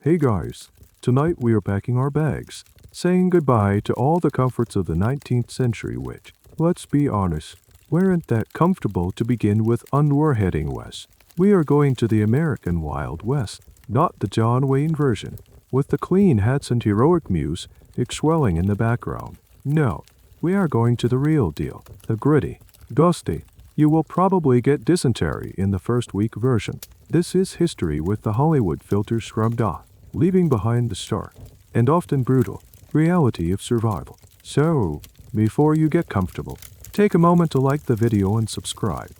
Hey guys, tonight we are packing our bags, saying goodbye to all the comforts of the 19th century which, let's be honest, weren't that comfortable to begin with. We're heading west. We are going to the American Wild West, not the John Wayne version, with the clean hats and heroic music swelling in the background. No, we are going to the real deal, the gritty, dusty. You will probably get dysentery in the first week version. This is history with the Hollywood filter scrubbed off, leaving behind the stark, and often brutal, reality of survival. So, before you get comfortable, take a moment to like the video and subscribe,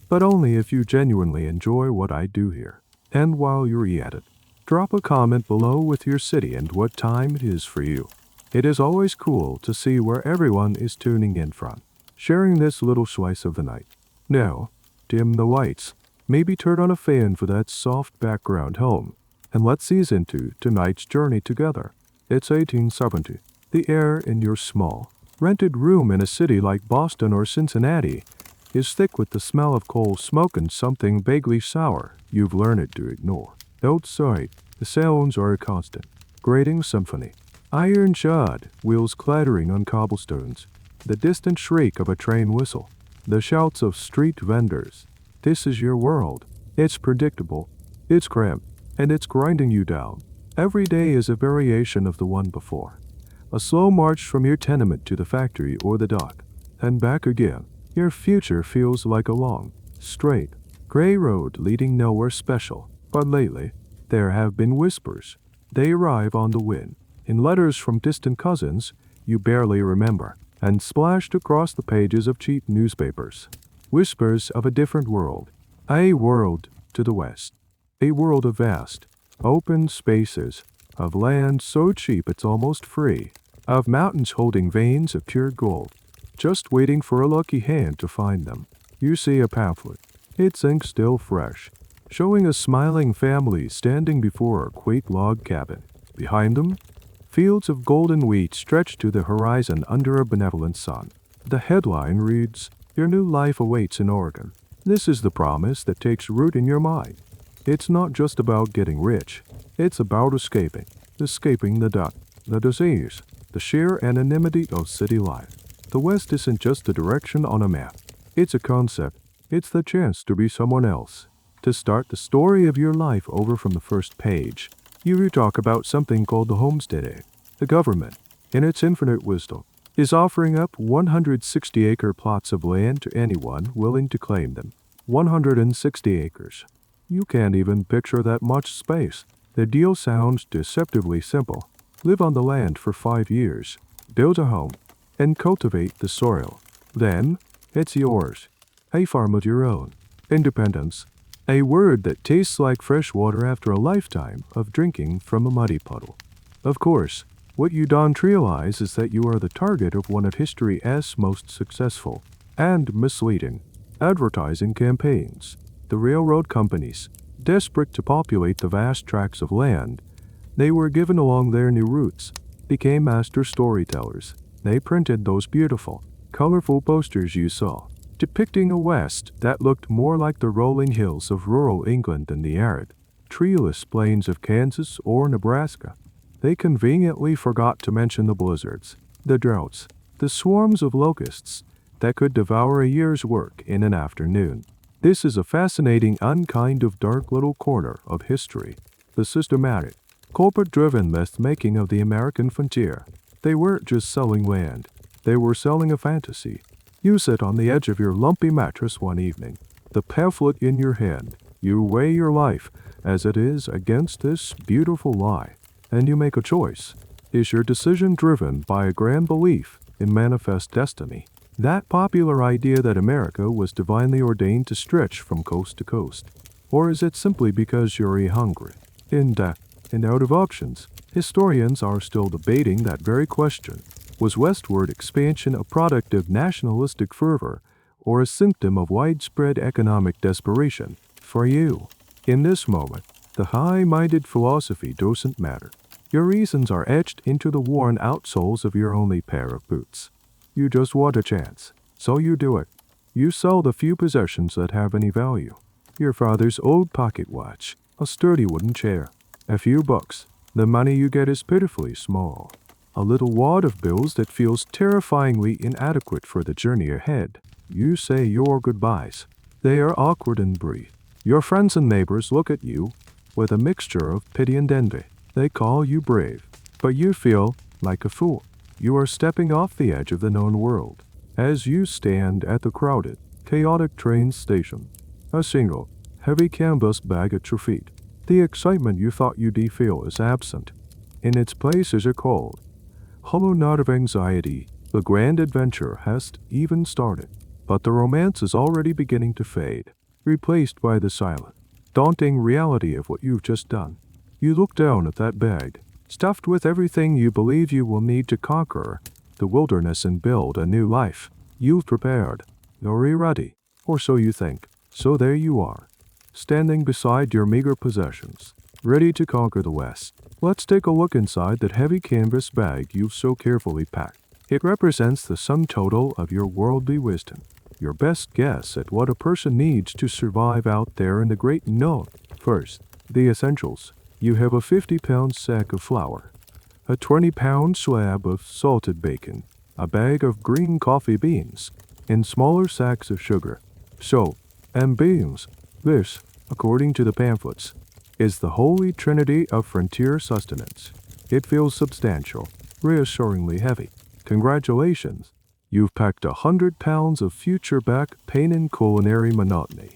but only if you genuinely enjoy what I do here. And while you're at it, drop a comment below with your city and what time it is for you. It is always cool to see where everyone is tuning in from, sharing this little slice of the night. Now, dim the lights, maybe turn on a fan for that soft background home, and let's ease into tonight's journey together. It's 1870. The air in your small, rented room in a city like Boston or Cincinnati is thick with the smell of coal smoke and something vaguely sour you've learned to ignore. Outside, the sounds are a constant, grating symphony. Iron shod, wheels clattering on cobblestones, the distant shriek of a train whistle, the shouts of street vendors. This is your world. It's predictable, it's cramped, and it's grinding you down. Every day is a variation of the one before. A slow march from your tenement to the factory or the dock, and back again. Your future feels like a long, straight, gray road leading nowhere special. But lately, there have been whispers. They arrive on the wind, in letters from distant cousins you barely remember, and splashed across the pages of cheap newspapers. Whispers of a different world. A world to the west. A world of vast, open spaces, of land so cheap it's almost free, of mountains holding veins of pure gold, just waiting for a lucky hand to find them. You see a pamphlet, its ink still fresh, showing a smiling family standing before a quaint log cabin. Behind them, fields of golden wheat stretch to the horizon under a benevolent sun. The headline reads, "Your new life awaits in Oregon." This is the promise that takes root in your mind. It's not just about getting rich. It's about escaping the dust, the disease, the sheer anonymity of city life. The West isn't just a direction on a map. It's a concept. It's the chance to be someone else, to start the story of your life over from the first page. You talk about something called the Homestead Act. The government, in its infinite wisdom, is offering up 160-acre plots of land to anyone willing to claim them. 160 acres. You can't even picture that much space. The deal sounds deceptively simple. Live on the land for 5 years, build a home, and cultivate the soil. Then, it's yours. A farm of your own. Independence. A word that tastes like fresh water after a lifetime of drinking from a muddy puddle. Of course, what you don't realize is that you are the target of one of history's most successful and misleading advertising campaigns. The railroad companies, desperate to populate the vast tracts of land they were given along their new routes, became master storytellers. They printed those beautiful, colorful posters you saw, depicting a West that looked more like the rolling hills of rural England than the arid, treeless plains of Kansas or Nebraska. They conveniently forgot to mention the blizzards, the droughts, the swarms of locusts that could devour a year's work in an afternoon. This is a fascinating, unkind of dark little corner of history, the systematic, corporate-driven myth-making of the American frontier. They weren't just selling land, they were selling a fantasy. You sit on the edge of your lumpy mattress one evening, the pamphlet in your hand. You weigh your life as it is against this beautiful lie, and you make a choice. Is your decision driven by a grand belief in manifest destiny? That popular idea that America was divinely ordained to stretch from coast to coast? Or is it simply because you're hungry, in debt, and out of options? Historians are still debating that very question. Was westward expansion a product of nationalistic fervor or a symptom of widespread economic desperation? For you, in this moment, the high-minded philosophy doesn't matter. Your reasons are etched into the worn out soles of your only pair of boots. You just want a chance, so you do it. You sell the few possessions that have any value. Your father's old pocket watch, a sturdy wooden chair, A few bucks. The money you get is pitifully small. A little wad of bills that feels terrifyingly inadequate for the journey ahead. You say your goodbyes. They are awkward and brief. Your friends and neighbors look at you with a mixture of pity and envy. They call you brave, but you feel like a fool. You are stepping off the edge of the known world. As you stand at the crowded, chaotic train station, a single, heavy canvas bag at your feet, the excitement you thought you'd feel is absent. In its place is a cold, hollow knot of anxiety. The grand adventure hasn't even started, but the romance is already beginning to fade, replaced by the silent, daunting reality of what you've just done. You look down at that bag, stuffed with everything you believe you will need to conquer the wilderness and build a new life. You've prepared. You're ready, or so you think. So there you are, standing beside your meager possessions, ready to conquer the West. Let's take a look inside that heavy canvas bag you've so carefully packed. It represents the sum total of your worldly wisdom, your best guess at what a person needs to survive out there in the great unknown. First, the essentials. You have a 50-pound sack of flour, a 20-pound slab of salted bacon, a bag of green coffee beans, and smaller sacks of sugar, salt, and beans. This, according to the pamphlets, is the holy trinity of frontier sustenance. It feels substantial, reassuringly heavy. Congratulations, you've packed 100 pounds of future back pain and culinary monotony.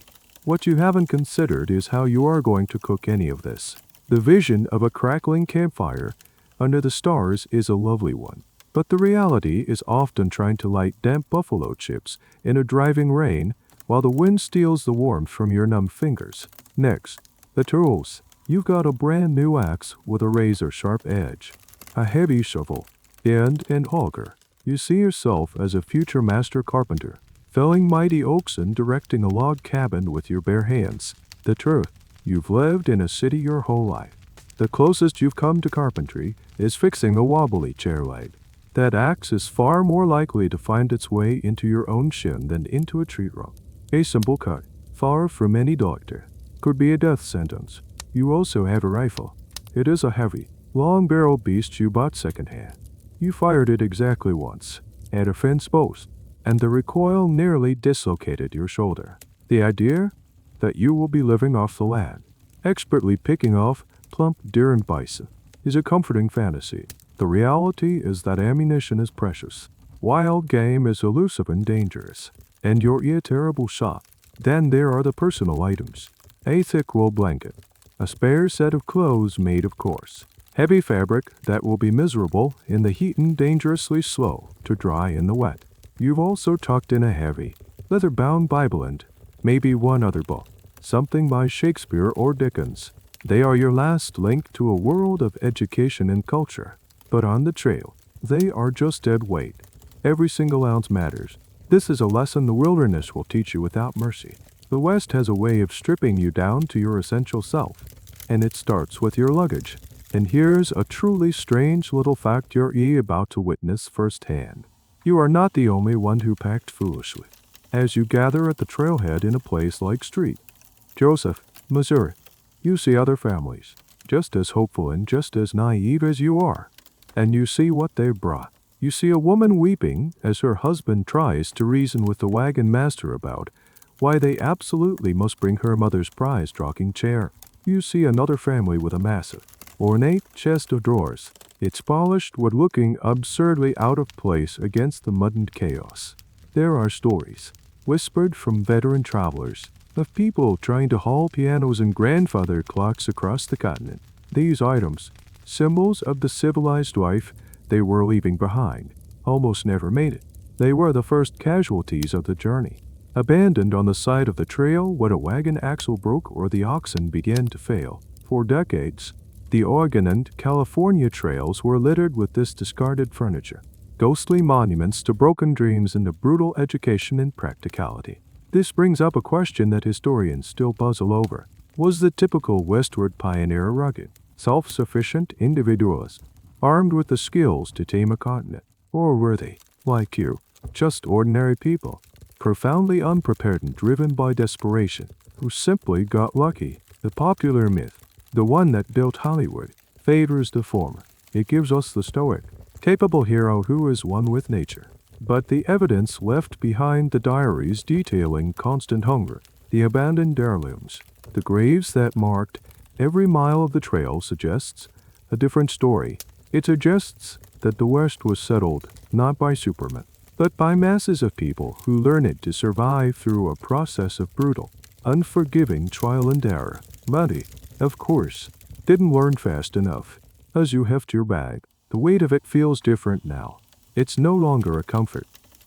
What you haven't considered is how you are going to cook any of this. The vision of a crackling campfire under the stars is a lovely one, but the reality is often trying to light damp buffalo chips in a driving rain while the wind steals the warmth from your numb fingers. Next, the tools. You've got a brand new axe with a razor-sharp edge, a heavy shovel, and an auger. You see yourself as a future master carpenter, felling mighty oaks and directing a log cabin with your bare hands. The truth. You've lived in a city your whole life. The closest you've come to carpentry is fixing a wobbly chair leg. That axe is far more likely to find its way into your own shin than into a tree trunk. A simple cut, far from any doctor, could be a death sentence. You also have a rifle. It is a heavy, long-barreled beast you bought secondhand. You fired it exactly once, at a fence post, and the recoil nearly dislocated your shoulder. The idea? That you will be living off the land, expertly picking off plump deer and bison, is a comforting fantasy. The reality is that ammunition is precious. Wild game is elusive and dangerous, and you're a terrible shot. Then there are the personal items. A thick wool blanket, a spare set of clothes made of coarse, heavy fabric that will be miserable in the heat and dangerously slow to dry in the wet. You've also tucked in a heavy, leather-bound Bible and maybe one other book, something by Shakespeare or Dickens. They are your last link to a world of education and culture. But on the trail, they are just dead weight. Every single ounce matters. This is a lesson the wilderness will teach you without mercy. The West has a way of stripping you down to your essential self, and it starts with your luggage. And here's a truly strange little fact you're about to witness firsthand. You are not the only one who packed foolishly. As you gather at the trailhead in a place like Street, Joseph, Missouri, you see other families, just as hopeful and just as naive as you are, and you see what they've brought. You see a woman weeping as her husband tries to reason with the wagon master about why they absolutely must bring her mother's prized rocking chair. You see another family with a massive, ornate chest of drawers, its polished wood looking absurdly out of place against the muddied chaos. There are stories, whispered from veteran travelers, of people trying to haul pianos and grandfather clocks across the continent. These items, symbols of the civilized life they were leaving behind, almost never made it. They were the first casualties of the journey, abandoned on the side of the trail when a wagon axle broke or the oxen began to fail. For decades, the Oregon and California trails were littered with this discarded furniture, ghostly monuments to broken dreams and a brutal education in practicality. This brings up a question that historians still puzzle over. Was the typical westward pioneer a rugged, self-sufficient individualist, armed with the skills to tame a continent? Or were they, like you, just ordinary people, profoundly unprepared and driven by desperation, who simply got lucky? The popular myth, The one that built Hollywood favors the former. It gives us the stoic, capable hero who is one with nature. But the evidence left behind the diaries detailing constant hunger, the abandoned heirlooms, the graves that marked every mile of the trail suggests a different story. It suggests that the West was settled not by supermen, but by masses of people who learned to survive through a process of brutal, unforgiving trial and error. Money, of course, didn't learn fast enough. As you heft your bag, the weight of it feels different now. It's no longer a comfort.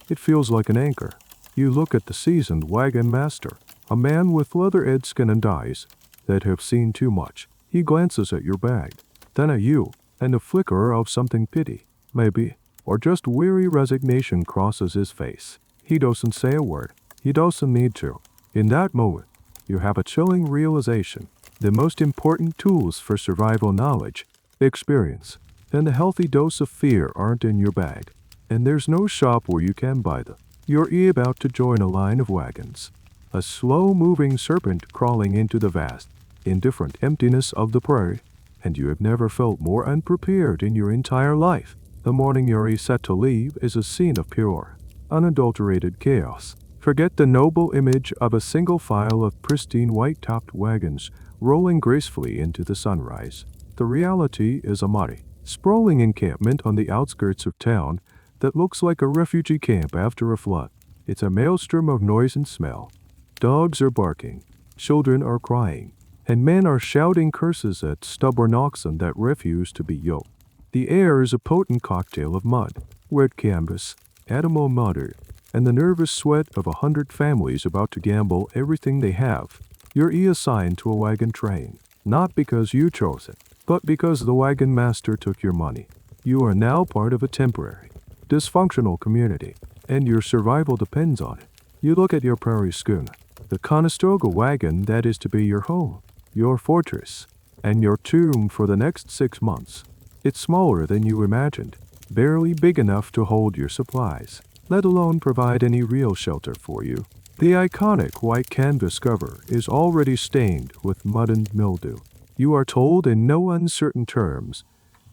It feels like an anchor. You look at the seasoned wagon master, a man with leather-edged skin and eyes that have seen too much. He glances at your bag, then at you, and a flicker of something pity, maybe, or just weary resignation crosses his face. He doesn't say a word. He doesn't need to. In that moment, you have a chilling realization. The most important tools for survival knowledge, experience, and a healthy dose of fear aren't in your bag. And there's no shop where you can buy them. You're about to join a line of wagons. A slow-moving serpent crawling into the vast, indifferent emptiness of the prairie, and you have never felt more unprepared in your entire life. The morning you're set to leave is a scene of pure, unadulterated chaos. Forget the noble image of a single file of pristine white-topped wagons rolling gracefully into the sunrise. The reality is a muddy, sprawling encampment on the outskirts of town that looks like a refugee camp after a flood. It's a maelstrom of noise and smell. Dogs are barking, children are crying, and men are shouting curses at stubborn oxen that refuse to be yoked. The air is a potent cocktail of mud, wet canvas, animal mutter, and the nervous sweat of 100 families about to gamble everything they have. You're assigned to a wagon train, not because you chose it, but because the wagon master took your money. You are now part of a temporary, dysfunctional community, and your survival depends on it. You look at your prairie schooner, the Conestoga wagon that is to be your home, your fortress, and your tomb for the next 6 months. It's smaller than you imagined, barely big enough to hold your supplies, let alone provide any real shelter for you. The iconic white canvas cover is already stained with mud and mildew. You are told in no uncertain terms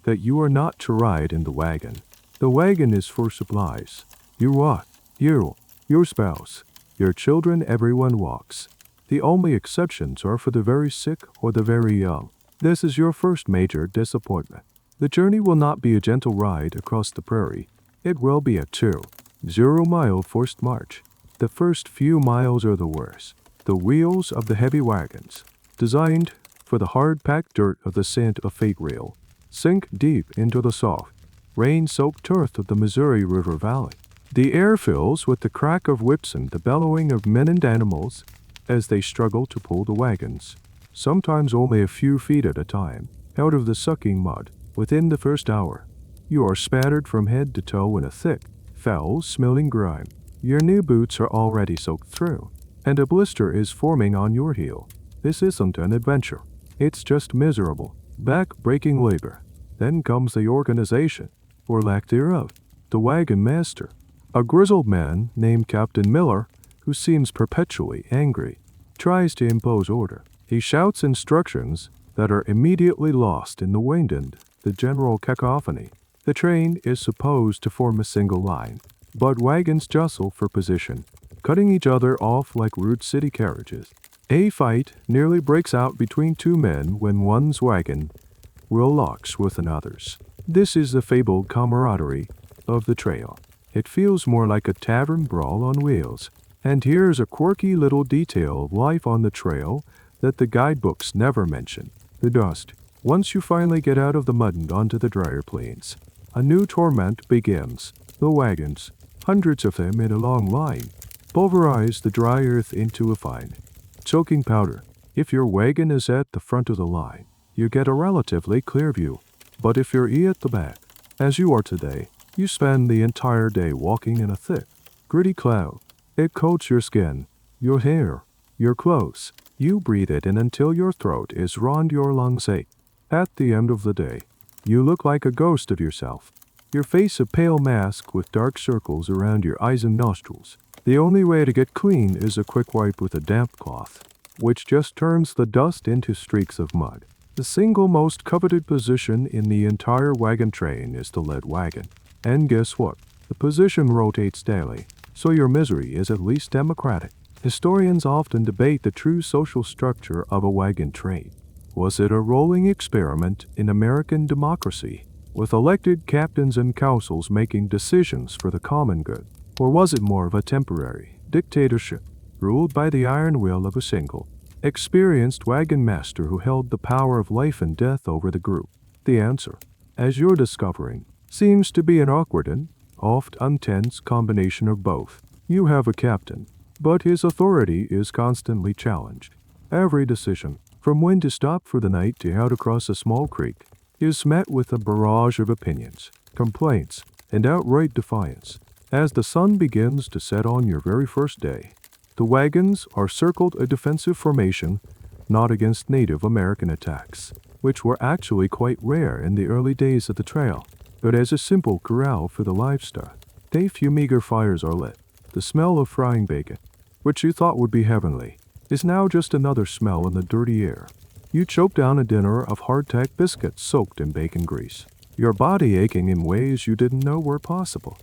that you are not to ride in the wagon. The wagon is for supplies. You walk. You, your spouse, your children, everyone walks. The only exceptions are for the very sick or the very young. This is your first major disappointment. The journey will not be a gentle ride across the prairie. It will be a 2-0-mile forced march. The first few miles are the worst. The wheels of the heavy wagons, designed for the hard-packed dirt of the scent of fate rail, sink deep into the soft, rain-soaked turf of the Missouri River Valley. The air fills with the crack of whips and the bellowing of men and animals as they struggle to pull the wagons, sometimes only a few feet at a time, out of the sucking mud. Within the first hour, you are spattered from head to toe in a thick, foul-smelling grime. Your new boots are already soaked through, and a blister is forming on your heel. This isn't an adventure. It's just miserable, back-breaking labor. Then comes the organization, or lack thereof. The wagon master, a grizzled man named Captain Miller, who seems perpetually angry, tries to impose order. He shouts instructions that are immediately lost in the wind and the general cacophony. The train is supposed to form a single line, but wagons jostle for position, cutting each other off like rude city carriages. A fight nearly breaks out between two men when one's wagon will locks with another's. This is the fabled camaraderie of the trail. It feels more like a tavern brawl on wheels. And here's a quirky little detail of life on the trail that the guidebooks never mention: the dust. Once you finally get out of the mud and onto the drier plains, a new torment begins. The wagons, hundreds of them in a long line, pulverize the dry earth into a fine, choking powder. If your wagon is at the front of the line, you get a relatively clear view. But if you're at the back, as you are today, you spend the entire day walking in a thick, gritty cloud. It coats your skin, your hair, your clothes. You breathe it in until your throat is round your lungs ache. At the end of the day, you look like a ghost of yourself. Your face a pale mask with dark circles around your eyes and nostrils. The only way to get clean is a quick wipe with a damp cloth, which just turns the dust into streaks of mud. The single most coveted position in the entire wagon train is the lead wagon. And guess what? The position rotates daily, so your misery is at least democratic. Historians often debate the true social structure of a wagon train. Was it a rolling experiment in American democracy, with elected captains and councils making decisions for the common good? Or was it more of a temporary dictatorship, ruled by the iron will of a single, experienced wagon master who held the power of life and death over the group? The answer, as you're discovering, seems to be an awkward and oft untense combination of both. You have a captain, but his authority is constantly challenged. Every decision, from when to stop for the night to how to cross a small creek, is met with a barrage of opinions, complaints, and outright defiance. As the sun begins to set on your very first day, the wagons are circled a defensive formation, not against Native American attacks, which were actually quite rare in the early days of the trail, but as a simple corral for the livestock. A few meager fires are lit. The smell of frying bacon, which you thought would be heavenly, is now just another smell in the dirty air. You choke down a dinner of hardtack biscuits soaked in bacon grease, your body aching in ways you didn't know were possible.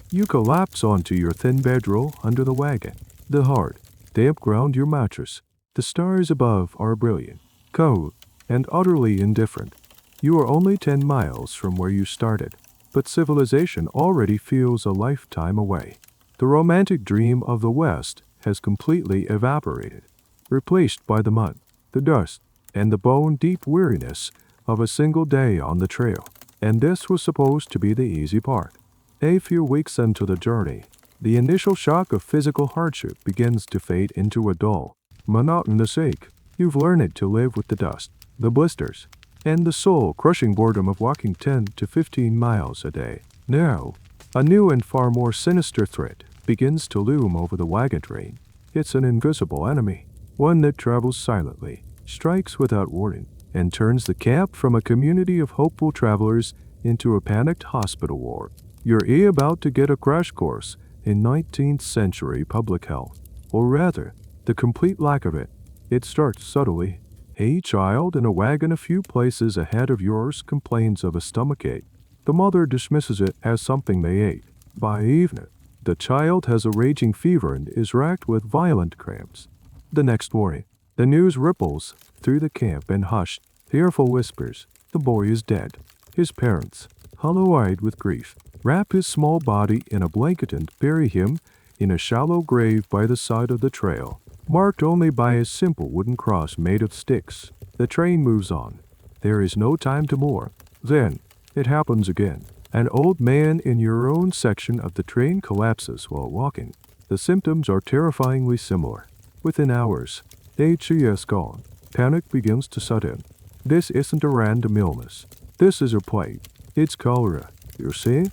You collapse onto your thin bedroll under the wagon. The hard, damp ground your mattress. The stars above are brilliant, cold, and utterly indifferent. You are only 10 miles from where you started, but civilization already feels a lifetime away. The romantic dream of the West has completely evaporated, replaced by the mud, the dust, and the bone-deep weariness of a single day on the trail. And this was supposed to be the easy part. A few weeks into the journey, the initial shock of physical hardship begins to fade into a dull, monotonous ache. You've learned to live with the dust, the blisters, and the soul-crushing boredom of walking 10 to 15 miles a day. Now, a new and far more sinister threat begins to loom over the wagon train. It's an invisible enemy, one that travels silently, strikes without warning, and turns the camp from a community of hopeful travelers into a panicked hospital ward. You're about to get a crash course in 19th century public health, or rather, the complete lack of it. It starts subtly. A child in a wagon a few places ahead of yours complains of a stomachache. The mother dismisses it as something they ate. By evening, the child has a raging fever and is racked with violent cramps. The next morning, the news ripples through the camp in hushed, fearful whispers. The boy is dead. His parents, hollow-eyed with grief, wrap his small body in a blanket and bury him in a shallow grave by the side of the trail, marked only by a simple wooden cross made of sticks. The train moves on. There is no time to mourn. Then, it happens again. An old man in your own section of the train collapses while walking. The symptoms are terrifyingly similar. Within hours, HE is gone. Panic begins to set in. This isn't a random illness. This is a plague. It's cholera. You see?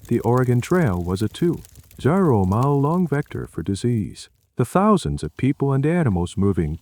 The Oregon Trail was a 2.0-mile-long vector for disease. The thousands of people and animals moving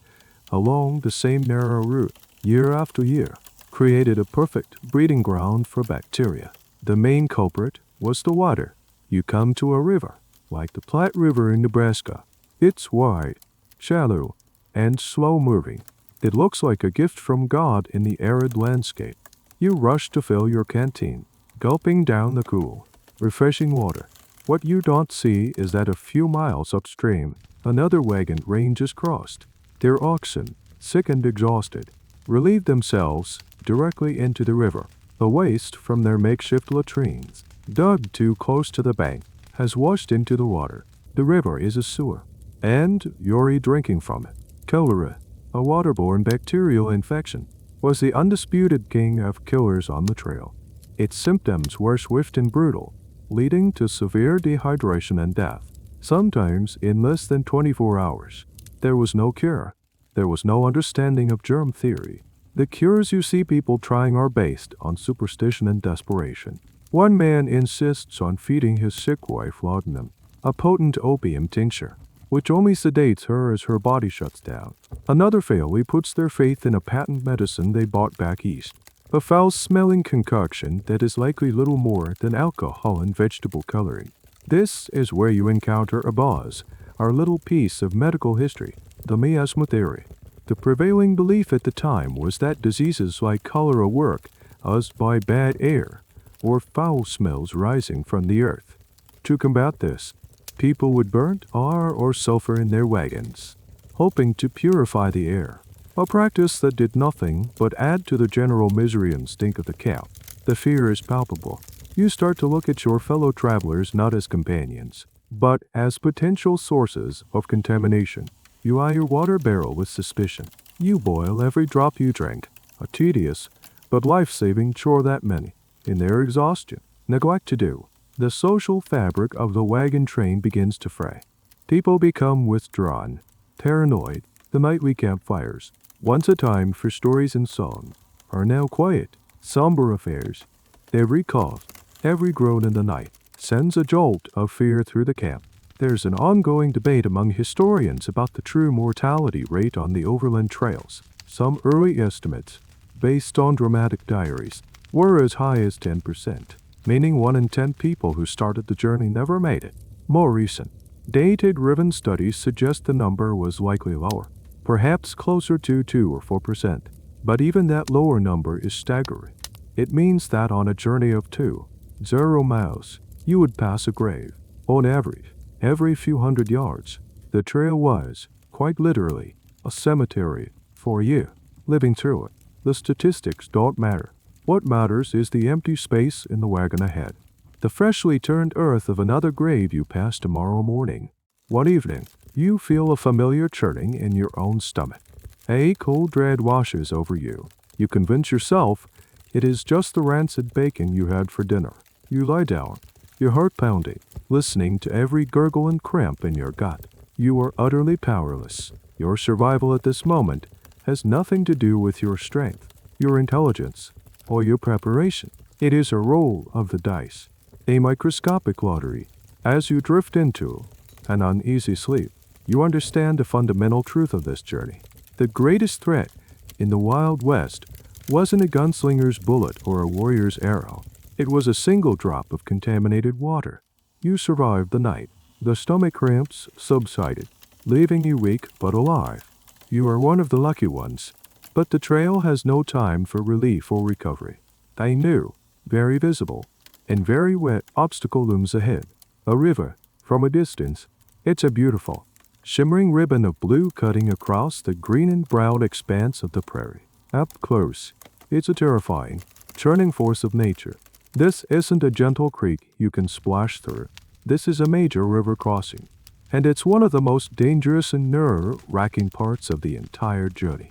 along the same narrow route, year after year, created a perfect breeding ground for bacteria. The main culprit was the water. You come to a river, like the Platte River in Nebraska. It's wide, shallow, and slow-moving. It looks like a gift from God in the arid landscape. You rush to fill your canteen, gulping down the cool, refreshing water. What you don't see is that a few miles upstream, another wagon range is crossed. Their oxen, sick and exhausted, relieve themselves directly into the river. The waste from their makeshift latrines, dug too close to the bank, has washed into the water. The river is a sewer, and you're drinking from it. Cholera, a waterborne bacterial infection, was the undisputed king of killers on the trail. Its symptoms were swift and brutal, leading to severe dehydration and death, sometimes in less than 24 hours. There was no cure. There was no understanding of germ theory. The cures you see people trying are based on superstition and desperation. One man insists on feeding his sick wife laudanum, a potent opium tincture, which only sedates her as her body shuts down. Another family puts their faith in a patent medicine they bought back east, a foul-smelling concoction that is likely little more than alcohol and vegetable coloring. This is where you encounter a buzz, our little piece of medical history, the miasma theory. The prevailing belief at the time was that diseases like cholera were caused by bad air or foul smells rising from the earth. To combat this, people would burn tar or sulfur in their wagons, hoping to purify the air, a practice that did nothing but add to the general misery and stink of the camp. The fear is palpable. You start to look at your fellow travelers not as companions, but as potential sources of contamination. You eye your water barrel with suspicion. You boil every drop you drink, a tedious but life-saving chore that many, in their exhaustion, neglect to do. The social fabric of the wagon train begins to fray. People become withdrawn, paranoid. The nightly campfires, once a time for stories and songs, are now quiet, somber affairs. Every cough, every groan in the night, sends a jolt of fear through the camp. There's an ongoing debate among historians about the true mortality rate on the overland trails. Some early estimates, based on dramatic diaries, were as high as 10%, meaning 1 in 10 people who started the journey never made it. More recent, data-driven studies suggest the number was likely lower, perhaps closer to 2 or 4%. But even that lower number is staggering. It means that on a journey of 0 miles, you would pass a grave, on average, every few hundred yards. The trail was, quite literally, a cemetery for you, living through it. The statistics don't matter. What matters is the empty space in the wagon ahead, the freshly turned earth of another grave you pass tomorrow morning. One evening, you feel a familiar churning in your own stomach. A cold dread washes over you. You convince yourself it is just the rancid bacon you had for dinner. You lie down, your heart pounding, listening to every gurgle and cramp in your gut. You are utterly powerless. Your survival at this moment has nothing to do with your strength, your intelligence, or your preparation. It is a roll of the dice, a microscopic lottery. As you drift into an uneasy sleep, you understand the fundamental truth of this journey. The greatest threat in the Wild West wasn't a gunslinger's bullet or a warrior's arrow. It was a single drop of contaminated water. You survived the night. The stomach cramps subsided, leaving you weak but alive. You are one of the lucky ones. But the trail has no time for relief or recovery. A new, very visible, and very wet obstacle looms ahead. A river, from a distance. It's a beautiful, shimmering ribbon of blue cutting across the green and brown expanse of the prairie. Up close, it's a terrifying, churning force of nature. This isn't a gentle creek you can splash through. This is a major river crossing, and it's one of the most dangerous and nerve-wracking parts of the entire journey.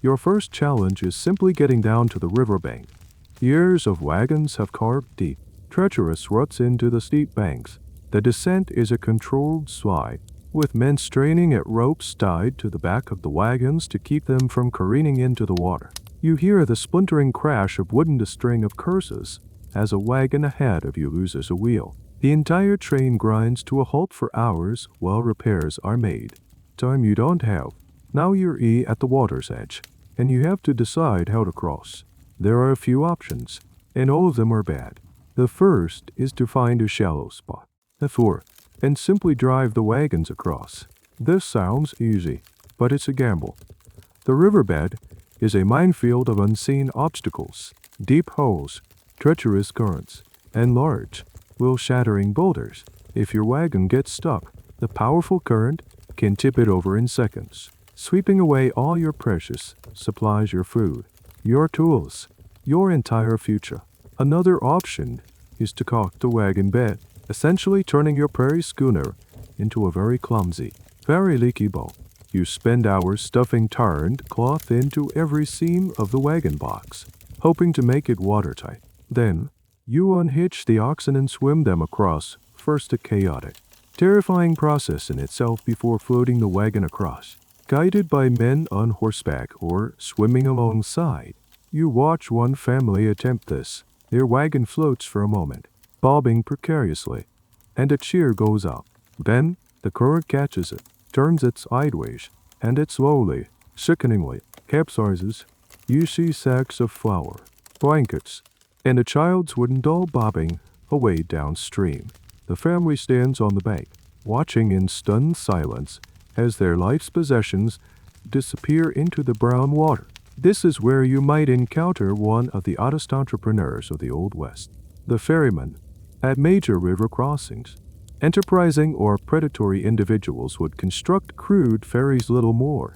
Your first challenge is simply getting down to the riverbank. Years of wagons have carved deep, treacherous ruts into the steep banks. The descent is a controlled slide, with men straining at ropes tied to the back of the wagons to keep them from careening into the water. You hear the splintering crash of wood and a string of curses as a wagon ahead of you loses a wheel. The entire train grinds to a halt for hours while repairs are made. Time you don't have. Now you're at the water's edge, and you have to decide how to cross. There are a few options, and all of them are bad. The first is to find a shallow spot. The fourth, and simply drive the wagons across. This sounds easy, but it's a gamble. The riverbed is a minefield of unseen obstacles, deep holes, treacherous currents, and large, will-shattering boulders. If your wagon gets stuck, the powerful current can tip it over in seconds, sweeping away all your precious supplies, your food, your tools, your entire future. Another option is to caulk the wagon bed, essentially turning your prairie schooner into a very clumsy, very leaky boat. You spend hours stuffing tarred cloth into every seam of the wagon box, hoping to make it watertight. Then, you unhitch the oxen and swim them across, first a chaotic, terrifying process in itself before floating the wagon across. Guided by men on horseback or swimming alongside, you watch one family attempt this. Their wagon floats for a moment, bobbing precariously, and a cheer goes up. Then, the current catches it, turns it sideways, and it slowly, sickeningly, capsizes. You see sacks of flour, blankets, and a child's wooden doll bobbing away downstream. The family stands on the bank, watching in stunned silence as their life's possessions disappear into the brown water. This is where you might encounter one of the oddest entrepreneurs of the Old West, the ferryman. At major river crossings, enterprising or predatory individuals would construct crude ferries little more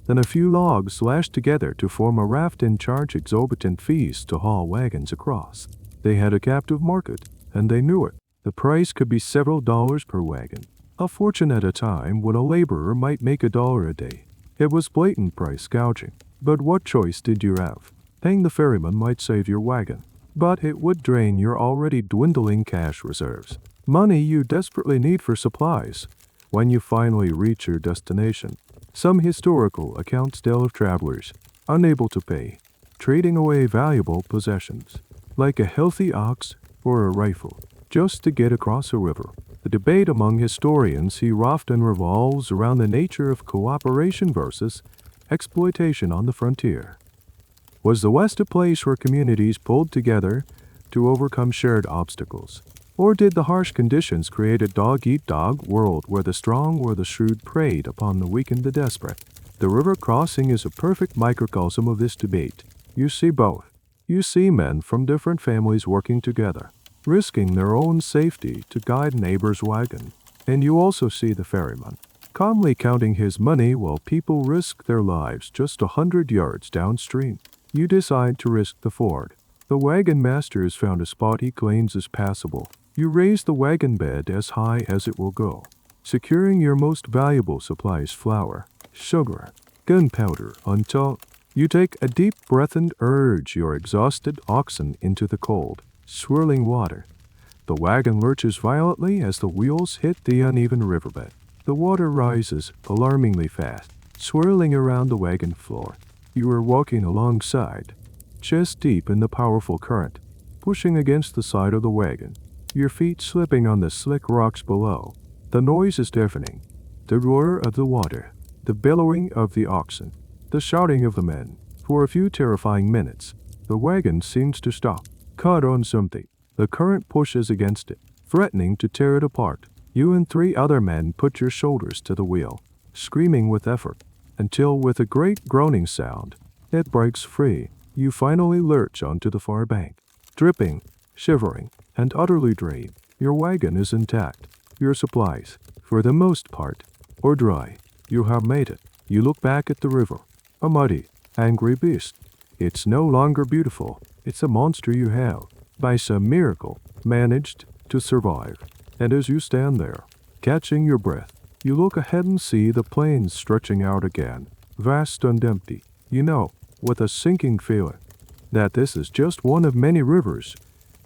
than a few logs lashed together to form a raft and charge exorbitant fees to haul wagons across. They had a captive market, and they knew it. The price could be several dollars per wagon, a fortune at a time when a laborer might make $1 a day. It was blatant price gouging. But what choice did you have? Paying the ferryman might save your wagon, but it would drain your already dwindling cash reserves, money you desperately need for supplies when you finally reach your destination. Some historical accounts tell of travelers unable to pay, trading away valuable possessions, like a healthy ox or a rifle, just to get across a river. The debate among historians here often revolves around the nature of cooperation versus exploitation on the frontier. Was the West a place where communities pulled together to overcome shared obstacles? Or did the harsh conditions create a dog-eat-dog world where the strong or the shrewd preyed upon the weak and the desperate? The river crossing is a perfect microcosm of this debate. You see both. You see men from different families working together, risking their own safety to guide a neighbor's wagon. And you also see the ferryman, calmly counting his money while people risk their lives just 100 yards downstream. You decide to risk the ford. The wagon master has found a spot he claims is passable. You raise the wagon bed as high as it will go, securing your most valuable supplies: flour, sugar, gunpowder, until you take a deep breath and urge your exhausted oxen into the cold, swirling water. The wagon lurches violently as the wheels hit the uneven riverbed. The water rises alarmingly fast, swirling around the wagon floor. You are walking alongside, chest deep in the powerful current, pushing against the side of the wagon, your feet slipping on the slick rocks below. The noise is deafening. The roar of the water, the bellowing of the oxen, the shouting of the men. For a few terrifying minutes, the wagon seems to stop, caught on something. The current pushes against it, threatening to tear it apart. You and 3 other men put your shoulders to the wheel, screaming with effort, until with a great groaning sound, it breaks free. You finally lurch onto the far bank, dripping, shivering, and utterly drained. Your wagon is intact. Your supplies, for the most part, are dry. You have made it. You look back at the river, a muddy, angry beast. It's no longer beautiful. It's a monster you have, by some miracle, managed to survive. And as you stand there, catching your breath, you look ahead and see the plains stretching out again, vast and empty. You know, with a sinking feeling, that this is just one of many rivers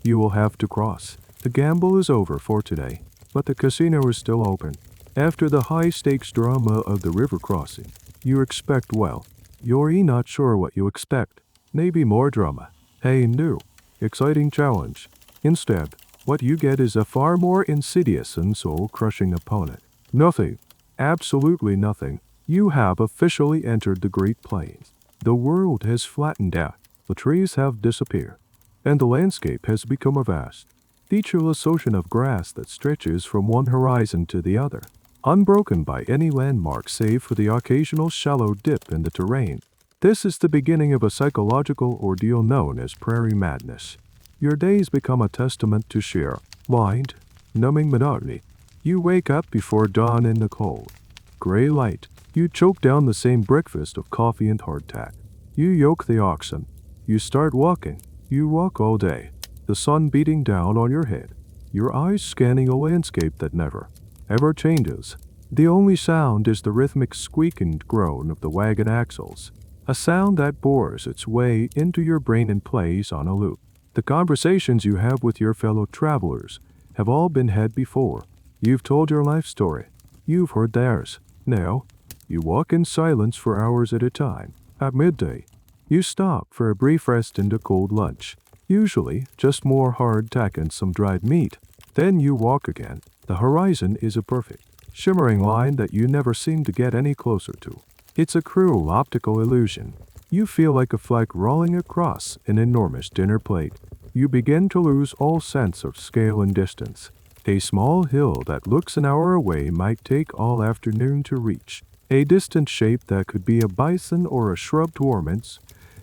you will have to cross. The gamble is over for today, but the casino is still open. After the high-stakes drama of the river crossing, you expect, well, you're not sure what you expect. Maybe more drama, a new, exciting challenge. Instead, what you get is a far more insidious and soul-crushing opponent. Nothing, absolutely nothing. You have officially entered the Great Plains. The world has flattened out, the trees have disappeared, and the landscape has become a vast, featureless ocean of grass that stretches from one horizon to the other, unbroken by any landmark save for the occasional shallow dip in the terrain. This is the beginning of a psychological ordeal known as prairie madness. Your days become a testament to sheer, blind, numbing monotony. You wake up before dawn in the cold, gray light. You choke down the same breakfast of coffee and hardtack. You yoke the oxen. You start walking. You walk all day, the sun beating down on your head, your eyes scanning a landscape that never, ever changes. The only sound is the rhythmic squeak and groan of the wagon axles, a sound that bores its way into your brain and plays on a loop. The conversations you have with your fellow travelers have all been had before. You've told your life story. You've heard theirs. Now, you walk in silence for hours at a time. At midday, you stop for a brief rest and a cold lunch, usually just more hardtack and some dried meat. Then you walk again. The horizon is a perfect, shimmering line that you never seem to get any closer to. It's a cruel optical illusion. You feel like a flag rolling across an enormous dinner plate. You begin to lose all sense of scale and distance. A small hill that looks an hour away might take all afternoon to reach, a distant shape that could be a bison or a shrub torments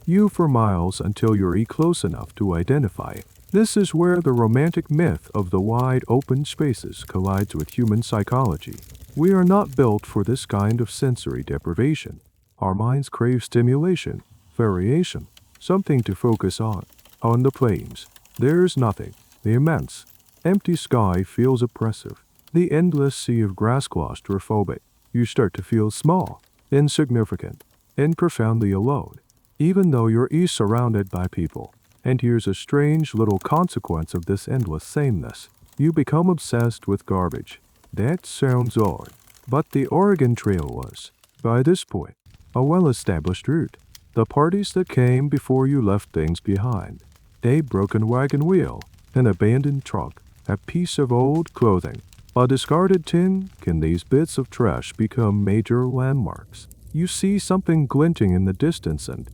you for miles until you're close enough to identify it. This is where the romantic myth of the wide open spaces collides with human psychology. We are not built for this kind of sensory deprivation. Our minds crave stimulation, variation, something to focus on. On the plains, there's nothing. The immense, empty sky feels oppressive. The endless sea of grass claustrophobic. You start to feel small, insignificant, and profoundly alone, even though you're surrounded by people. And here's a strange little consequence of this endless sameness. You become obsessed with garbage. That sounds odd, but the Oregon Trail was, by this point, a well-established route. The parties that came before you left things behind. A broken wagon wheel, an abandoned truck, a piece of old clothing, a discarded tin. Can these bits of trash become major landmarks? You see something glinting in the distance and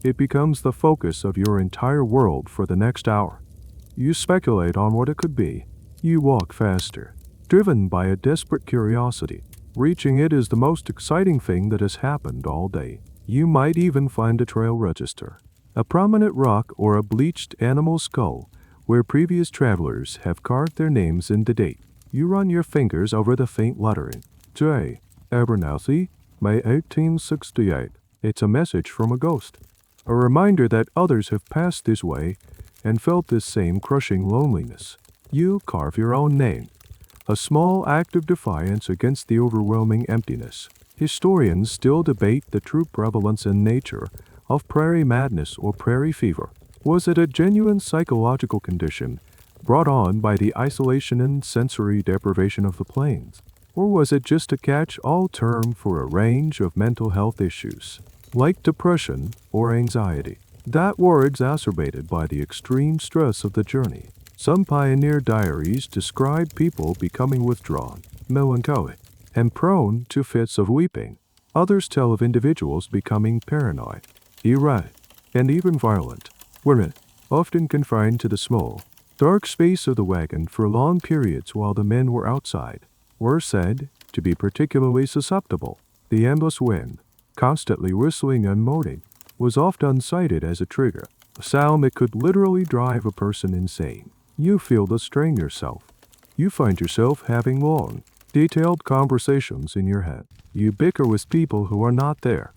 it becomes the focus of your entire world for the next hour. You speculate on what it could be. You walk faster, driven by a desperate curiosity. Reaching it is the most exciting thing that has happened all day. You might even find a trail register, a prominent rock or a bleached animal skull where previous travelers have carved their names in the date. You run your fingers over the faint lettering. J. Abernathy, May 1868. It's a message from a ghost. A reminder that others have passed this way and felt this same crushing loneliness. You carve your own name, a small act of defiance against the overwhelming emptiness. Historians still debate the true prevalence in nature of prairie madness or prairie fever. Was it a genuine psychological condition brought on by the isolation and sensory deprivation of the plains? Or was it just a catch-all term for a range of mental health issues, like depression or anxiety, that were exacerbated by the extreme stress of the journey? Some pioneer diaries describe people becoming withdrawn, melancholic, and prone to fits of weeping. Others tell of individuals becoming paranoid, erratic, and even violent. Women, often confined to the small, dark space of the wagon for long periods while the men were outside, were said to be particularly susceptible. The endless wind, constantly whistling and moaning, was often cited as a trigger, a sound that could literally drive a person insane. You feel the strain yourself. You find yourself having long, detailed conversations in your head. You bicker with people who are not there.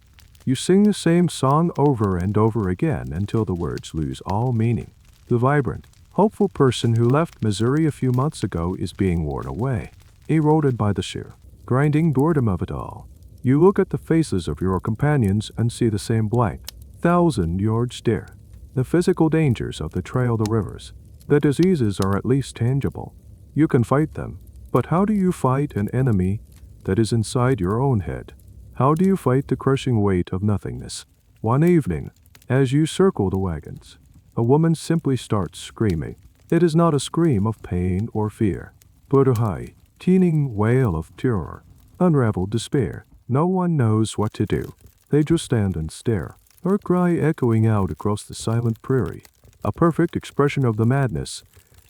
You sing the same song over and over again until the words lose all meaning. The vibrant, hopeful person who left Missouri a few months ago is being worn away, eroded by the sheer, grinding boredom of it all. You look at the faces of your companions and see the same blank, thousand-yard stare. The physical dangers of the trail, the rivers, the diseases are at least tangible. You can fight them, but how do you fight an enemy that is inside your own head? How do you fight the crushing weight of nothingness? One evening, as you circle the wagons, a woman simply starts screaming. It is not a scream of pain or fear, but a high, teeming wail of terror, unraveled despair. No one knows what to do. They just stand and stare, her cry echoing out across the silent prairie, a perfect expression of the madness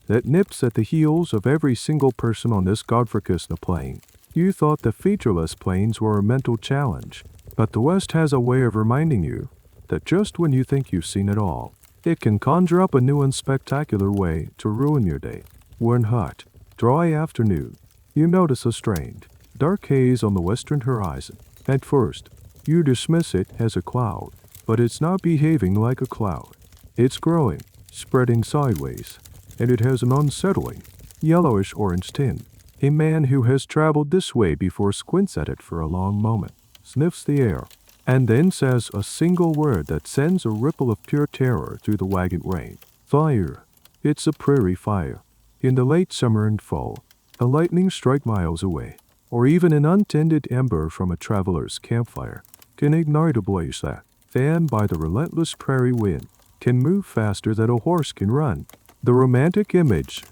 that nips at the heels of every single person on this godforsaken plain. You thought the featureless plains were a mental challenge, but the West has a way of reminding you that just when you think you've seen it all, it can conjure up a new and spectacular way to ruin your day. One hot, dry afternoon, you notice a strained, dark haze on the western horizon. At first, you dismiss it as a cloud, but it's not behaving like a cloud. It's growing, spreading sideways, and it has an unsettling, yellowish-orange tint. A man who has traveled this way before squints at it for a long moment, sniffs the air, and then says a single word that sends a ripple of pure terror through the wagon rain. Fire. It's a prairie fire. In the late summer and fall, a lightning strike miles away, or even an untended ember from a traveler's campfire, can ignite a blaze that, fanned by the relentless prairie wind, can move faster than a horse can run. The romantic image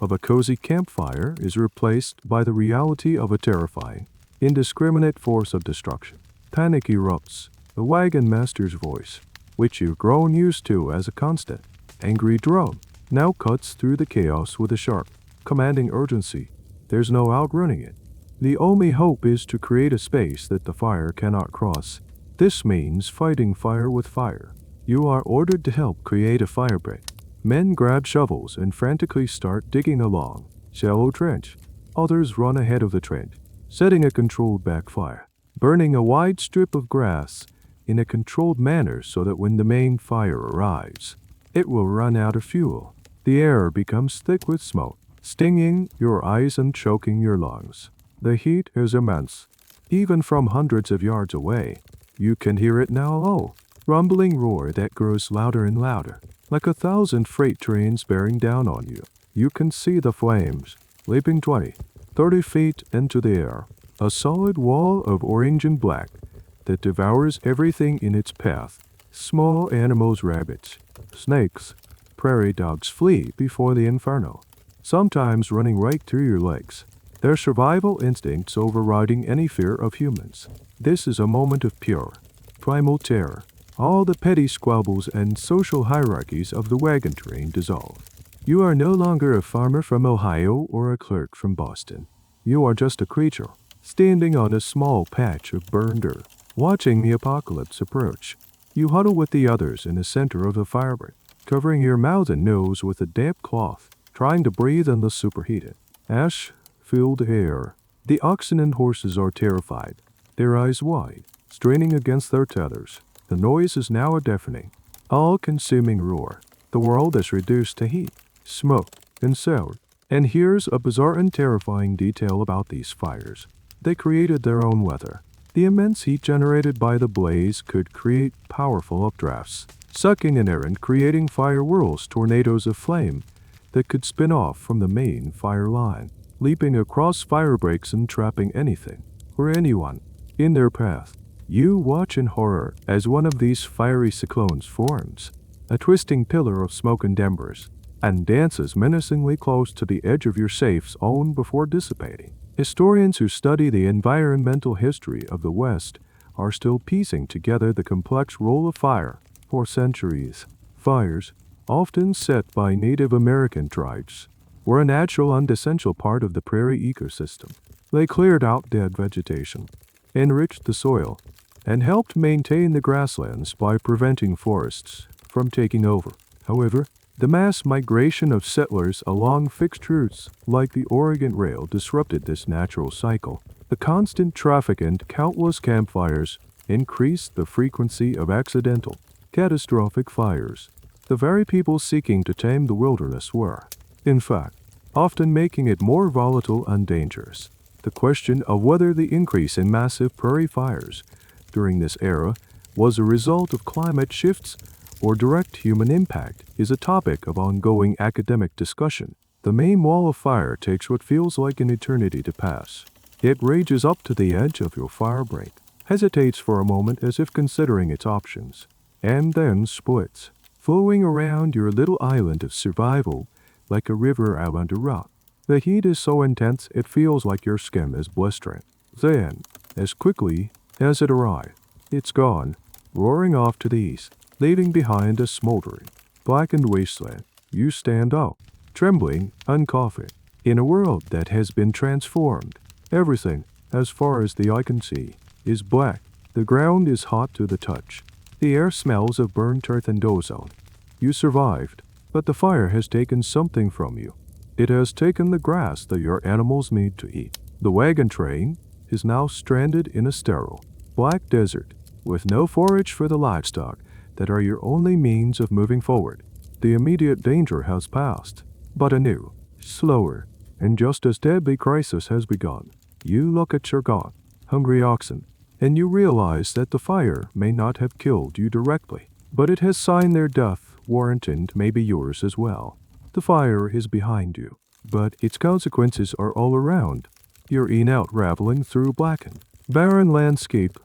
of a cozy campfire is replaced by the reality of a terrifying, indiscriminate force of destruction. Panic erupts. The wagon master's voice, which you've grown used to as a constant, angry drum, now cuts through the chaos with a sharp, commanding urgency. There's no outrunning it. The only hope is to create a space that the fire cannot cross. This means fighting fire with fire. You are ordered to help create a fire break. Men grab shovels and frantically start digging a long, shallow trench. Others run ahead of the trench, setting a controlled backfire, burning a wide strip of grass in a controlled manner so that when the main fire arrives, it will run out of fuel. The air becomes thick with smoke, stinging your eyes and choking your lungs. The heat is immense. Even from hundreds of yards away, you can hear it now low, rumbling roar that grows louder and louder, like 1,000 freight trains bearing down on you. You can see the flames, leaping 20, 30 feet into the air, a solid wall of orange and black that devours everything in its path. Small animals, rabbits, snakes, prairie dogs flee before the inferno, sometimes running right through your legs, their survival instincts overriding any fear of humans. This is a moment of pure, primal terror. All the petty squabbles and social hierarchies of the wagon train dissolve. You are no longer a farmer from Ohio or a clerk from Boston. You are just a creature, standing on a small patch of burned earth, watching the apocalypse approach. You huddle with the others in the center of the firebreak, covering your mouth and nose with a damp cloth, trying to breathe in the superheated, ash-filled air. The oxen and horses are terrified, their eyes wide, straining against their tethers. The noise is now a deafening, all-consuming roar. The world is reduced to heat, smoke, and sound. And here's a bizarre and terrifying detail about these fires. They created their own weather. The immense heat generated by the blaze could create powerful updrafts, sucking in air and creating fire whirls, tornadoes of flame that could spin off from the main fire line, leaping across fire breaks and trapping anything or anyone in their path. You watch in horror as one of these fiery cyclones forms, a twisting pillar of smoke and embers, and dances menacingly close to the edge of your safe zone before dissipating. Historians who study the environmental history of the West are still piecing together the complex role of fire. For centuries, fires, often set by Native American tribes, were a natural and essential part of the prairie ecosystem. They cleared out dead vegetation, enriched the soil, and helped maintain the grasslands by preventing forests from taking over. However, the mass migration of settlers along fixed routes like the Oregon Rail disrupted this natural cycle. The constant traffic and countless campfires increased the frequency of accidental, catastrophic fires. The very people seeking to tame the wilderness were, in fact, often making it more volatile and dangerous. The question of whether the increase in massive prairie fires during this era was a result of climate shifts or direct human impact is a topic of ongoing academic discussion. The main wall of fire takes what feels like an eternity to pass. It rages up to the edge of your fire break, hesitates for a moment as if considering its options, and then splits, flowing around your little island of survival like a river around a rock. The heat is so intense it feels like your skin is blistering. Then, as quickly as it arrived, it's gone, roaring off to the east, leaving behind a smoldering, blackened wasteland. You stand up, trembling and coughing, in a world that has been transformed. Everything, as far as the eye can see, is black. The ground is hot to the touch. The air smells of burnt earth and ozone. You survived, but the fire has taken something from you. It has taken the grass that your animals need to eat. The wagon train is now stranded in a sterile, black desert, with no forage for the livestock that are your only means of moving forward. The immediate danger has passed, but a new, slower, and just as deadly crisis has begun. You look at your gaunt, hungry oxen, and you realize that the fire may not have killed you directly, but it has signed their death warrant and maybe yours as well. The fire is behind you, but its consequences are all around. You're in out raveling through blackened, barren landscape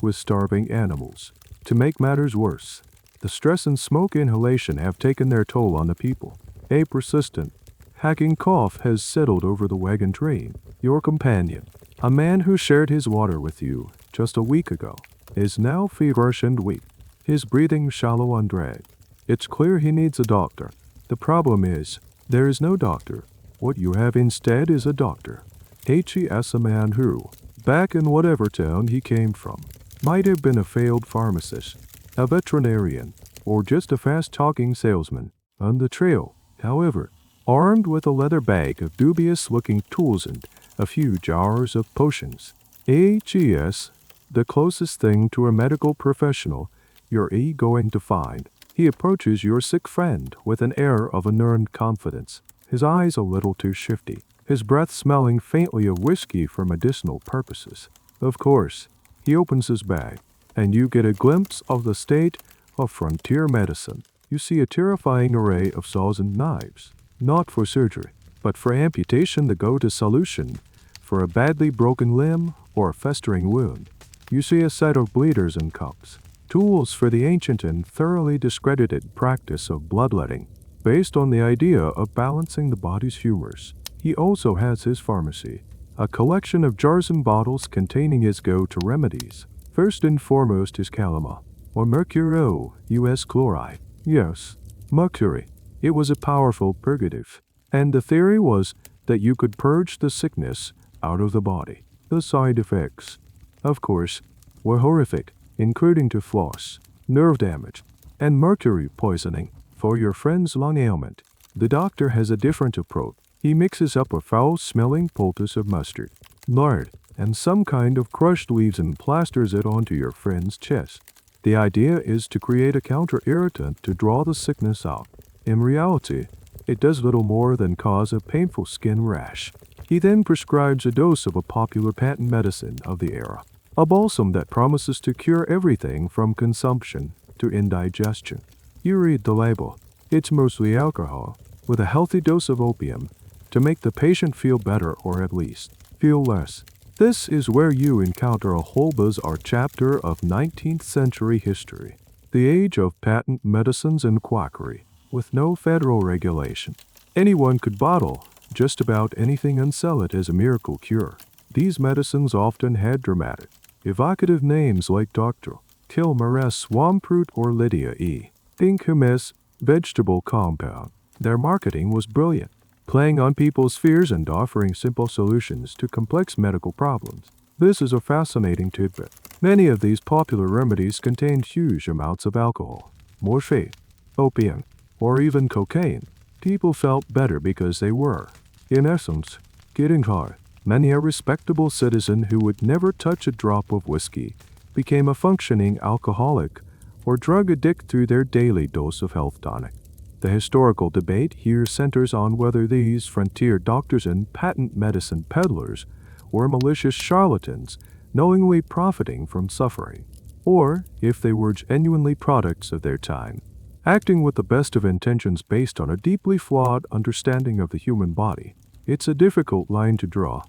with starving animals. To make matters worse, the stress and smoke inhalation have taken their toll on the people. A persistent, hacking cough has settled over the wagon train. Your companion, a man who shared his water with you just a week ago, is now feverish and weak, his breathing shallow and dragged. It's clear he needs a doctor. The problem is, there is no doctor. What you have instead is a doctor. He is a man who, back in whatever town he came from, might have been a failed pharmacist, a veterinarian, or just a fast-talking salesman on the trail, however, armed with a leather bag of dubious-looking tools and a few jars of potions. He is the closest thing to a medical professional you're going to find. He approaches your sick friend with an air of unearned confidence, his eyes a little too shifty, his breath smelling faintly of whiskey for medicinal purposes. Of course, he opens his bag, and you get a glimpse of the state of frontier medicine. You see a terrifying array of saws and knives, not for surgery, but for amputation, the go-to solution for a badly broken limb or a festering wound. You see a set of bleeders and cups, tools for the ancient and thoroughly discredited practice of bloodletting, based on the idea of balancing the body's humors. He also has his pharmacy, a collection of jars and bottles containing his go-to remedies. First and foremost is calomel, or mercuro-US chloride. Yes, mercury. It was a powerful purgative, and the theory was that you could purge the sickness out of the body. The side effects, of course, were horrific, including to floss, nerve damage, and mercury poisoning. For your friend's lung ailment, the doctor has a different approach. He mixes up a foul-smelling poultice of mustard, lard, and some kind of crushed leaves and plasters it onto your friend's chest. The idea is to create a counter-irritant to draw the sickness out. In reality, it does little more than cause a painful skin rash. He then prescribes a dose of a popular patent medicine of the era, a balsam that promises to cure everything from consumption to indigestion. You read the label. It's mostly alcohol, with a healthy dose of opium, to make the patient feel better or at least feel less. This is where you encounter a whole bizarre chapter of 19th century history, the age of patent medicines and quackery, with no federal regulation. Anyone could bottle just about anything and sell it as a miracle cure. These medicines often had dramatic, evocative names like Dr. Kilmares Swamproot or Lydia E. Pinkhumes vegetable compound. Their marketing was brilliant, playing on people's fears and offering simple solutions to complex medical problems. This is a fascinating tidbit. Many of these popular remedies contained huge amounts of alcohol, morphine, opium, or even cocaine. People felt better because they were, in essence, getting high. Many a respectable citizen who would never touch a drop of whiskey became a functioning alcoholic or drug addict through their daily dose of health tonic. The historical debate here centers on whether these frontier doctors and patent medicine peddlers were malicious charlatans knowingly profiting from suffering, or if they were genuinely products of their time, acting with the best of intentions based on a deeply flawed understanding of the human body. It's a difficult line to draw.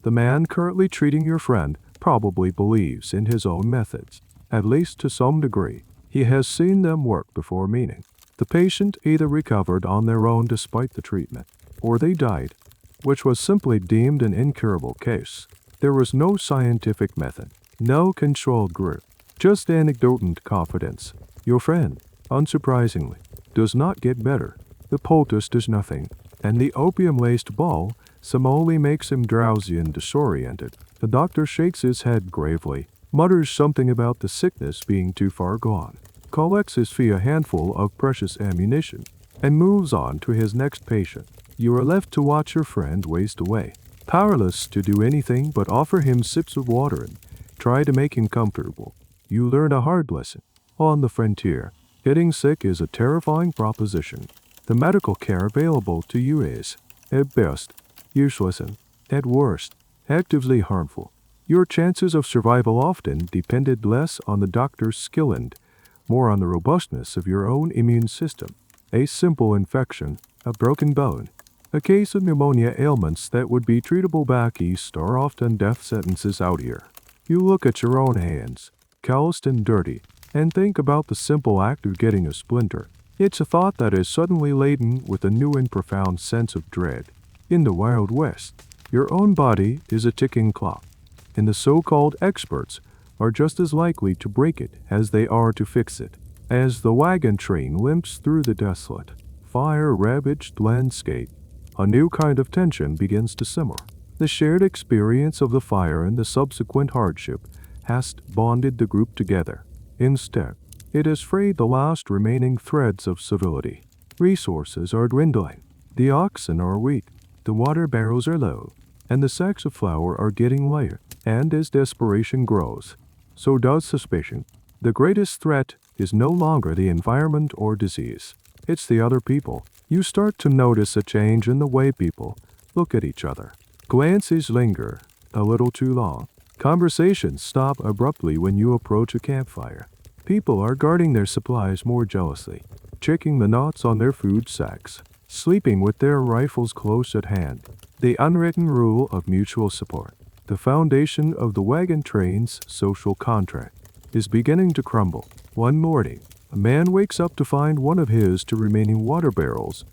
The man currently treating your friend probably believes in his own methods, at least to some degree. He has seen them work before, meaning the patient either recovered on their own despite the treatment, or they died, which was simply deemed an incurable case. There was no scientific method, no controlled group, just anecdote and confidence. Your friend, unsurprisingly, does not get better. The poultice does nothing, and the opium-laced ball only makes him drowsy and disoriented. The doctor shakes his head gravely, mutters something about the sickness being too far gone, collects his fee, a handful of precious ammunition, and moves on to his next patient. You are left to watch your friend waste away, powerless to do anything but offer him sips of water and try to make him comfortable. You learn a hard lesson. On the frontier, getting sick is a terrifying proposition. The medical care available to you is, at best, useless and, at worst, actively harmful. Your chances of survival often depended less on the doctor's skill and more on the robustness of your own immune system. A simple infection, a broken bone, a case of pneumonia, ailments that would be treatable back east are often death sentences out here. You look at your own hands, calloused and dirty, and think about the simple act of getting a splinter. It's a thought that is suddenly laden with a new and profound sense of dread. In the Wild West, your own body is a ticking clock, and the so-called experts are just as likely to break it as they are to fix it. As the wagon train limps through the desolate, fire-ravaged landscape, a new kind of tension begins to simmer. The shared experience of the fire and the subsequent hardship has bonded the group together. Instead, it has frayed the last remaining threads of civility. Resources are dwindling. The oxen are weak, the water barrels are low, and the sacks of flour are getting lighter. And as desperation grows, so does suspicion. The greatest threat is no longer the environment or disease. It's the other people. You start to notice a change in the way people look at each other. Glances linger a little too long. Conversations stop abruptly when you approach a campfire. People are guarding their supplies more jealously, checking the knots on their food sacks, sleeping with their rifles close at hand. The unwritten rule of mutual support, the foundation of the wagon train's social contract, is beginning to crumble. One morning, a man wakes up to find one of his two remaining water barrels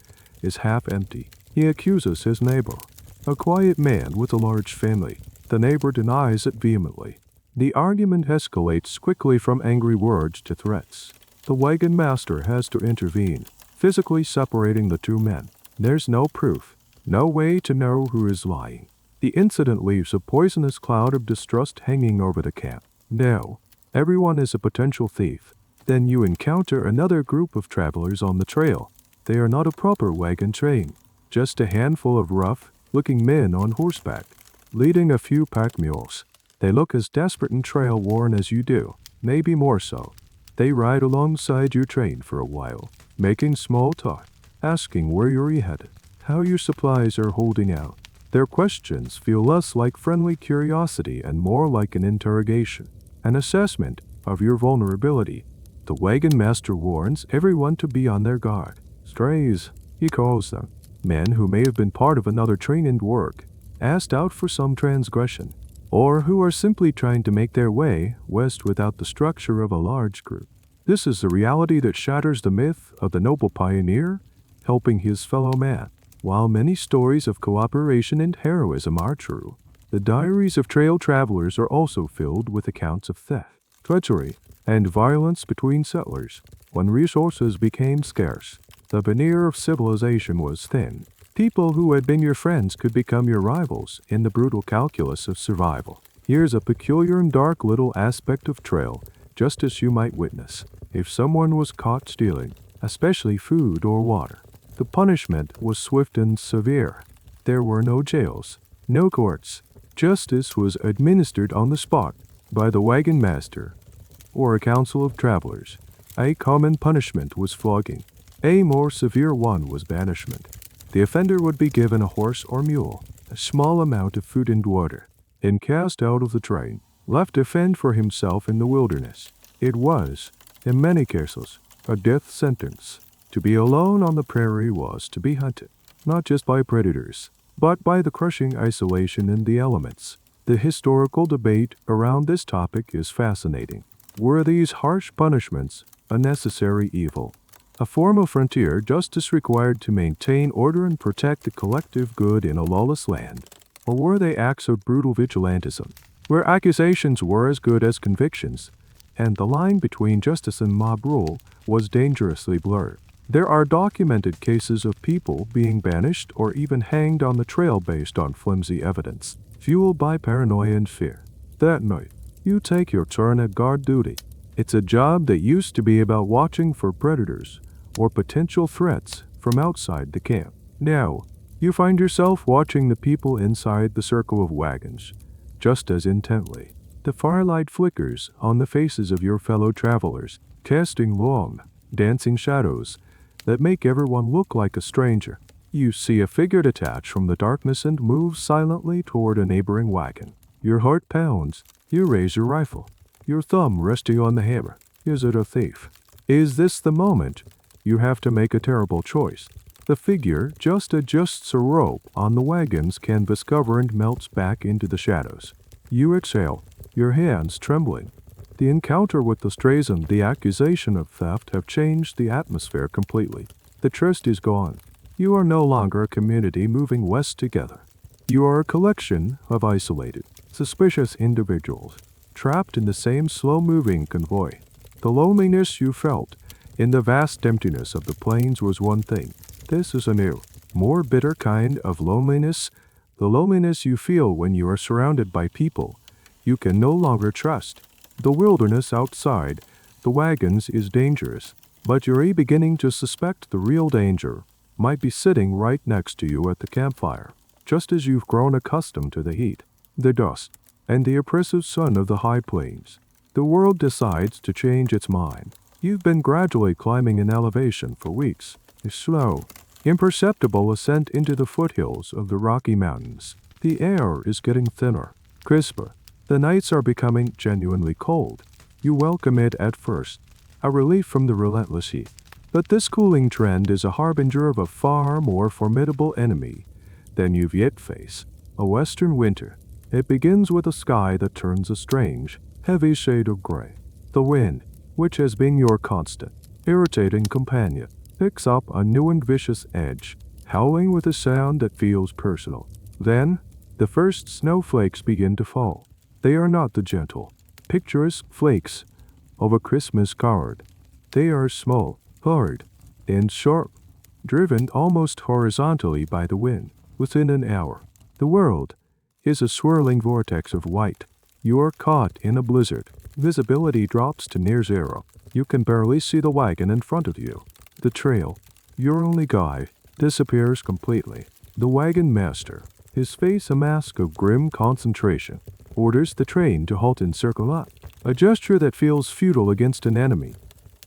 is half empty. He accuses his neighbor, a quiet man with a large family. The neighbor denies it vehemently. The argument escalates quickly from angry words to threats. The wagon master has to intervene, physically separating the two men. There's no proof, no way to know who is lying. The incident leaves a poisonous cloud of distrust hanging over the camp. Now, everyone is a potential thief. Then you encounter another group of travelers on the trail. They are not a proper wagon train, just a handful of rough-looking men on horseback, leading a few pack mules. They look as desperate and trail-worn as you do, maybe more so. They ride alongside your train for a while, making small talk, asking where you're headed, how your supplies are holding out. Their questions feel less like friendly curiosity and more like an interrogation, an assessment of your vulnerability. The wagon master warns everyone to be on their guard. Strays, he calls them, men who may have been part of another train and work, asked out for some transgression, or who are simply trying to make their way west without the structure of a large group. This is the reality that shatters the myth of the noble pioneer helping his fellow man. While many stories of cooperation and heroism are true, the diaries of trail travelers are also filled with accounts of theft, treachery, and violence between settlers. When resources became scarce, the veneer of civilization was thin. People who had been your friends could become your rivals in the brutal calculus of survival. Here's a peculiar and dark little aspect of trail justice you might witness. If someone was caught stealing, especially food or water, the punishment was swift and severe. There were no jails, no courts. Justice was administered on the spot by the wagon master or a council of travelers. A common punishment was flogging. A more severe one was banishment. The offender would be given a horse or mule, a small amount of food and water, and cast out of the train, left to fend for himself in the wilderness. It was, in many cases, a death sentence. To be alone on the prairie was to be hunted, not just by predators, but by the crushing isolation in the elements. The historical debate around this topic is fascinating. Were these harsh punishments a necessary evil, a form of frontier justice required to maintain order and protect the collective good in a lawless land? Or were they acts of brutal vigilantism, where accusations were as good as convictions, and the line between justice and mob rule was dangerously blurred? There are documented cases of people being banished or even hanged on the trail based on flimsy evidence, fueled by paranoia and fear. That night, you take your turn at guard duty. It's a job that used to be about watching for predators or potential threats from outside the camp. Now, you find yourself watching the people inside the circle of wagons just as intently. The firelight flickers on the faces of your fellow travelers, casting long, dancing shadows that make everyone look like a stranger. You see a figure detach from the darkness and move silently toward a neighboring wagon. Your heart pounds. You raise your rifle, your thumb resting on the hammer. Is it a thief? Is this the moment you have to make a terrible choice? The figure just adjusts a rope on the wagon's canvas cover and melts back into the shadows. You exhale, your hands trembling. The encounter with the strays and the accusation of theft have changed the atmosphere completely. The trust is gone. You are no longer a community moving west together. You are a collection of isolated, suspicious individuals, trapped in the same slow-moving convoy. The loneliness you felt in the vast emptiness of the plains was one thing. This is a new, more bitter kind of loneliness, the loneliness you feel when you are surrounded by people you can no longer trust. The wilderness outside the wagons is dangerous, but you're beginning to suspect the real danger might be sitting right next to you at the campfire. Just as you've grown accustomed to the heat, the dust, and the oppressive sun of the high plains, the world decides to change its mind. You've been gradually climbing in elevation for weeks, a slow, imperceptible ascent into the foothills of the Rocky Mountains. The air is getting thinner, crisper. The nights are becoming genuinely cold. You welcome it at first, a relief from the relentless heat. But this cooling trend is a harbinger of a far more formidable enemy than you've yet faced, a western winter. It begins with a sky that turns a strange, heavy shade of gray. The wind, which has been your constant, irritating companion, picks up a new and vicious edge, howling with a sound that feels personal. Then, the first snowflakes begin to fall. They are not the gentle, picturesque flakes of a Christmas card. They are small, hard, and sharp, driven almost horizontally by the wind. Within an hour, the world is a swirling vortex of white. You are caught in a blizzard. Visibility drops to near zero. You can barely see the wagon in front of you. The trail, your only guide, disappears completely. The wagon master, his face a mask of grim concentration, orders the train to halt and circle up, a gesture that feels futile against an enemy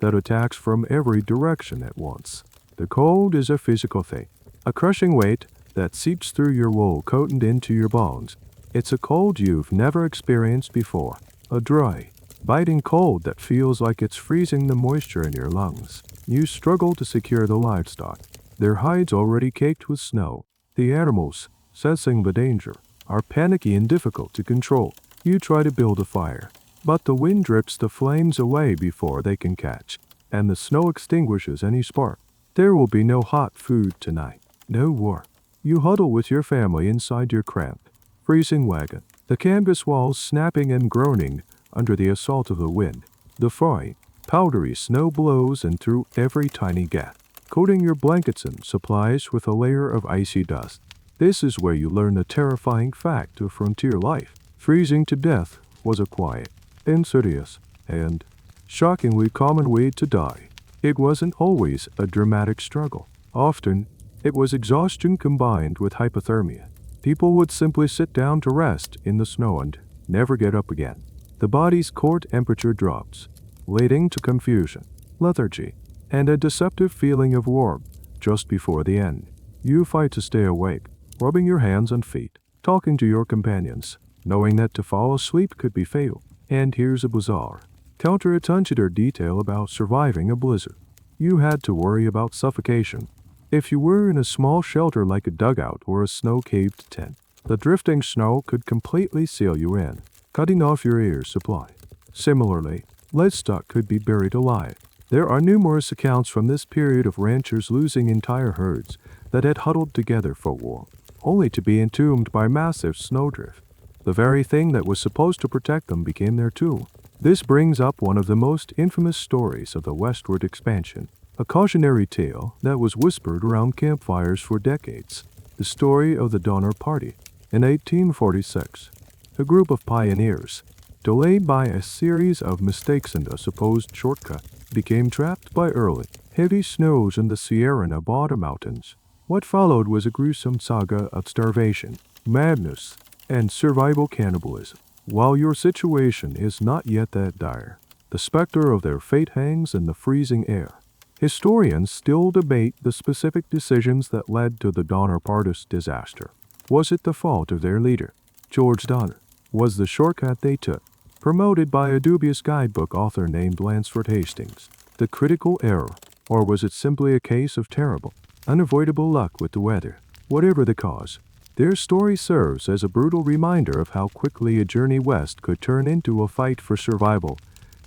that attacks from every direction at once. The cold is a physical thing, a crushing weight that seeps through your wool coat and into your bones. It's a cold you've never experienced before, a dry, biting cold that feels like it's freezing the moisture in your lungs. You struggle to secure the livestock, their hides already caked with snow. The animals, sensing the danger, are panicky and difficult to control. You try to build a fire, but the wind drips the flames away before they can catch, and the snow extinguishes any spark. There will be no hot food tonight, no warmth. You huddle with your family inside your cramped, freezing wagon, the canvas walls snapping and groaning under the assault of the wind. The fine, powdery snow blows in through every tiny gap, coating your blankets and supplies with a layer of icy dust. This is where you learn the terrifying fact of frontier life. Freezing to death was a quiet, insidious, and shockingly common way to die. It wasn't always a dramatic struggle. Often, it was exhaustion combined with hypothermia. People would simply sit down to rest in the snow and never get up again. The body's core temperature drops, leading to confusion, lethargy, and a deceptive feeling of warmth just before the end. You fight to stay awake, rubbing your hands and feet, talking to your companions, knowing that to fall asleep could be fatal. And here's a bizarre, counterintuitive detail about surviving a blizzard. You had to worry about suffocation. If you were in a small shelter like a dugout or a snow-caved tent, the drifting snow could completely seal you in, cutting off your air supply. Similarly, livestock could be buried alive. There are numerous accounts from this period of ranchers losing entire herds that had huddled together for warmth, only to be entombed by massive snowdrift. The very thing that was supposed to protect them became their tomb. This brings up one of the most infamous stories of the westward expansion, a cautionary tale that was whispered around campfires for decades. The story of the Donner Party. In 1846, a group of pioneers, delayed by a series of mistakes in the supposed shortcut, became trapped by early, heavy snows in the Sierra Nevada mountains. What followed was a gruesome saga of starvation, madness, and survival cannibalism. While your situation is not yet that dire, the specter of their fate hangs in the freezing air. Historians still debate the specific decisions that led to the Donner Party's disaster. Was it the fault of their leader, George Donner? Was the shortcut they took, promoted by a dubious guidebook author named Lansford Hastings, the critical error? Or was it simply a case of terrible, unavoidable luck with the weather? Whatever the cause, their story serves as a brutal reminder of how quickly a journey west could turn into a fight for survival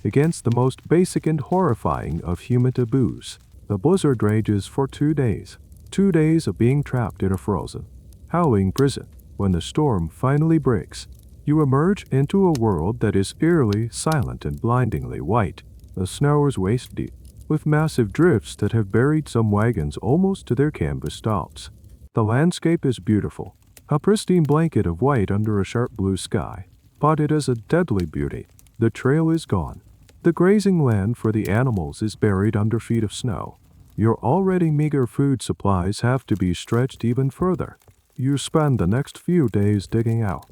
against the most basic and horrifying of human taboos. The blizzard rages for 2 days. 2 days of being trapped in a frozen, howling prison. When the storm finally breaks, you emerge into a world that is eerily silent and blindingly white. The snow is waist deep, with massive drifts that have buried some wagons almost to their canvas tops. The landscape is beautiful, A pristine blanket of white under a sharp blue sky, but it is a deadly beauty. The trail is gone. The grazing land for the animals is buried under feet of snow. Your already meager food supplies have to be stretched even further. You spend the next few days digging out.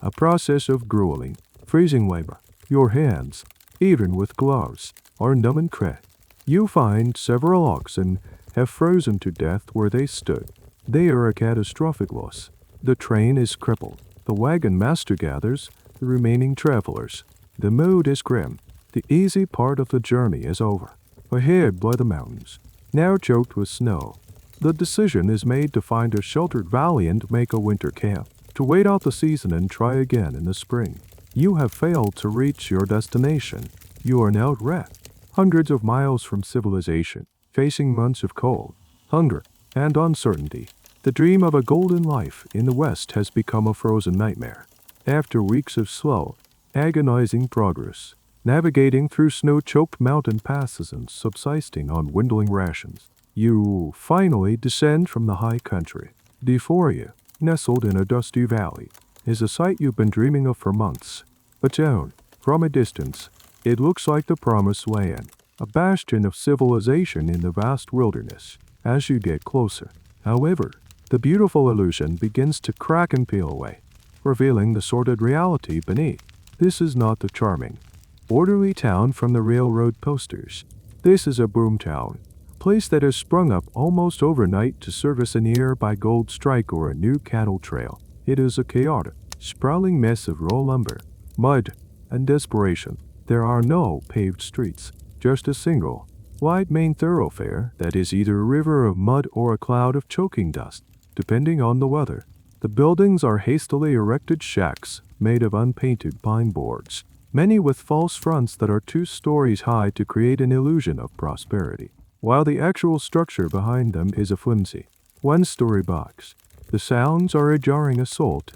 A process of grueling, freezing labor. Your hands, even with gloves, are numb and cracked. You find several oxen have frozen to death where they stood. They are a catastrophic loss. The train is crippled. The wagon master gathers the remaining travelers. The mood is grim. The easy part of the journey is over. Ahead by the mountains, now choked with snow. The decision is made to find a sheltered valley and make a winter camp, to wait out the season and try again in the spring. You have failed to reach your destination. You are now wrecked, hundreds of miles from civilization, facing months of cold, hunger, and uncertainty. The dream of a golden life in the West has become a frozen nightmare. After weeks of slow, agonizing progress, navigating through snow-choked mountain passes and subsisting on dwindling rations, you finally descend from the high country. Before you, nestled in a dusty valley, is a sight you've been dreaming of for months. A town, from a distance, it looks like the promised land, a bastion of civilization in the vast wilderness. As you get closer, however, the beautiful illusion begins to crack and peel away, revealing the sordid reality beneath. This is not the charming, orderly town from the railroad posters. This is a boom town, a place that has sprung up almost overnight to service a nearby gold strike or a new cattle trail. It is a chaotic, sprawling mess of raw lumber, mud, and desperation. There are no paved streets, just a single, wide main thoroughfare that is either a river of mud or a cloud of choking dust, depending on the weather. The buildings are hastily erected shacks made of unpainted pine boards, many with false fronts that are 2 stories high to create an illusion of prosperity, while the actual structure behind them is a flimsy, 1-story box. The sounds are a jarring assault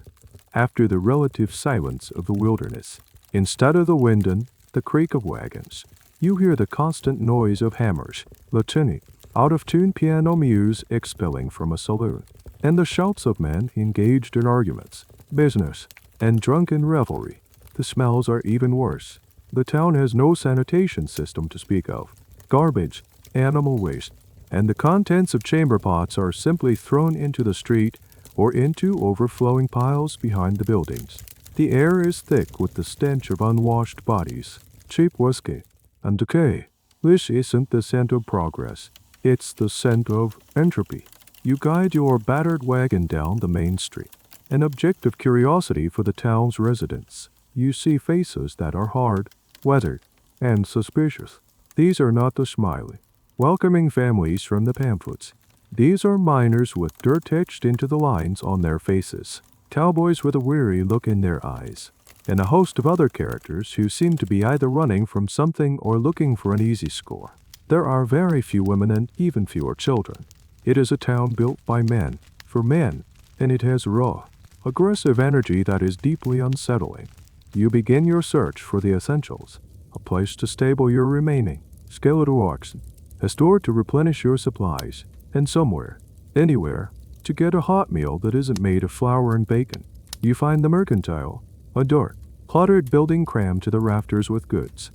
after the relative silence of the wilderness. Instead of the wind and the creak of wagons, you hear the constant noise of hammers, latini, out-of-tune piano muse expelling from a saloon, and the shouts of men engaged in arguments, business, and drunken revelry. The smells are even worse. The town has no sanitation system to speak of. Garbage, animal waste, and the contents of chamber pots are simply thrown into the street or into overflowing piles behind the buildings. The air is thick with the stench of unwashed bodies, cheap whiskey, and decay. This isn't the scent of progress. It's the scent of entropy. You guide your battered wagon down the main street, an object of curiosity for the town's residents. You see faces that are hard, weathered, and suspicious. These are not the smiley, welcoming families from the pamphlets. These are miners with dirt etched into the lines on their faces, cowboys with a weary look in their eyes, and a host of other characters who seem to be either running from something or looking for an easy score. There are very few women and even fewer children. It is a town built by men, for men, and it has raw, aggressive energy that is deeply unsettling. You begin your search for the essentials, a place to stable your remaining skeletal oxen, a store to replenish your supplies, and somewhere, anywhere, to get a hot meal that isn't made of flour and bacon. You find the mercantile, a dark, cluttered building crammed to the rafters with goods.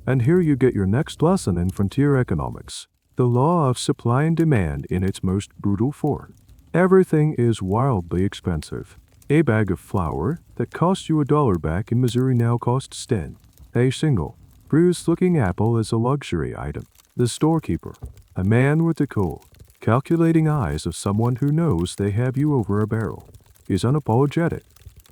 And here you get your next lesson in frontier economics, the law of supply and demand in its most brutal form. Everything is wildly expensive. A bag of flour that cost you $1 back in Missouri now costs 10. A single, bruised-looking apple is a luxury item. The storekeeper, a man with the cold, calculating eyes of someone who knows they have you over a barrel, is unapologetic.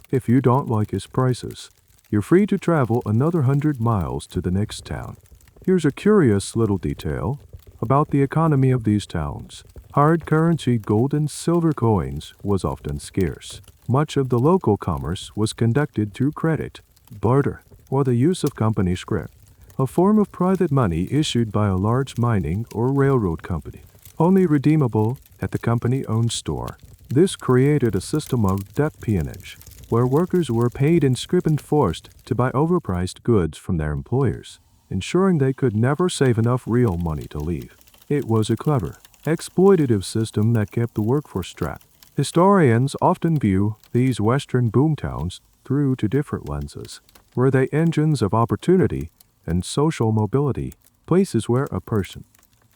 If you don't like his prices, you're free to travel another 100 miles to the next town. Here's a curious little detail about the economy of these towns. Hard currency gold and silver coins was often scarce. Much of the local commerce was conducted through credit, barter, or the use of company scrip, a form of private money issued by a large mining or railroad company, only redeemable at the company-owned store. This created a system of debt peonage, where workers were paid in scrip and forced to buy overpriced goods from their employers, ensuring they could never save enough real money to leave. It was a clever, exploitative system that kept the workforce strapped, Historians often view these Western boomtowns through two different lenses. Were they engines of opportunity and social mobility, places where a person,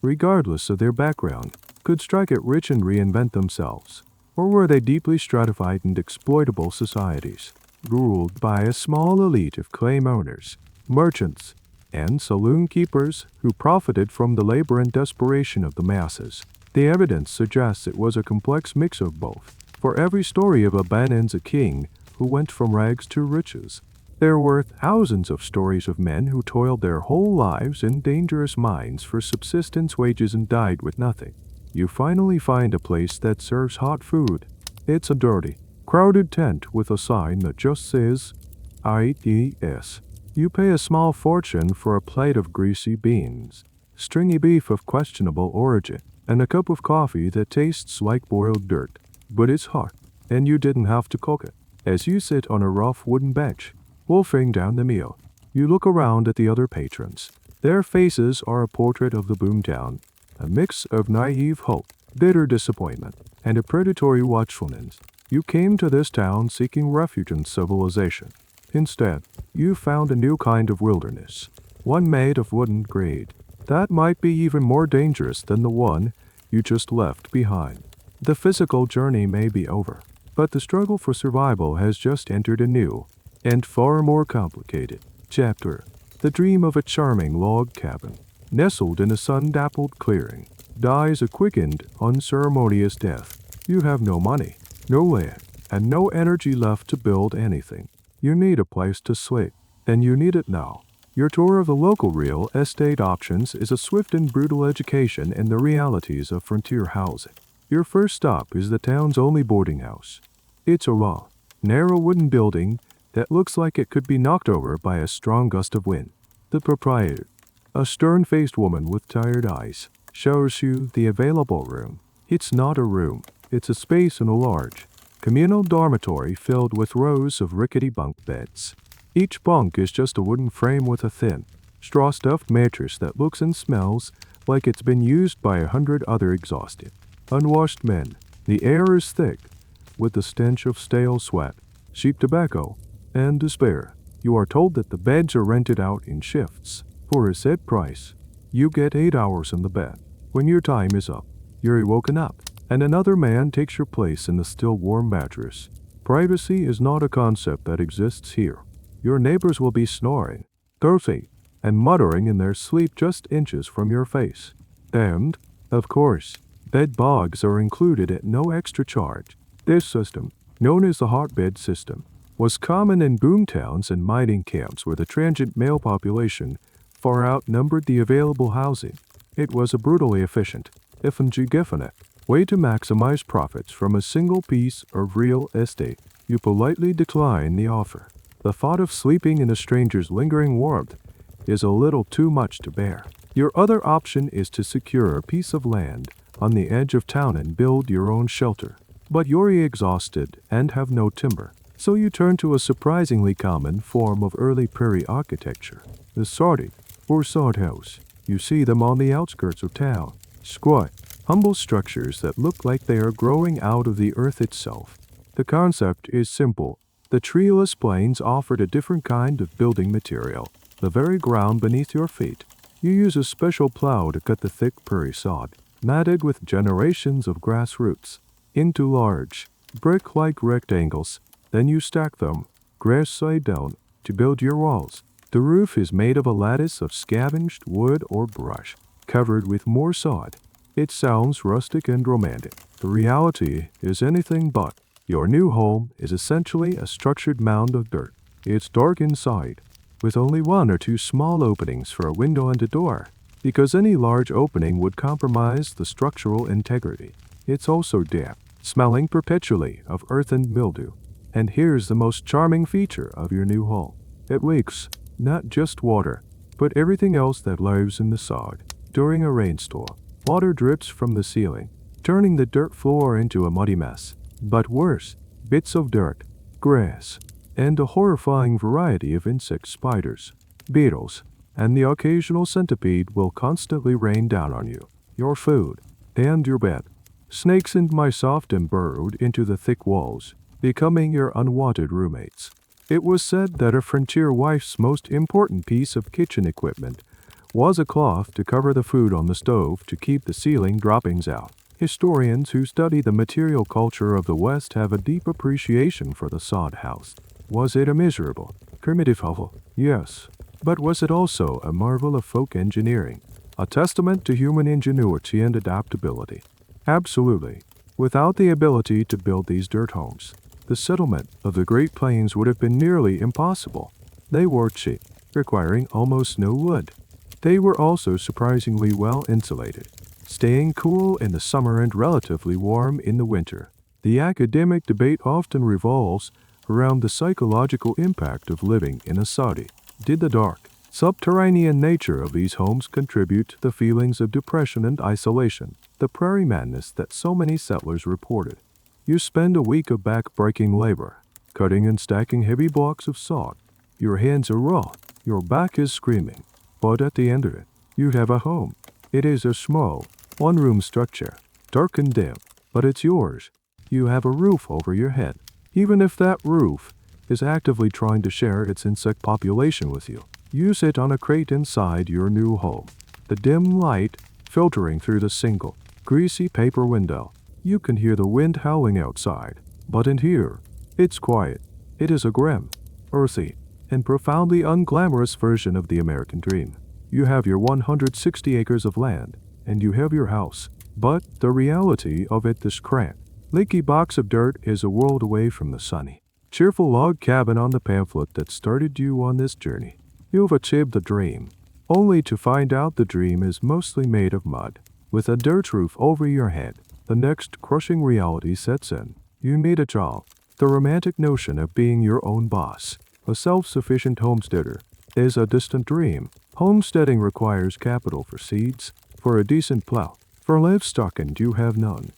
regardless of their background, could strike it rich and reinvent themselves? Or were they deeply stratified and exploitable societies, ruled by a small elite of claim owners, merchants, and saloon keepers who profited from the labor and desperation of the masses? The evidence suggests it was a complex mix of both. For every story of a man ends a king who went from rags to riches. There were thousands of stories of men who toiled their whole lives in dangerous mines for subsistence wages and died with nothing. You finally find a place that serves hot food. It's a dirty, crowded tent with a sign that just says IES. You pay a small fortune for a plate of greasy beans, stringy beef of questionable origin, and a cup of coffee that tastes like boiled dirt. But it's hot, and you didn't have to cook it. As you sit on a rough wooden bench, wolfing down the meal, you look around at the other patrons. Their faces are a portrait of the boomtown, a mix of naive hope, bitter disappointment, and a predatory watchfulness. You came to this town seeking refuge in civilization. Instead, you found a new kind of wilderness, one made of wooden grade. That might be even more dangerous than the one you just left behind. The physical journey may be over, but the struggle for survival has just entered a new, and far more complicated, chapter. The dream of a charming log cabin, nestled in a sun-dappled clearing, dies a quickened, unceremonious death. You have no money, no land, and no energy left to build anything. You need a place to sleep, and you need it now. Your tour of the local real estate options is a swift and brutal education in the realities of frontier housing. Your first stop is the town's only boarding house. It's a raw, narrow wooden building that looks like it could be knocked over by a strong gust of wind. The proprietor, a stern-faced woman with tired eyes, shows you the available room. It's not a room. It's a space in a large, communal dormitory filled with rows of rickety bunk beds. Each bunk is just a wooden frame with a thin, straw-stuffed mattress that looks and smells like it's been used by 100 other exhausted, unwashed men. The air is thick with the stench of stale sweat, cheap tobacco, and despair. You are told that the beds are rented out in shifts. For a set price, you get 8 hours in the bed. When your time is up, you're woken up, and another man takes your place in the still warm mattress. Privacy is not a concept that exists here. Your neighbors will be snoring, thirsty, and muttering in their sleep just inches from your face. And, of course, bed bugs are included at no extra charge. This system, known as the hotbed system, was common in boomtowns and mining camps where the transient male population far outnumbered the available housing. It was a brutally efficient, if inefficient, way to maximize profits from a single piece of real estate. You politely decline the offer. The thought of sleeping in a stranger's lingering warmth is a little too much to bear. Your other option is to secure a piece of land on the edge of town and build your own shelter. But you're exhausted and have no timber, so you turn to a surprisingly common form of early prairie architecture, the soddy, or sod house. You see them on the outskirts of town, squat, humble structures that look like they are growing out of the earth itself. The concept is simple. The treeless plains offered a different kind of building material, the very ground beneath your feet. You use a special plow to cut the thick prairie sod, matted with generations of grass roots, into large, brick-like rectangles. Then you stack them, grass side down, to build your walls. The roof is made of a lattice of scavenged wood or brush, covered with more sod. It sounds rustic and romantic. The reality is anything but. Your new home is essentially a structured mound of dirt. It's dark inside, with only one or two small openings for a window and a door, because any large opening would compromise the structural integrity. It's also damp, smelling perpetually of earth and mildew. And here's the most charming feature of your new home. It leaks not just water, but everything else that lives in the sod. During a rainstorm, water drips from the ceiling, turning the dirt floor into a muddy mess. But worse, bits of dirt, grass, and a horrifying variety of insect spiders, beetles, and the occasional centipede will constantly rain down on you, your food, and your bed. Snakes and mice often burrowed into the thick walls, becoming your unwanted roommates. It was said that a frontier wife's most important piece of kitchen equipment was a cloth to cover the food on the stove to keep the ceiling droppings out. Historians who study the material culture of the West have a deep appreciation for the sod house. Was it a miserable, primitive hovel? Yes. But was it also a marvel of folk engineering, a testament to human ingenuity and adaptability? Absolutely. Without the ability to build these dirt homes, the settlement of the Great Plains would have been nearly impossible. They were cheap, requiring almost no wood. They were also surprisingly well insulated, staying cool in the summer and relatively warm in the winter. The academic debate often revolves around the psychological impact of living in a soddy. Did the dark, subterranean nature of these homes contribute to the feelings of depression and isolation, the prairie madness that so many settlers reported? You spend a week of back-breaking labor, cutting and stacking heavy blocks of sod. Your hands are raw, your back is screaming. But at the end of it, you have a home. It is a small, one-room structure, dark and dim, but it's yours. You have a roof over your head, even if that roof is actively trying to share its insect population with you. You sit on a crate inside your new home, the dim light filtering through the single, greasy paper window. You can hear the wind howling outside, but in here, it's quiet. It is a grim, earthy, and profoundly unglamorous version of the American dream. You have your 160 acres of land, and you have your house, but the reality of it, this cramped, leaky box of dirt, is a world away from the sunny, cheerful log cabin on the pamphlet that started you on this journey. You've achieved the dream, only to find out the dream is mostly made of mud. With a dirt roof over your head, the next crushing reality sets in. You need a job. The romantic notion of being your own boss, a self-sufficient homesteader, is a distant dream. Homesteading requires capital for seeds, for a decent plow, for livestock, and you have none.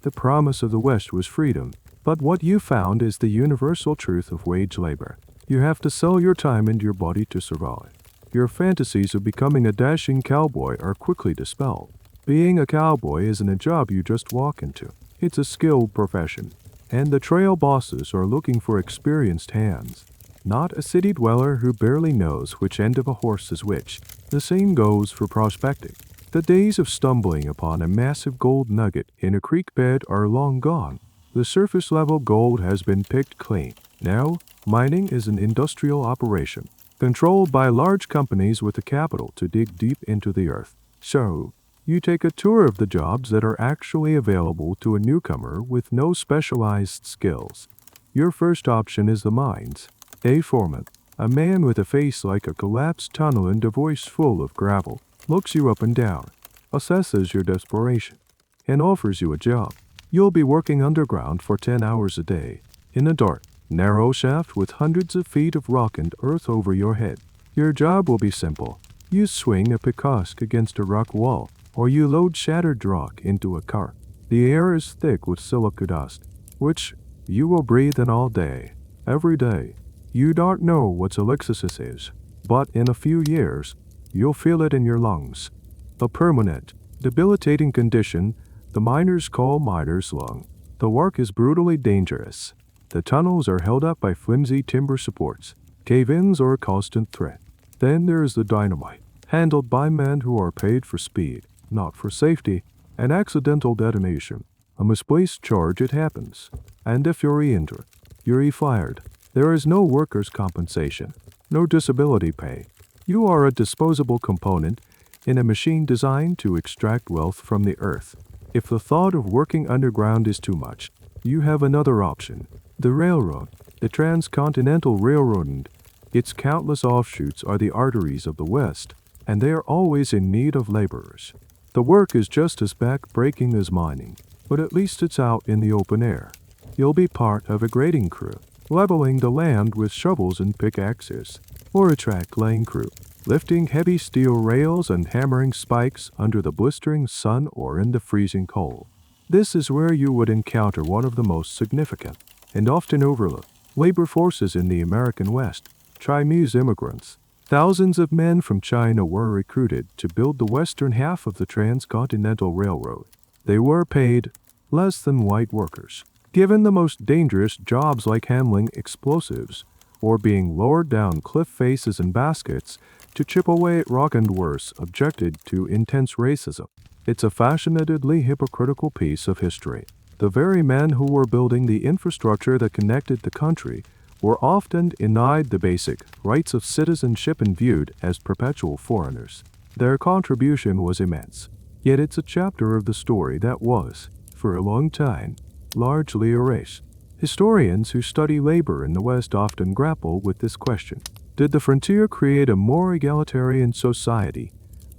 The promise of the West was freedom, but what you found is the universal truth of wage labor. You have to sell your time and your body to survive. Your fantasies of becoming a dashing cowboy are quickly dispelled. Being a cowboy isn't a job you just walk into. It's a skilled profession, and the trail bosses are looking for experienced hands, not a city dweller who barely knows which end of a horse is which. The same goes for prospecting. The days of stumbling upon a massive gold nugget in a creek bed are long gone. The surface-level gold has been picked clean. Now, mining is an industrial operation, controlled by large companies with the capital to dig deep into the earth. So, you take a tour of the jobs that are actually available to a newcomer with no specialized skills. Your first option is the mines. A foreman, a man with a face like a collapsed tunnel and a voice full of gravel, looks you up and down, assesses your desperation, and offers you a job. You'll be working underground for 10 hours a day, in a dark, narrow shaft with hundreds of feet of rock and earth over your head. Your job will be simple. You swing a picask against a rock wall, or you load shattered rock into a cart. The air is thick with silica dust, which you will breathe in all day, every day. You don't know what silicosis is, but in a few years, you'll feel it in your lungs. A permanent, debilitating condition the miners call miner's lung. The work is brutally dangerous. The tunnels are held up by flimsy timber supports. Cave-ins are a constant threat. Then there is the dynamite, handled by men who are paid for speed, not for safety. An accidental detonation, a misplaced charge, it happens. And if you're injured, you're fired. There is no workers' compensation, no disability pay. You are a disposable component in a machine designed to extract wealth from the earth. If the thought of working underground is too much, you have another option. The railroad, the transcontinental railroad, and its countless offshoots are the arteries of the West, and they are always in need of laborers. The work is just as back-breaking as mining, but at least it's out in the open air. You'll be part of a grading crew, leveling the land with shovels and pickaxes, or a track-laying crew, lifting heavy steel rails and hammering spikes under the blistering sun or in the freezing cold. This is where you would encounter one of the most significant and often overlooked labor forces in the American West, Chinese immigrants. Thousands of men from China were recruited to build the western half of the Transcontinental Railroad. They were paid less than white workers, given the most dangerous jobs like handling explosives or being lowered down cliff faces in baskets to chip away at rock and worse, objected to intense racism. It's a fascinatedly hypocritical piece of history. The very men who were building the infrastructure that connected the country were often denied the basic rights of citizenship and viewed as perpetual foreigners. Their contribution was immense, yet it's a chapter of the story that was, for a long time, largely erased. Historians who study labor in the West often grapple with this question. Did the frontier create a more egalitarian society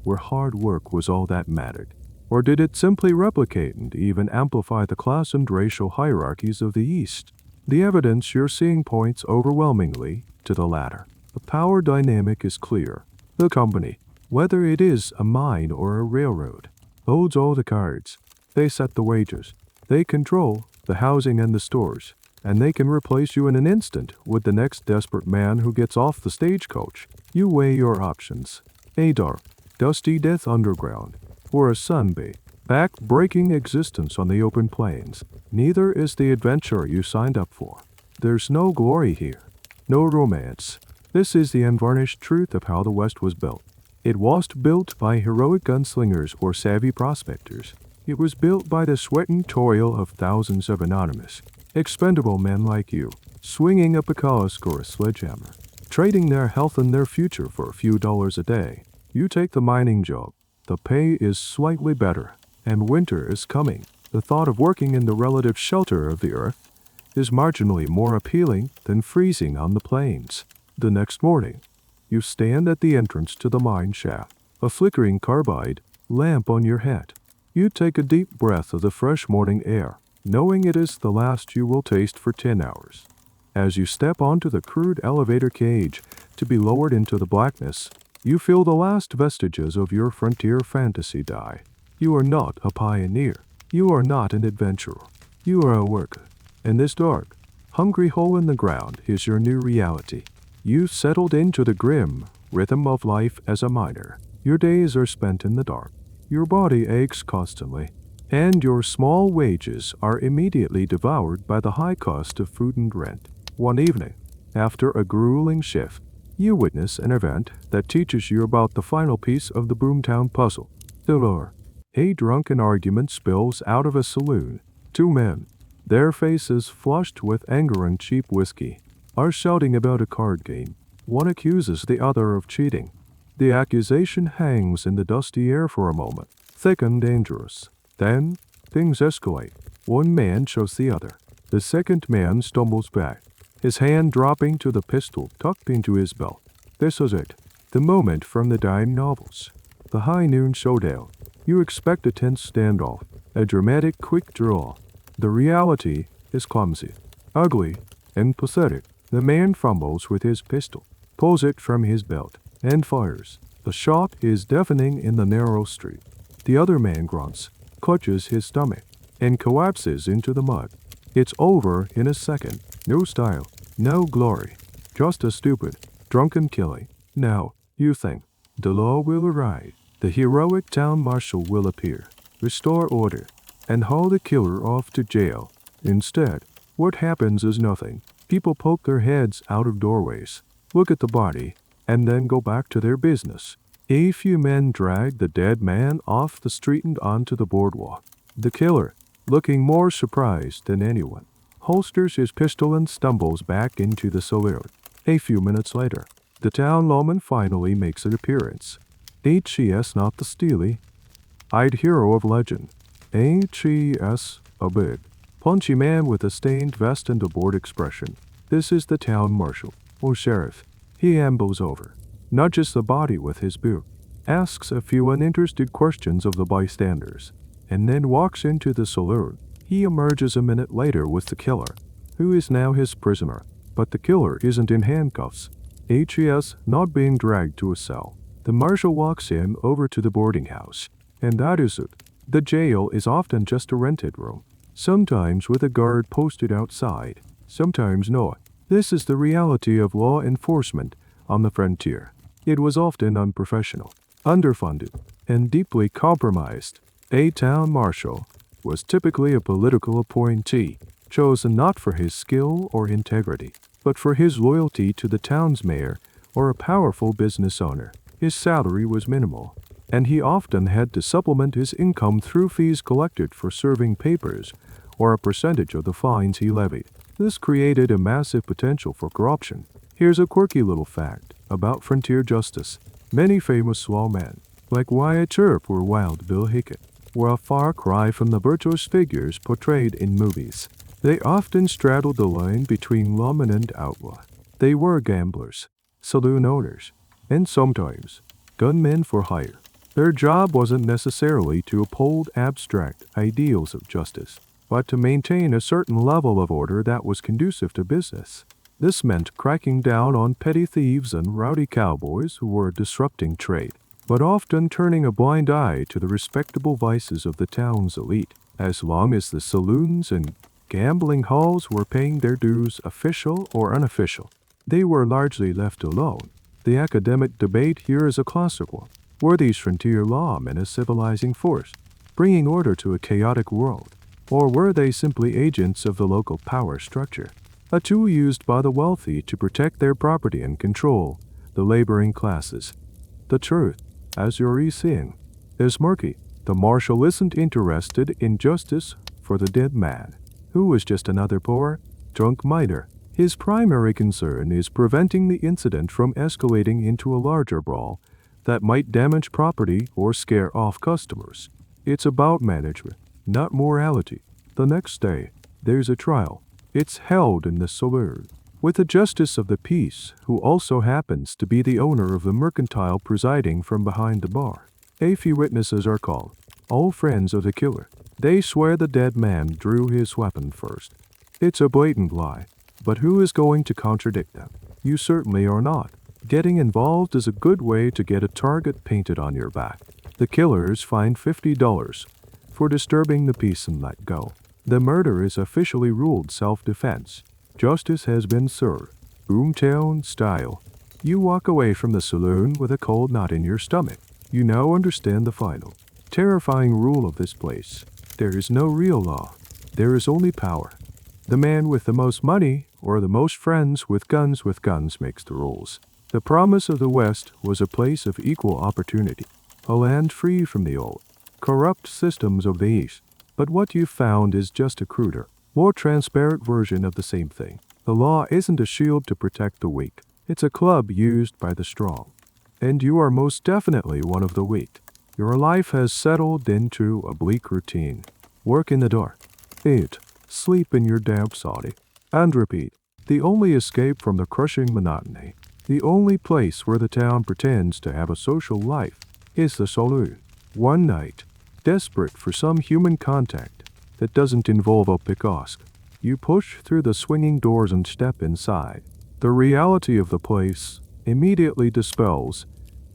where hard work was all that mattered? Or did it simply replicate and even amplify the class and racial hierarchies of the East? The evidence you're seeing points overwhelmingly to the latter. The power dynamic is clear. The company, whether it is a mine or a railroad, holds all the cards. They set the wages. They control the housing and the stores. And they can replace you in an instant with the next desperate man who gets off the stagecoach. You weigh your options. A dark, dusty death underground, or a sun-baked, back-breaking existence on the open plains. Neither is the adventure you signed up for. There's no glory here, no romance. This is the unvarnished truth of how the West was built. It wasn't built by heroic gunslingers or savvy prospectors. It was built by the sweat and toil of thousands of anonymous, expendable men like you, swinging a picask or a sledgehammer, trading their health and their future for a few dollars a day. You take the mining job. The pay is slightly better, and winter is coming. The thought of working in the relative shelter of the earth is marginally more appealing than freezing on the plains. The next morning, you stand at the entrance to the mine shaft, a flickering carbide lamp on your head. You take a deep breath of the fresh morning air, knowing it is the last you will taste for 10 hours. As you step onto the crude elevator cage to be lowered into the blackness, you feel the last vestiges of your frontier fantasy die. You are not a pioneer. You are not an adventurer. You are a worker. And this dark, hungry hole in the ground is your new reality. You've settled into the grim rhythm of life as a miner. Your days are spent in the dark. Your body aches constantly, and your small wages are immediately devoured by the high cost of food and rent. One evening, after a grueling shift, you witness an event that teaches you about the final piece of the Boomtown puzzle. The lure. A drunken argument spills out of a saloon. Two men, their faces flushed with anger and cheap whiskey, are shouting about a card game. One accuses the other of cheating. The accusation hangs in the dusty air for a moment, thick and dangerous. Then, things escalate. One man shows the other. The second man stumbles back, his hand dropping to the pistol tucked into his belt. This is it, the moment from the dime novels. The high noon showdown. You expect a tense standoff, a dramatic quick draw. The reality is clumsy, ugly, and pathetic. The man fumbles with his pistol, pulls it from his belt, and fires. The shot is deafening in the narrow street. The other man grunts, clutches his stomach, and collapses into the mud. It's over in a second. No style, no glory, just a stupid, drunken killing. Now, you think, the law will arrive, the heroic town marshal will appear, restore order, and haul the killer off to jail. Instead, what happens is nothing. People poke their heads out of doorways, look at the body, and then go back to their business. A few men drag the dead man off the street and onto the boardwalk. The killer, looking more surprised than anyone, holsters his pistol and stumbles back into the saloon. A few minutes later, the town lawman finally makes an appearance. H.E.S. not the steely-eyed hero of legend. H.E.S. a big, punchy man with a stained vest and a bored expression. This is the town marshal, or sheriff. He ambles over, nudges the body with his boot, asks a few uninterested questions of the bystanders, and then walks into the saloon. He emerges a minute later with the killer, who is now his prisoner. But the killer isn't in handcuffs. H.E.S. not being dragged to a cell. The marshal walks him over to the boarding house, and that is it. The jail is often just a rented room, sometimes with a guard posted outside, sometimes not. This is the reality of law enforcement on the frontier. It was often unprofessional, underfunded, and deeply compromised. A town marshal, was typically a political appointee, chosen not for his skill or integrity, but for his loyalty to the town's mayor or a powerful business owner. His salary was minimal, and he often had to supplement his income through fees collected for serving papers or a percentage of the fines he levied. This created a massive potential for corruption. Here's a quirky little fact about frontier justice. Many famous lawmen, like Wyatt Earp or Wild Bill Hickok, were a far cry from the virtuous figures portrayed in movies. They often straddled the line between lawman and outlaw. They were gamblers, saloon owners, and sometimes gunmen for hire. Their job wasn't necessarily to uphold abstract ideals of justice, but to maintain a certain level of order that was conducive to business. This meant cracking down on petty thieves and rowdy cowboys who were disrupting trade, but often turning a blind eye to the respectable vices of the town's elite. As long as the saloons and gambling halls were paying their dues, official or unofficial, they were largely left alone. The academic debate here is a classic one. Were these frontier lawmen a civilizing force, bringing order to a chaotic world, or were they simply agents of the local power structure, a tool used by the wealthy to protect their property and control the laboring classes? The truth, as you're seeing, is murky. The marshal isn't interested in justice for the dead man, who was just another poor, drunk miner. His primary concern is preventing the incident from escalating into a larger brawl that might damage property or scare off customers. It's about management, not morality. The next day, there's a trial. It's held in the saloon, with a justice of the peace who also happens to be the owner of the mercantile presiding from behind the bar. A few witnesses are called, all friends of the killer. They swear the dead man drew his weapon first. It's a blatant lie, but who is going to contradict them? You certainly are not. Getting involved is a good way to get a target painted on your back. The killer is fined $50 for disturbing the peace and let go. The murder is officially ruled self-defense. Justice has been served, boomtown style. You walk away from the saloon with a cold knot in your stomach. You now understand the final, terrifying rule of this place. There is no real law. There is only power. The man with the most money or the most friends with guns makes the rules. The promise of the West was a place of equal opportunity, a land free from the old, corrupt systems of the East. But what you've found is just a cruder, more transparent version of the same thing. The law isn't a shield to protect the weak. It's a club used by the strong. And you are most definitely one of the weak. Your life has settled into a bleak routine. Work in the dark. Eat. Sleep in your damp soddy. And repeat. The only escape from the crushing monotony, the only place where the town pretends to have a social life, is the saloon. One night, desperate for some human contact that doesn't involve a picosque, you push through the swinging doors and step inside. The reality of the place immediately dispels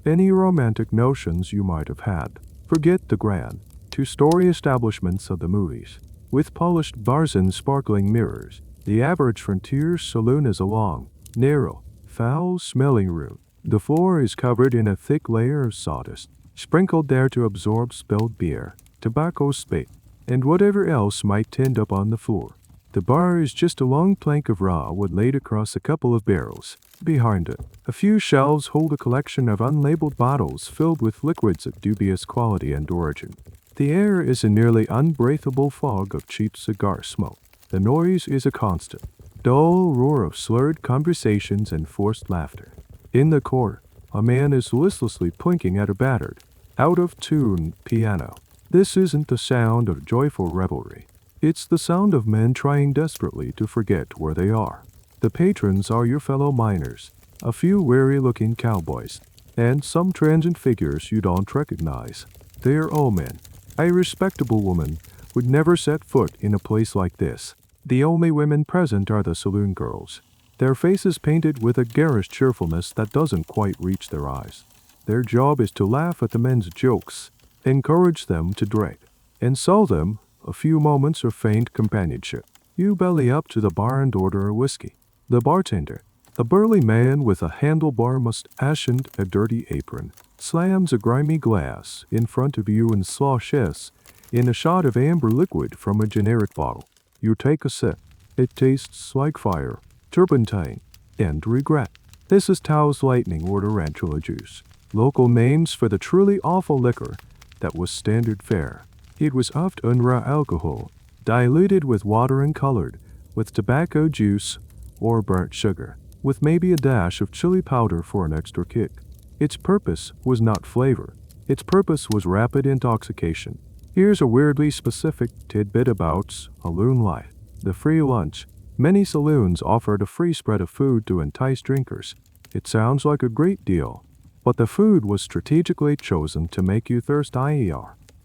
any romantic notions you might have had. Forget the grand, two-story establishments of the movies, with polished bars and sparkling mirrors. The average frontier saloon is a long, narrow, foul-smelling room. The floor is covered in a thick layer of sawdust, sprinkled there to absorb spilled beer, tobacco spit, and whatever else might end up on the floor. The bar is just a long plank of raw wood laid across a couple of barrels. Behind it, a few shelves hold a collection of unlabeled bottles filled with liquids of dubious quality and origin. The air is a nearly unbreathable fog of cheap cigar smoke. The noise is a constant, dull roar of slurred conversations and forced laughter. In the corner, a man is listlessly plinking at a battered, out-of-tune piano. This isn't the sound of joyful revelry. It's the sound of men trying desperately to forget where they are. The patrons are your fellow miners, a few weary-looking cowboys, and some transient figures you don't recognize. They're all men. A respectable woman would never set foot in a place like this. The only women present are the saloon girls, their faces painted with a garish cheerfulness that doesn't quite reach their eyes. Their job is to laugh at the men's jokes, encourage them to drink, and sell them a few moments of faint companionship. You belly up to the bar and order a whiskey. The bartender, a burly man with a handlebar mustache and a dirty apron, slams a grimy glass in front of you and sloshes in a shot of amber liquid from a generic bottle. You take a sip. It tastes like fire, turpentine, and regret. This is Tao's lightning or tarantula juice, local names for the truly awful liquor that was standard fare. It was often raw alcohol, diluted with water and colored with tobacco juice or burnt sugar, with maybe a dash of chili powder for an extra kick. Its purpose was not flavor. Its purpose was rapid intoxication. Here's a weirdly specific tidbit about saloon life. The free lunch. Many saloons offered a free spread of food to entice drinkers. It sounds like a great deal, but the food was strategically chosen to make you thirsty.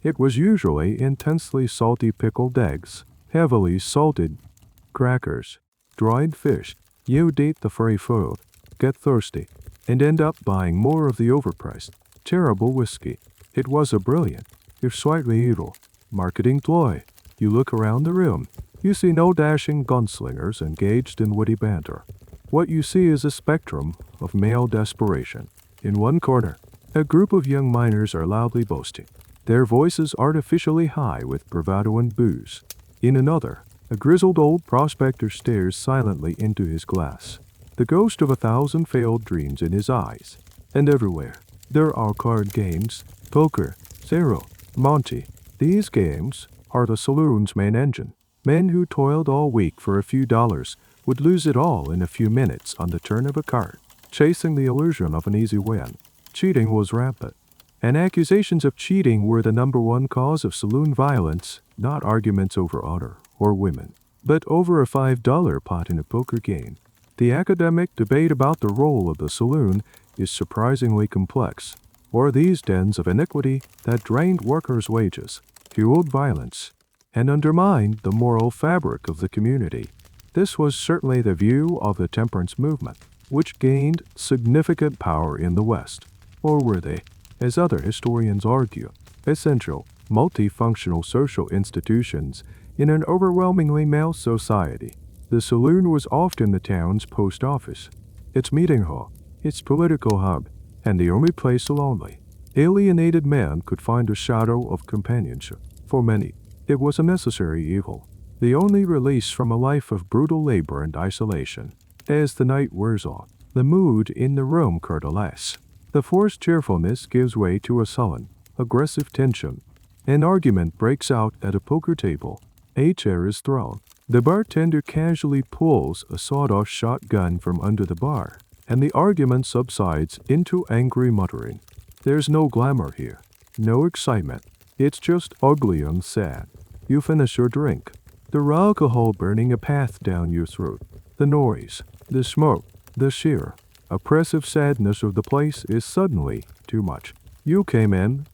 It was usually intensely salty pickled eggs, heavily salted crackers, dried fish. You'd eat the free food, get thirsty, and end up buying more of the overpriced, terrible whiskey. It was a brilliant, if slightly evil, marketing ploy. You look around the room. You see no dashing gunslingers engaged in witty banter. What you see is a spectrum of male desperation. In one corner, a group of young miners are loudly boasting, their voices artificially high with bravado and booze. In another, a grizzled old prospector stares silently into his glass, the ghost of 1,000 failed dreams in his eyes. And everywhere, there are card games, poker, zero, monte. These games are the saloon's main engine. Men who toiled all week for a few dollars would lose it all in a few minutes on the turn of a card, chasing the illusion of an easy win. Cheating was rampant, and accusations of cheating were the number one cause of saloon violence, not arguments over honor or women, but over a $5 pot in a poker game. The academic debate about the role of the saloon is surprisingly complex. Or these dens of iniquity that drained workers' wages, fueled violence, and undermined the moral fabric of the community. This was certainly the view of the temperance movement, which gained significant power in the West. Or were they, as other historians argue, essential, multifunctional social institutions in an overwhelmingly male society? The saloon was often the town's post office, its meeting hall, its political hub, and the only place a lonely, alienated man could find a shadow of companionship. For many, it was a necessary evil, the only release from a life of brutal labor and isolation. As the night wears on, the mood in the room coalesces. The forced cheerfulness gives way to a sullen, aggressive tension. An argument breaks out at a poker table. A chair is thrown. The bartender casually pulls a sawed-off shotgun from under the bar, and the argument subsides into angry muttering. There's no glamour here, no excitement. It's just ugly and sad. You finish your drink, the raw alcohol burning a path down your throat. The noise, the smoke, the sheer, oppressive sadness of the place is suddenly too much. You came in,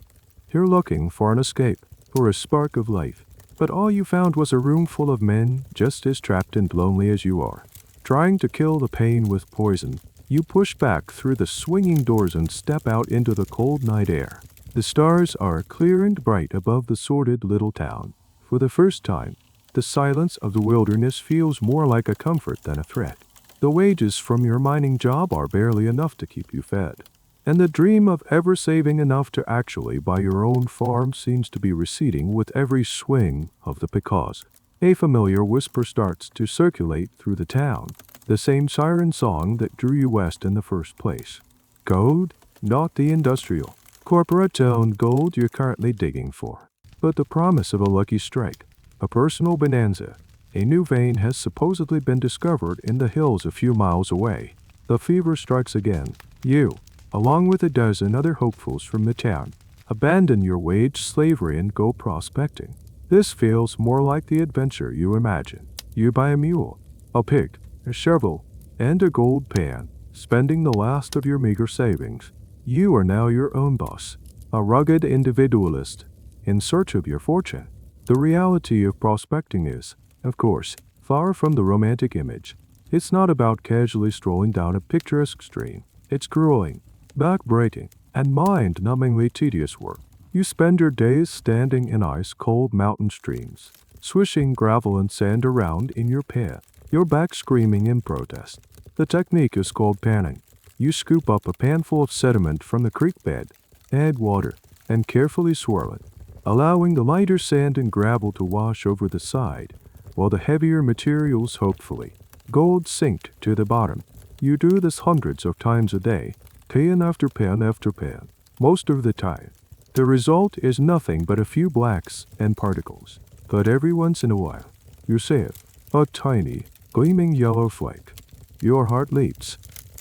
you're looking for an escape, for a spark of life, but all you found was a room full of men just as trapped and lonely as you are, trying to kill the pain with poison. You push back through the swinging doors and step out into the cold night air. The stars are clear and bright above the sordid little town. For the first time, the silence of the wilderness feels more like a comfort than a threat. The wages from your mining job are barely enough to keep you fed, and the dream of ever saving enough to actually buy your own farm seems to be receding with every swing of the pickaxe. A familiar whisper starts to circulate through the town, the same siren song that drew you west in the first place. Gold, not the industrial, corporate-owned gold you're currently digging for, but the promise of a lucky strike, a personal bonanza. A new vein has supposedly been discovered in the hills a few miles away. The fever strikes again. You, along with a dozen other hopefuls from the town, abandon your wage slavery and go prospecting. This feels more like the adventure you imagine. You buy a mule, a pig, a shovel, and a gold pan, spending the last of your meager savings. You are now your own boss, a rugged individualist, in search of your fortune. The reality of prospecting is, of course, far from the romantic image. It's not about casually strolling down a picturesque stream. It's grueling, back-breaking, and mind-numbingly tedious work. You spend your days standing in ice-cold mountain streams, swishing gravel and sand around in your pan, your back screaming in protest. The technique is called panning. You scoop up a panful of sediment from the creek bed, add water, and carefully swirl it. allowing the lighter sand and gravel to wash over the side, while the heavier materials, hopefully, gold, sink to the bottom. You do this hundreds of times a day, pan after pan after pan, most of the time. The result is nothing but a few blacks and particles. But every once in a while, you see it, a tiny, gleaming yellow flake. Your heart leaps.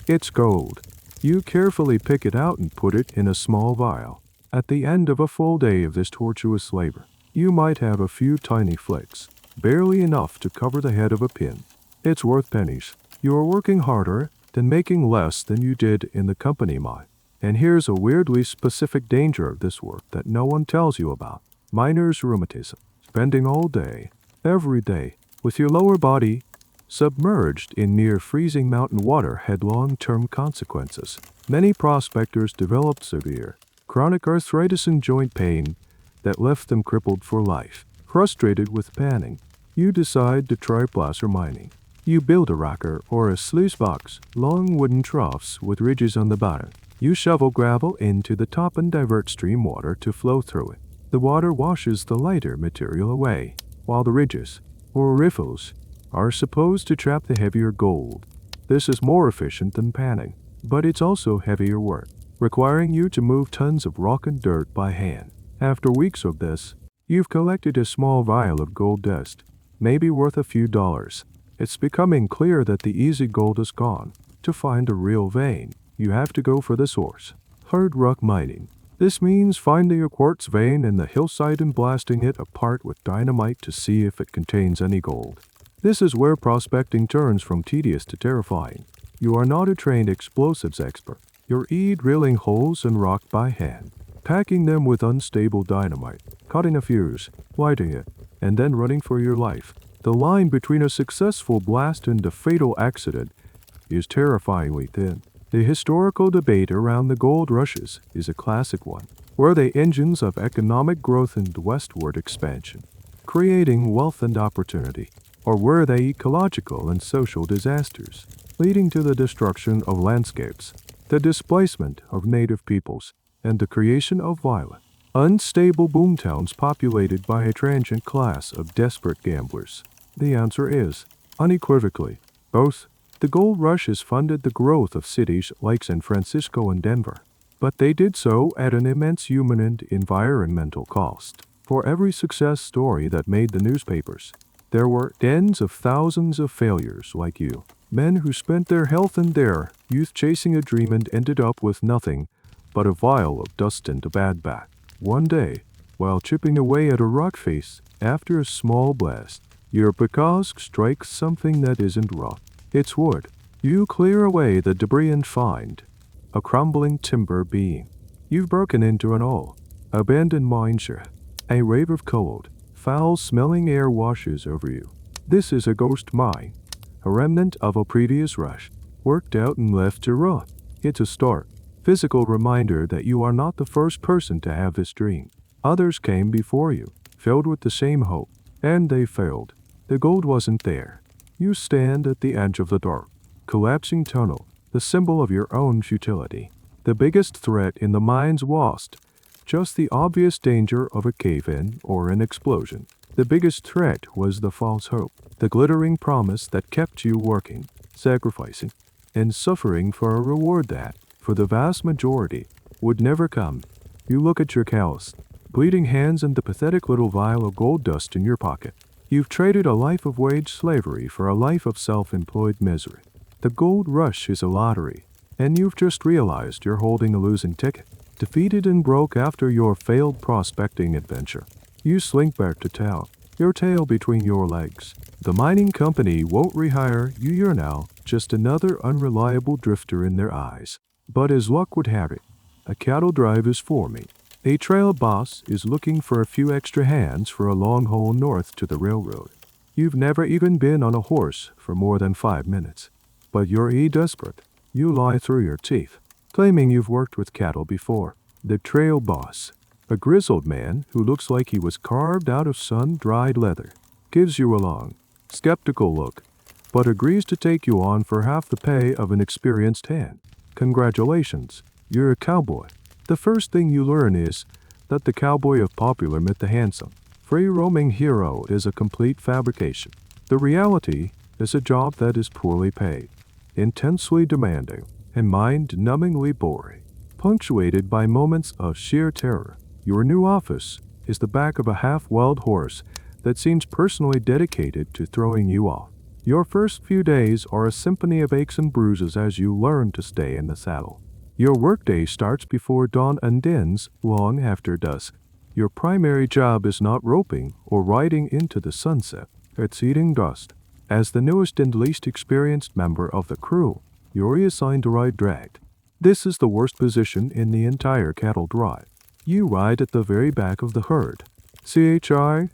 It's gold. You carefully pick it out and put it in a small vial. At the end of a full day of this tortuous labor, you might have a few tiny flakes, barely enough to cover the head of a pin. It's worth pennies. You are working harder than making less than you did in the company mine. And here's a weirdly specific danger of this work that no one tells you about. Miner's rheumatism. Spending all day, every day, with your lower body submerged in near freezing mountain water had long-term consequences. Many prospectors developed severe, chronic arthritis and joint pain that left them crippled for life. Frustrated with panning, you decide to try placer mining. You build a rocker or a sluice box, long wooden troughs with ridges on the bottom. You shovel gravel into the top and divert stream water to flow through it. The water washes the lighter material away, while the ridges, or riffles, are supposed to trap the heavier gold. This is more efficient than panning, but it's also heavier work, requiring you to move tons of rock and dirt by hand. After weeks of this, you've collected a small vial of gold dust, maybe worth a few dollars. It's becoming clear that the easy gold is gone. To find a real vein, you have to go for the source. Hard rock mining. This means finding a quartz vein in the hillside and blasting it apart with dynamite to see if it contains any gold. This is where prospecting turns from tedious to terrifying. You are not a trained explosives expert. You're drilling holes in rock by hand, packing them with unstable dynamite, cutting a fuse, lighting it, and then running for your life. The line between a successful blast and a fatal accident is terrifyingly thin. The historical debate around the gold rushes is a classic one. Were they engines of economic growth and westward expansion, creating wealth and opportunity? Or were they ecological and social disasters, leading to the destruction of landscapes, the displacement of native peoples, and the creation of violent, unstable boomtowns populated by a transient class of desperate gamblers? The answer is, unequivocally, both. The gold rush has funded the growth of cities like San Francisco and Denver, but they did so at an immense human and environmental cost. For every success story that made the newspapers, there were tens of thousands of failures like you, men who spent their health and their youth chasing a dream and ended up with nothing but a vial of dust and a bad back. One day, while chipping away at a rock face after a small blast, your pick-axe strikes something that isn't rough. It's wood. You clear away the debris and find a crumbling timber beam. You've broken into an old, abandoned mine shaft. A wave of cold, foul-smelling air washes over you. This is a ghost mine, a remnant of a previous rush, worked out and left to rot. It's a stark, physical reminder that you are not the first person to have this dream. Others came before you, filled with the same hope, and they failed. The gold wasn't there. You stand at the edge of the dark, collapsing tunnel, the symbol of your own futility. The biggest threat in the mines wasn't just the obvious danger of a cave-in or an explosion. The biggest threat was the false hope, the glittering promise that kept you working, sacrificing, and suffering for a reward that, for the vast majority, would never come. You look at your calloused, bleeding hands and the pathetic little vial of gold dust in your pocket. You've traded a life of wage slavery for a life of self-employed misery. The gold rush is a lottery, and you've just realized you're holding a losing ticket. Defeated and broke after your failed prospecting adventure, you slink back to town, your tail between your legs. The mining company won't rehire you. You're now just another unreliable drifter in their eyes. But as luck would have it, a cattle drive is forming. A trail boss is looking for a few extra hands for a long haul north to the railroad. You've never even been on a horse for more than 5 minutes, but you're desperate. You lie through your teeth, claiming you've worked with cattle before. The trail boss, a grizzled man who looks like he was carved out of sun-dried leather, gives you a long, skeptical look, but agrees to take you on for half the pay of an experienced hand. Congratulations, you're a cowboy. The first thing you learn is, that the cowboy of popular myth, the handsome, free-roaming hero, is a complete fabrication. The reality is a job that is poorly paid, intensely demanding, and mind-numbingly boring, punctuated by moments of sheer terror. Your new office is the back of a half-wild horse that seems personally dedicated to throwing you off. Your first few days are a symphony of aches and bruises as you learn to stay in the saddle. Your workday starts before dawn and ends long after dusk. Your primary job is not roping or riding into the sunset. It's eating dust. As the newest and least experienced member of the crew, you're reassigned to ride dragged. This is the worst position in the entire cattle drive. You ride at the very back of the herd. CHI,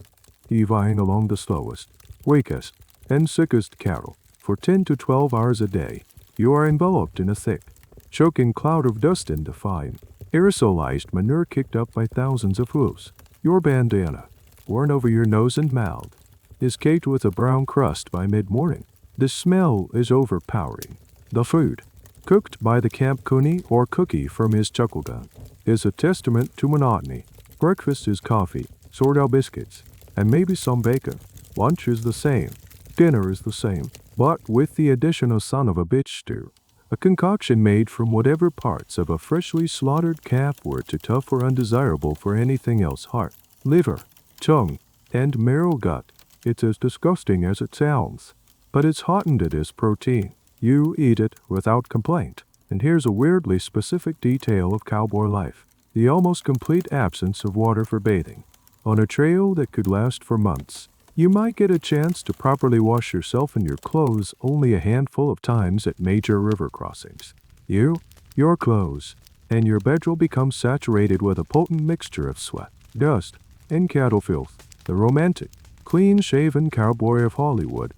evying along the slowest, weakest, and sickest cattle. For 10 to 12 hours a day, you are enveloped in a thick, choking cloud of dust and fine, aerosolized manure kicked up by thousands of hooves. Your bandana, worn over your nose and mouth, is caked with a brown crust by mid-morning. The smell is overpowering. The food, cooked by the camp coonie or cookie from his chuckle gun, is a testament to monotony. Breakfast is coffee, sourdough biscuits, and maybe some bacon. Lunch is the same. Dinner is the same, but with the addition of son of a bitch stew, a concoction made from whatever parts of a freshly slaughtered calf were too tough or undesirable for anything else. Heart, liver, tongue, and marrow gut. It's as disgusting as it sounds, but it's hottened it as protein. You eat it without complaint. And here's a weirdly specific detail of cowboy life: the almost complete absence of water for bathing. On a trail that could last for months, you might get a chance to properly wash yourself and your clothes only a handful of times at major river crossings. You, your clothes, and your bedroll become saturated with a potent mixture of sweat, dust, and cattle filth. The romantic, clean-shaven cowboy of Hollywood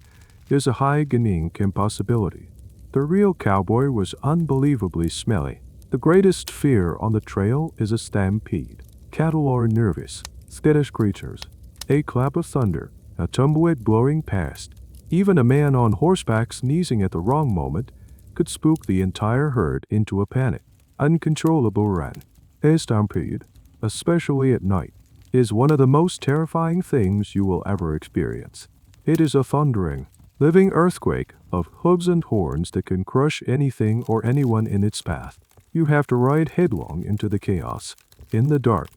is a hygienic impossibility. The real cowboy was unbelievably smelly. The greatest fear on the trail is a stampede. Cattle are nervous, skittish creatures. A clap of thunder, a tumbleweed blowing past, even a man on horseback sneezing at the wrong moment, could spook the entire herd into a panic. Uncontrollable run. A stampede, especially at night, is one of the most terrifying things you will ever experience. It is a thundering, living earthquake of hooves and horns that can crush anything or anyone in its path. You have to ride headlong into the chaos, in the dark,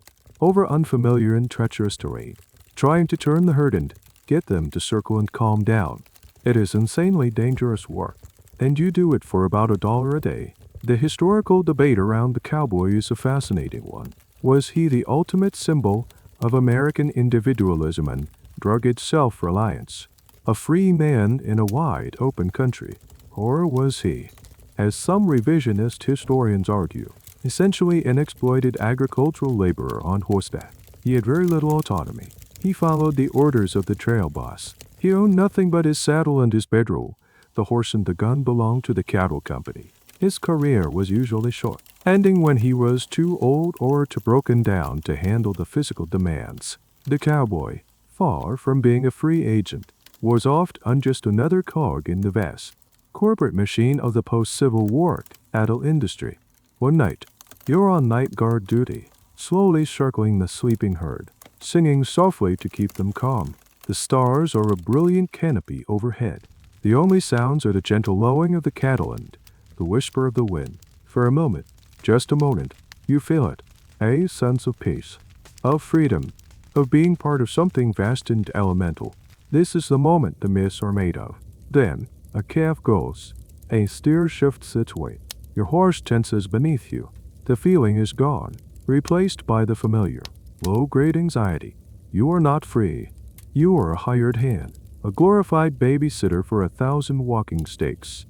over unfamiliar and treacherous terrain, trying to turn the herd and get them to circle and calm down. It is insanely dangerous work, and you do it for about $1 a day. The historical debate around the cowboy is a fascinating one. Was he the ultimate symbol of American individualism and rugged self-reliance, a free man in a wide open country? Or was he, as some revisionist historians argue, essentially an exploited agricultural laborer on horseback? He had very little autonomy. He followed the orders of the trail boss. He owned nothing but his saddle and his bedroll. The horse and the gun belonged to the cattle company. His career was usually short, ending when he was too old or too broken down to handle the physical demands. The cowboy, far from being a free agent, was often just another cog in the vast corporate machine of the post-Civil War cattle industry. One night, you're on night guard duty, slowly circling the sleeping herd, singing softly to keep them calm. The stars are a brilliant canopy overhead. The only sounds are the gentle lowing of the cattle and the whisper of the wind. For a moment, just a moment, you feel it, a sense of peace, of freedom, of being part of something vast and elemental. This is the moment the myths are made of. Then, a calf goes, a steer shifts its weight, your horse tenses beneath you. The feeling is gone, replaced by the familiar, low-grade anxiety. You are not free. You are a hired hand, a glorified babysitter for 1,000 walking stakes.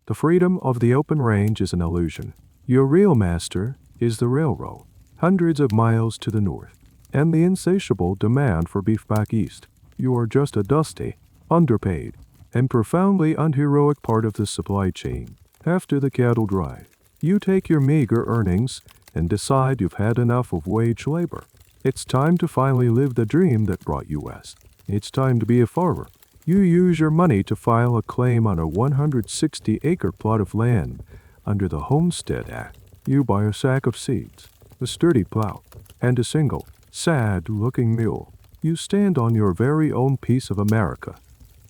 The freedom of the open range is an illusion. Your real master is the railroad, hundreds of miles to the north, and the insatiable demand for beef back east. You are just a dusty, underpaid, and profoundly unheroic part of the supply chain. After the cattle drive, you take your meager earnings and decide you've had enough of wage labor. It's time to finally live the dream that brought you west. It's time to be a farmer. You use your money to file a claim on a 160-acre plot of land under the Homestead Act. You buy a sack of seeds, a sturdy plow, and a single, sad-looking mule. You stand on your very own piece of America,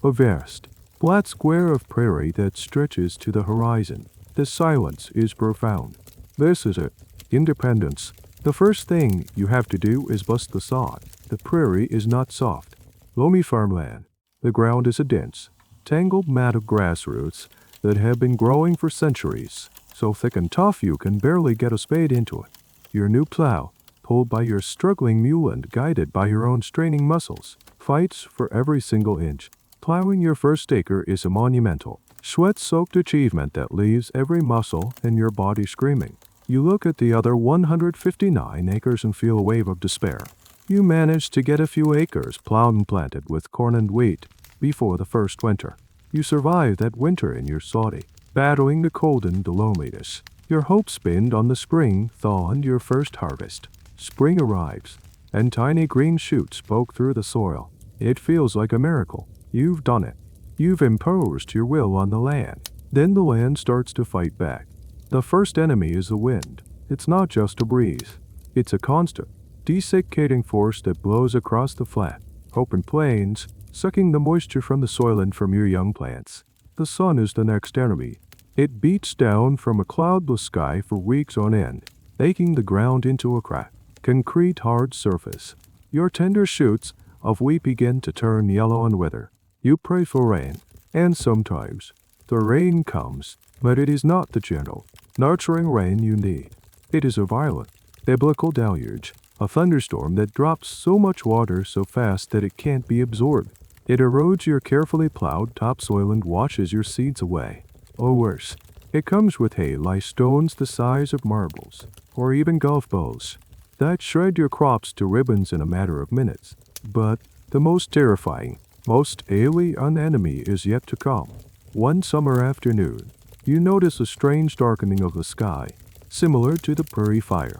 a vast, flat square of prairie that stretches to the horizon. The silence is profound. This is it. Independence. The first thing you have to do is bust the sod. The prairie is not soft, loamy farmland. The ground is a dense, tangled mat of grass roots that have been growing for centuries, so thick and tough you can barely get a spade into it. Your new plow, pulled by your struggling mule and guided by your own straining muscles, fights for every single inch. Plowing your first acre is a monumental, sweat-soaked achievement that leaves every muscle in your body screaming. You look at the other 159 acres and feel a wave of despair. You managed to get a few acres plowed and planted with corn and wheat before the first winter. You survived that winter in your soddy, battling the cold and the loneliness. Your hopes pinned on the spring thaw and your first harvest. Spring arrives, and tiny green shoots poke through the soil. It feels like a miracle. You've done it. You've imposed your will on the land. Then the land starts to fight back. The first enemy is the wind. It's not just a breeze. It's a constant, desiccating force that blows across the flat, open plains, sucking the moisture from the soil and from your young plants. The sun is the next enemy. It beats down from a cloudless sky for weeks on end, baking the ground into a cracked, concrete hard surface. Your tender shoots of wheat begin to turn yellow and wither. You pray for rain, and sometimes the rain comes, but it is not the gentle, nurturing rain you need. It is a violent, biblical deluge, a thunderstorm that drops so much water so fast that it can't be absorbed. It erodes your carefully plowed topsoil and washes your seeds away. Or worse, it comes with hail like stones the size of marbles, or even golf balls, that shred your crops to ribbons in a matter of minutes. But the most terrifying, most alien enemy is yet to come. One summer afternoon, you notice a strange darkening of the sky, similar to the prairie fire,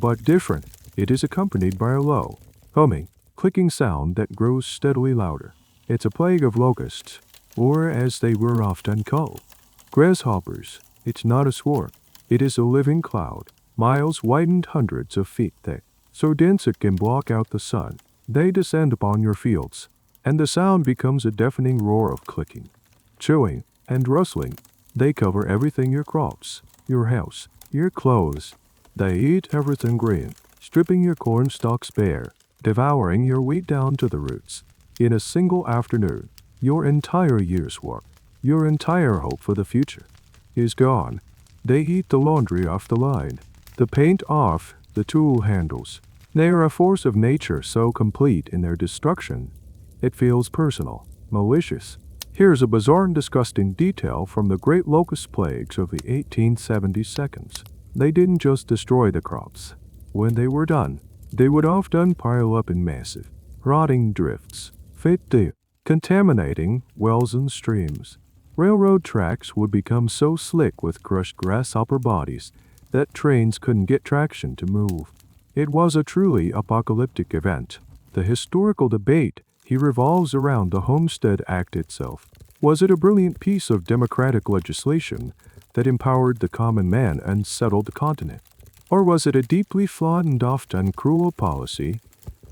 but different. It is accompanied by a low, humming, clicking sound that grows steadily louder. It's a plague of locusts, or as they were often called, grasshoppers. It's not a swarm. It is a living cloud, miles wide and hundreds of feet thick, so dense it can block out the sun. They descend upon your fields, and the sound becomes a deafening roar of clicking, chewing, and rustling. They cover everything: your crops, your house, your clothes. They eat everything green, stripping your corn stalks bare, devouring your wheat down to the roots. In a single afternoon, your entire year's work, your entire hope for the future, is gone. They eat the laundry off the line, the paint off the tool handles. They are a force of nature so complete in their destruction, it feels personal, malicious. Here's a bizarre and disgusting detail from the great locust plagues of the 1872. They didn't just destroy the crops. When they were done, they would often pile up in massive, rotting drifts, feet deep, contaminating wells and streams. Railroad tracks would become so slick with crushed grasshopper bodies that trains couldn't get traction to move. It was a truly apocalyptic event. The historical debate here revolves around the Homestead Act itself. Was it a brilliant piece of democratic legislation that empowered the common man and settled the continent? Or was it a deeply flawed and often cruel policy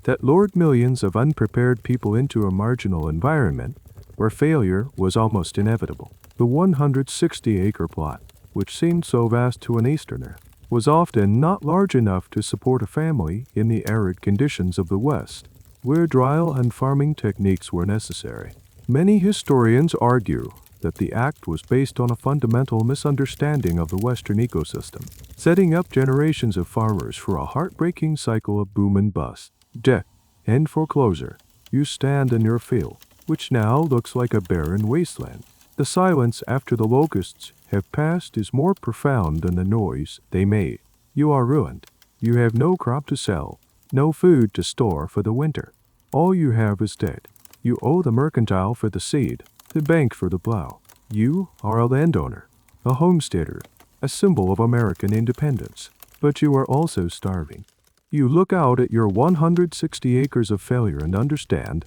that lured millions of unprepared people into a marginal environment where failure was almost inevitable? The 160-acre plot, which seemed so vast to an Easterner, was often not large enough to support a family in the arid conditions of the West, where drill and farming techniques were necessary. Many historians argue that the act was based on a fundamental misunderstanding of the Western ecosystem, setting up generations of farmers for a heartbreaking cycle of boom and bust, debt, and foreclosure. You stand in your field, which now looks like a barren wasteland. The silence after the locusts have passed is more profound than the noise they made. You are ruined. You have no crop to sell, no food to store for the winter. All you have is debt. You owe the mercantile for the seed, the bank for the plow. You are a landowner, a homesteader, a symbol of American independence. But you are also starving. You look out at your 160 acres of failure and understand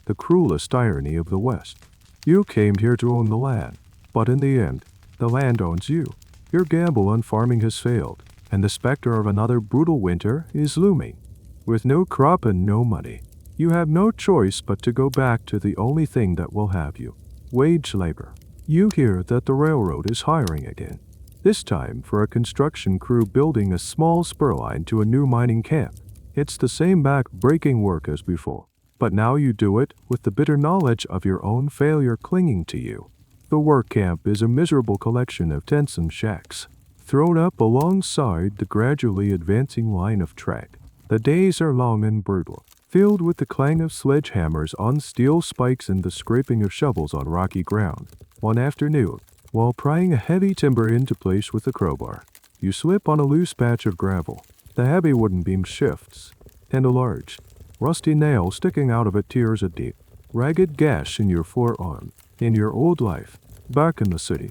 the cruelest irony of the West. You came here to own the land, but in the end, the land owns you. Your gamble on farming has failed, and the specter of another brutal winter is looming. With no crop and no money, you have no choice but to go back to the only thing that will have you: wage labor. You hear that the railroad is hiring again, this time for a construction crew building a small spur line to a new mining camp. It's the same back-breaking work as before, but now you do it with the bitter knowledge of your own failure clinging to you. The work camp is a miserable collection of tents and shacks, thrown up alongside the gradually advancing line of track. The days are long and brutal, filled with the clang of sledgehammers on steel spikes and the scraping of shovels on rocky ground. One afternoon, while prying a heavy timber into place with a crowbar, you slip on a loose patch of gravel. The heavy wooden beam shifts, and a large, rusty nail sticking out of it tears a deep, ragged gash in your forearm. In your old life, back in the city,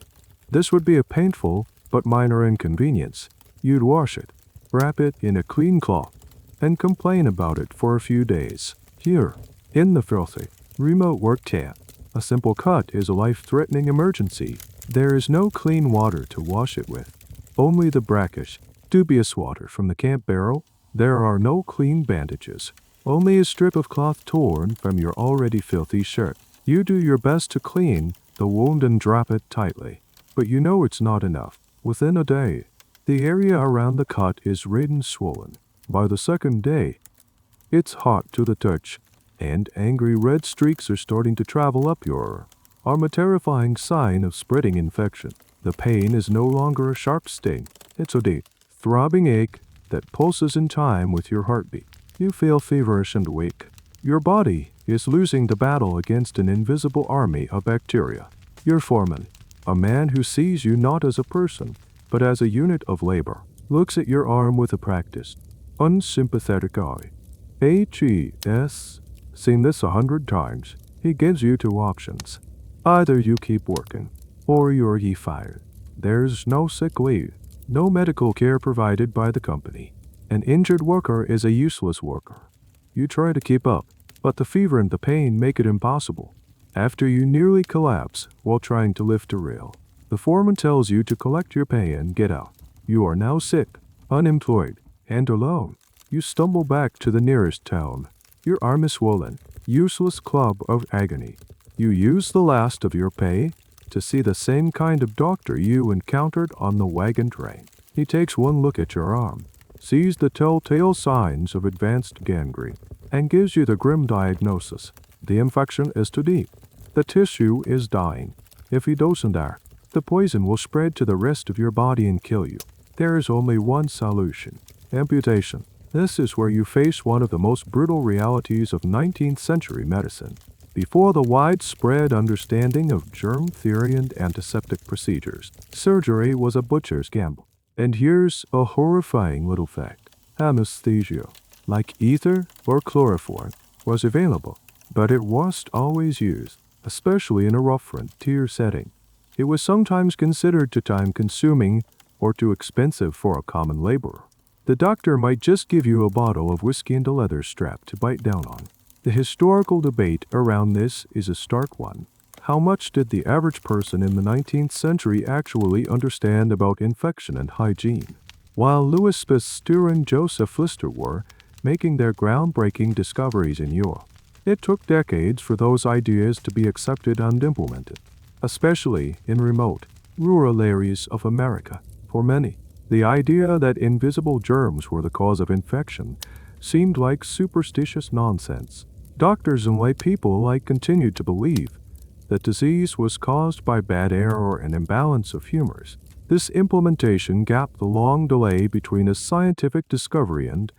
this would be a painful but minor inconvenience. You'd wash it, wrap it in a clean cloth, and complain about it for a few days. Here, in the filthy, remote work camp, a simple cut is a life-threatening emergency. There is no clean water to wash it with, only the brackish, dubious water from the camp barrel. There are no clean bandages, only a strip of cloth torn from your already filthy shirt. You do your best to clean the wound and drop it tightly, but you know it's not enough. Within a day, the area around the cut is red and swollen. By the second day, it's hot to the touch, and angry red streaks are starting to travel up your arm, a terrifying sign of spreading infection. The pain is no longer a sharp sting. It's a deep, throbbing ache that pulses in time with your heartbeat. You feel feverish and weak. Your body is losing the battle against an invisible army of bacteria. Your foreman, a man who sees you not as a person, but as a unit of labor, looks at your arm with a practiced, unsympathetic eye. H.E.S. Seen this 100 times. He gives you two options. Either you keep working, or you're fired. There's no sick leave, no medical care provided by the company. An injured worker is a useless worker. You try to keep up, but the fever and the pain make it impossible. After you nearly collapse while trying to lift a rail, the foreman tells you to collect your pay and get out. You are now sick, unemployed, and alone. You stumble back to the nearest town. Your arm is swollen, useless club of agony. You use the last of your pay to see the same kind of doctor you encountered on the wagon train. He takes one look at your arm, sees the telltale signs of advanced gangrene, and gives you the grim diagnosis. The infection is too deep. The tissue is dying. If he doesn't act, the poison will spread to the rest of your body and kill you. There is only one solution: amputation. This is where you face one of the most brutal realities of 19th century medicine. Before the widespread understanding of germ theory and antiseptic procedures, surgery was a butcher's gamble. And here's a horrifying little fact. Anesthesia, like ether or chloroform, was available, but it wasn't always used, especially in a rough frontier setting. It was sometimes considered too time-consuming or too expensive for a common laborer. The doctor might just give you a bottle of whiskey and a leather strap to bite down on. The historical debate around this is a stark one. How much did the average person in the 19th century actually understand about infection and hygiene? While Louis Pasteur and Joseph Lister were making their groundbreaking discoveries in Europe, it took decades for those ideas to be accepted and implemented, especially in remote, rural areas of America. For many, the idea that invisible germs were the cause of infection seemed like superstitious nonsense. Doctors and lay people alike continued to believe that disease was caused by bad air or an imbalance of humors. This implementation gapped the long delay between a scientific discovery and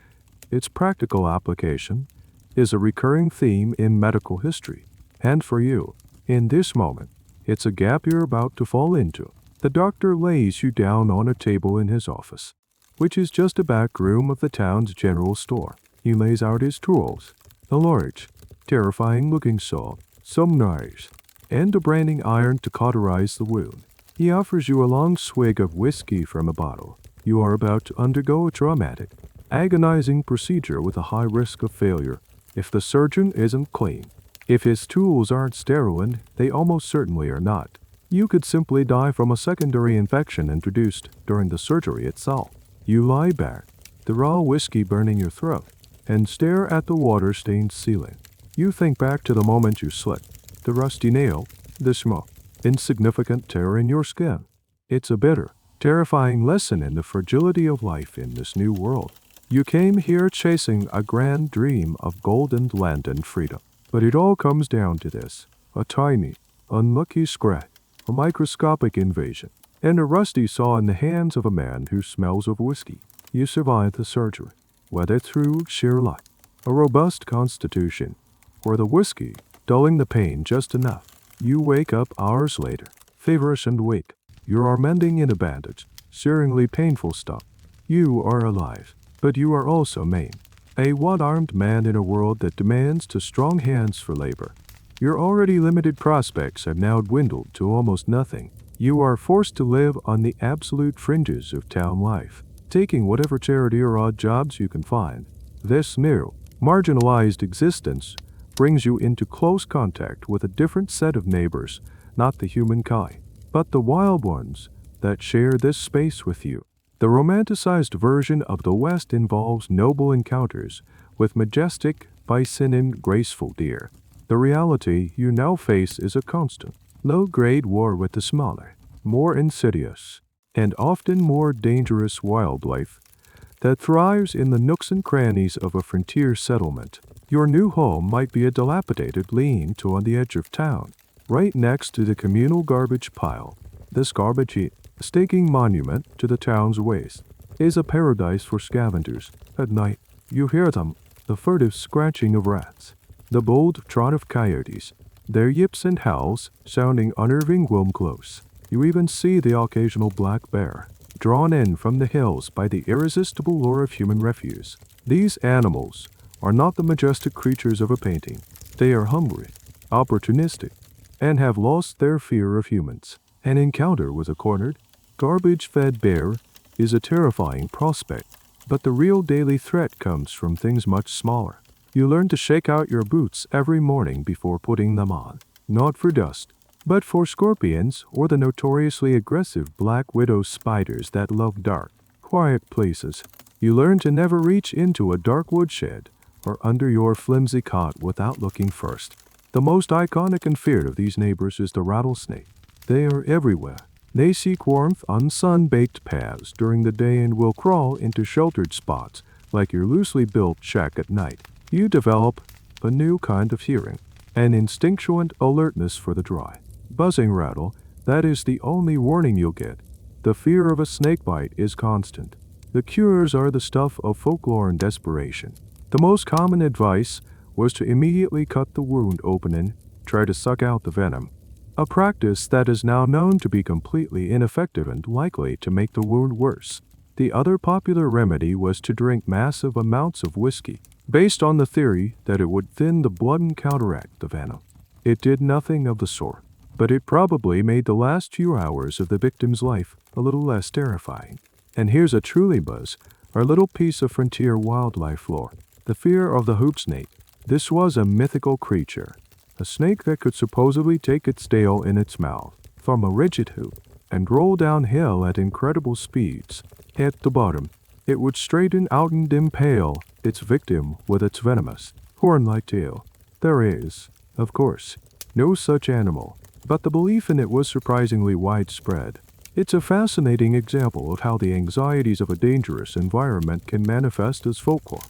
its practical application is a recurring theme in medical history. And for you, in this moment, it's a gap you're about to fall into. The doctor lays you down on a table in his office, which is just a back room of the town's general store. He lays out his tools, a large, terrifying-looking saw, some knives, and a branding iron to cauterize the wound. He offers you a long swig of whiskey from a bottle. You are about to undergo a traumatic, agonizing procedure with a high risk of failure if the surgeon isn't clean. If his tools aren't sterile, and they almost certainly are not, you could simply die from a secondary infection introduced during the surgery itself. You lie back, the raw whiskey burning your throat, and stare at the water-stained ceiling. You think back to the moment you slipped, the rusty nail, the small, insignificant tear in your skin. It's a bitter, terrifying lesson in the fragility of life in this new world. You came here chasing a grand dream of golden land and freedom. But it all comes down to this: a tiny, unlucky scratch, a microscopic invasion, and a rusty saw in the hands of a man who smells of whiskey. You survived the surgery, whether through sheer luck, a robust constitution, or the whiskey dulling the pain just enough. You wake up hours later, feverish and weak. You are mending in a bandage, searingly painful stuff. You are alive, but you are also maimed. A one-armed man in a world that demands too strong hands for labor. Your already limited prospects have now dwindled to almost nothing. You are forced to live on the absolute fringes of town life, taking whatever charity or odd jobs you can find. This new, marginalized existence brings you into close contact with a different set of neighbors, not the humankind, but the wild ones that share this space with you. The romanticized version of the West involves noble encounters with majestic bison and graceful deer. The reality you now face is a constant, low-grade war with the smaller, more insidious, and often more dangerous wildlife that thrives in the nooks and crannies of a frontier settlement. Your new home might be a dilapidated lean-to on the edge of town, right next to the communal garbage pile. This garbage heap, staking monument to the town's waste, is a paradise for scavengers. At night, you hear them, the furtive scratching of rats, the bold trot of coyotes, their yips and howls sounding unnerving while close. You even see the occasional black bear, drawn in from the hills by the irresistible lure of human refuse. These animals are not the majestic creatures of a painting. They are hungry, opportunistic, and have lost their fear of humans. An encounter with a cornered, garbage-fed bear is a terrifying prospect, but the real daily threat comes from things much smaller. You learn to shake out your boots every morning before putting them on, not for dust, but for scorpions or the notoriously aggressive black widow spiders that love dark, quiet places. You learn to never reach into a dark woodshed or under your flimsy cot without looking first. The most iconic and feared of these neighbors is the rattlesnake. They are everywhere. They seek warmth on sun-baked paths during the day and will crawl into sheltered spots like your loosely built shack at night. You develop a new kind of hearing, an instinctual alertness for the dry, buzzing rattle that is the only warning you'll get. The fear of a snakebite is constant. The cures are the stuff of folklore and desperation. The most common advice was to immediately cut the wound open and try to suck out the venom, a practice that is now known to be completely ineffective and likely to make the wound worse. The other popular remedy was to drink massive amounts of whiskey, based on the theory that it would thin the blood and counteract the venom. It did nothing of the sort, but it probably made the last few hours of the victim's life a little less terrifying. And here's a truly buzz, our little piece of frontier wildlife lore. The fear of the hoop snake. This was a mythical creature, a snake that could supposedly take its tail in its mouth from a rigid hoop and roll downhill at incredible speeds. At the bottom, it would straighten out and impale its victim with its venomous, horn-like tail. There is, of course, no such animal, but the belief in it was surprisingly widespread. It's a fascinating example of how the anxieties of a dangerous environment can manifest as folklore.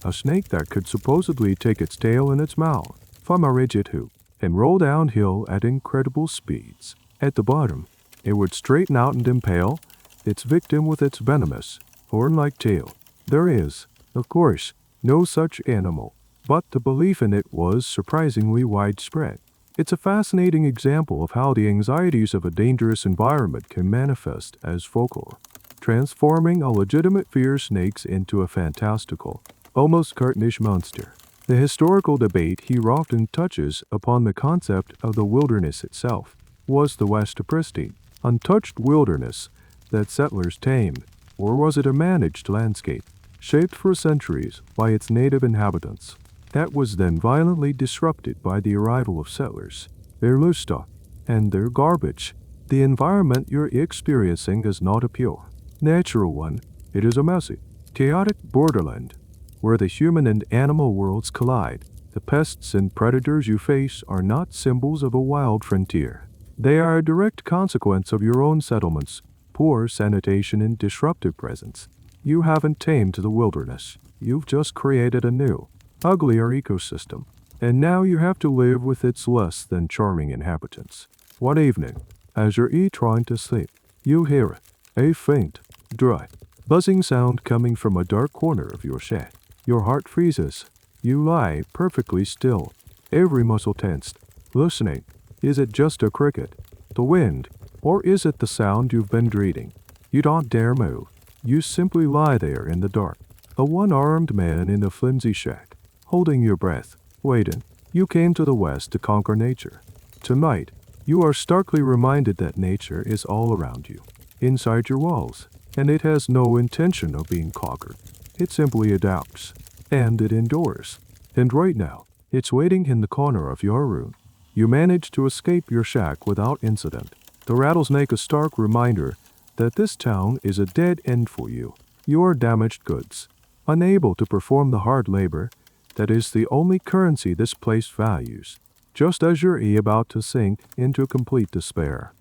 A snake that could supposedly take its tail in its mouth from a rigid hoop and roll downhill at incredible speeds. At the bottom, it would straighten out and impale its victim with its venomous, horn-like tail. There is, of course, no such animal, but the belief in it was surprisingly widespread. It's a fascinating example of how the anxieties of a dangerous environment can manifest as folklore, transforming a legitimate fear of snakes into a fantastical, almost cartoonish monster. The historical debate here often touches upon the concept of the wilderness itself. Was the West a pristine, untouched wilderness that settlers tamed, or was it a managed landscape, shaped for centuries by its native inhabitants, that was then violently disrupted by the arrival of settlers, their livestock, and their garbage? The environment you're experiencing is not a pure, natural one. It is a messy, chaotic borderland where the human and animal worlds collide. The pests and predators you face are not symbols of a wild frontier. They are a direct consequence of your own settlements, poor sanitation, and disruptive presence. You haven't tamed the wilderness. You've just created a new, uglier ecosystem. And now you have to live with its less than charming inhabitants. One evening, as you're trying to sleep, you hear a faint, dry, buzzing sound coming from a dark corner of your shack. Your heart freezes. You lie perfectly still, every muscle tensed, listening. Is it just a cricket, the wind, or is it the sound you've been dreading? You don't dare move. You simply lie there in the dark, a one-armed man in a flimsy shack, holding your breath, waiting. You came to the West to conquer nature. Tonight, you are starkly reminded that nature is all around you, inside your walls, and it has no intention of being conquered. It simply adapts, and it endures. And right now, it's waiting in the corner of your room. You manage to escape your shack without incident. The rattlesnake a stark reminder that this town is a dead end for you. You are damaged goods, unable to perform the hard labor that is the only currency this place values. Just as you're about to sink into complete despair,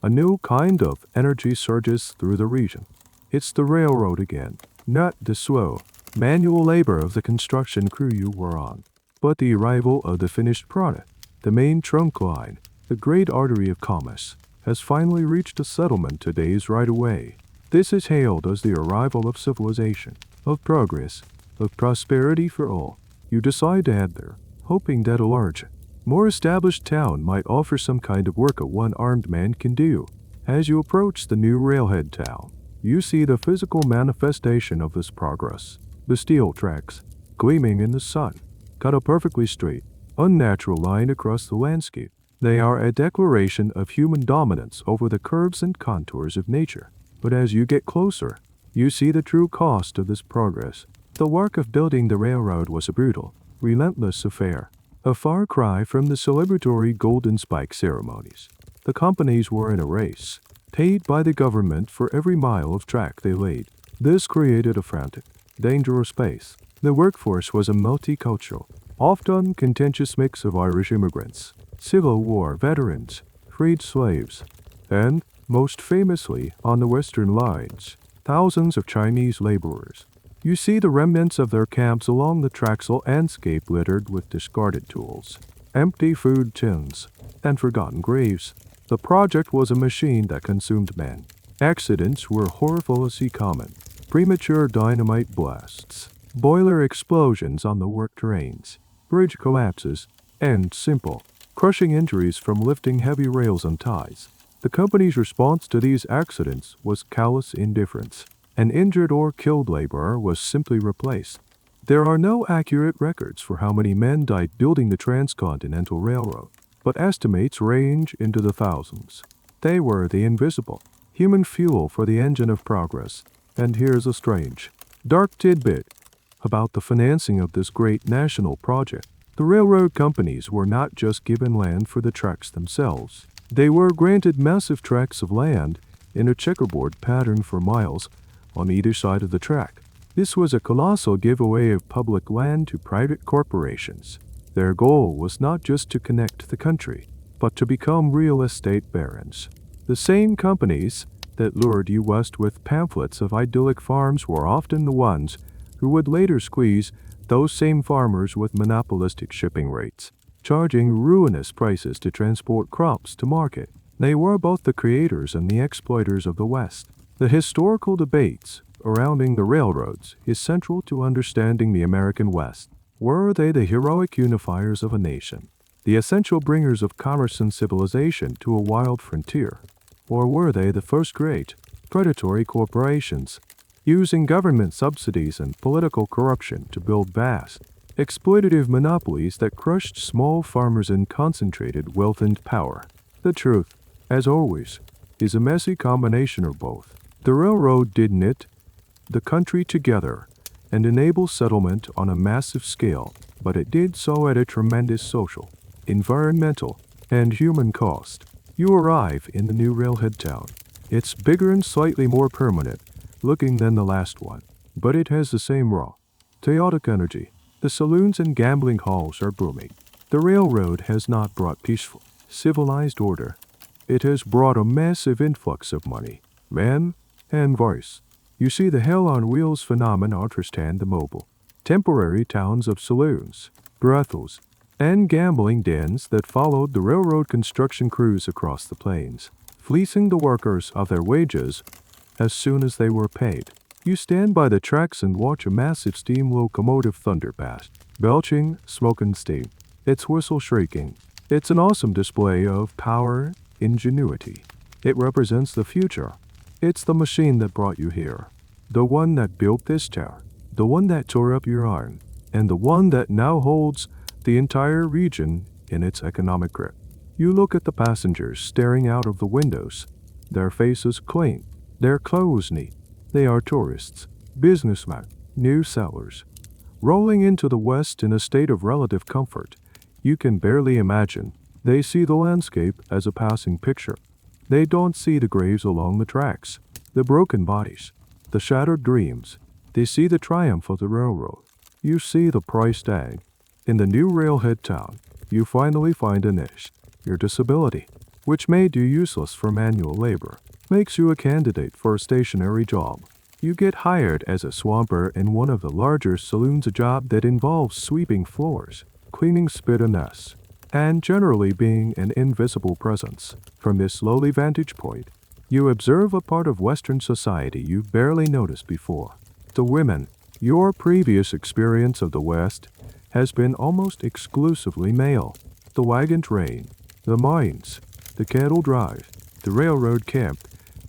a new kind of energy surges through the region. It's the railroad again, not the slow, manual labor of the construction crew you were on, but the arrival of the finished product. The main trunk line, the great artery of commerce, has finally reached a settlement today's right away. This is hailed as the arrival of civilization, of progress, of prosperity for all. You decide to head there, hoping that a larger, more established town might offer some kind of work a one-armed man can do. As you approach the new railhead town, you see the physical manifestation of this progress. The steel tracks, gleaming in the sun, cut a perfectly straight, unnatural line across the landscape. They are a declaration of human dominance over the curves and contours of nature. But as you get closer, you see the true cost of this progress. The work of building the railroad was a brutal, relentless affair, a far cry from the celebratory Golden Spike ceremonies. The companies were in a race, paid by the government for every mile of track they laid. This created a frantic, dangerous pace. The workforce was a multicultural, often contentious mix of Irish immigrants, Civil War veterans, freed slaves, and, most famously, on the Western lines, thousands of Chinese laborers. You see the remnants of their camps along the tracks landscape littered with discarded tools, empty food tins, and forgotten graves. The project was a machine that consumed men. Accidents were horrificously common. Premature dynamite blasts, boiler explosions on the work trains, bridge collapses, and simple, crushing injuries from lifting heavy rails and ties. The company's response to these accidents was callous indifference. An injured or killed laborer was simply replaced. There are no accurate records for how many men died building the Transcontinental Railroad, but estimates range into the thousands. They were the invisible, human fuel for the engine of progress. And here's a strange, dark tidbit about the financing of this great national project. The railroad companies were not just given land for the tracks themselves. They were granted massive tracts of land in a checkerboard pattern for miles on either side of the track. This was a colossal giveaway of public land to private corporations. Their goal was not just to connect the country, but to become real estate barons. The same companies that lured you west with pamphlets of idyllic farms were often the ones who would later squeeze those same farmers with monopolistic shipping rates, charging ruinous prices to transport crops to market. They were both the creators and the exploiters of the West. The historical debates surrounding the railroads is central to understanding the American West. Were they the heroic unifiers of a nation, the essential bringers of commerce and civilization to a wild frontier? Or were they the first great, predatory corporations, using government subsidies and political corruption to build vast, exploitative monopolies that crushed small farmers and concentrated wealth and power? The truth, as always, is a messy combination of both. The railroad did knit the country together and enable settlement on a massive scale, but it did so at a tremendous social, environmental, and human cost. You arrive in the new railhead town. It's bigger and slightly more permanent, looking than the last one. But it has the same raw, chaotic energy. The saloons and gambling halls are booming. The railroad has not brought peaceful, civilized order. It has brought a massive influx of money, men, and voice. You see the hell on wheels phenomenon understand the mobile, temporary towns of saloons, brothels, and gambling dens that followed the railroad construction crews across the plains, fleecing the workers of their wages as soon as they were paid. You stand by the tracks and watch a massive steam locomotive thunder past, belching smoke and steam, its whistle shrieking. It's an awesome display of power, ingenuity. It represents the future. It's the machine that brought you here, the one that built this tower, the one that tore up your arm, and the one that now holds the entire region in its economic grip. You look at the passengers staring out of the windows, their faces clean, their clothes neat. They are tourists, businessmen, new settlers, rolling into the West in a state of relative comfort. You can barely imagine. They see the landscape as a passing picture. They don't see the graves along the tracks, the broken bodies, the shattered dreams. They see the triumph of the railroad. You see the price tag. In the new railhead town, you finally find a niche. Your disability, which made you useless for manual labor, makes you a candidate for a stationary job. You get hired as a swamper in one of the larger saloons, a job that involves sweeping floors, cleaning spit and mess, and generally being an invisible presence. From this lowly vantage point, you observe a part of Western society you've barely noticed before. The women. Your previous experience of the West has been almost exclusively male. The wagon train, the mines, the cattle drive, the railroad camp,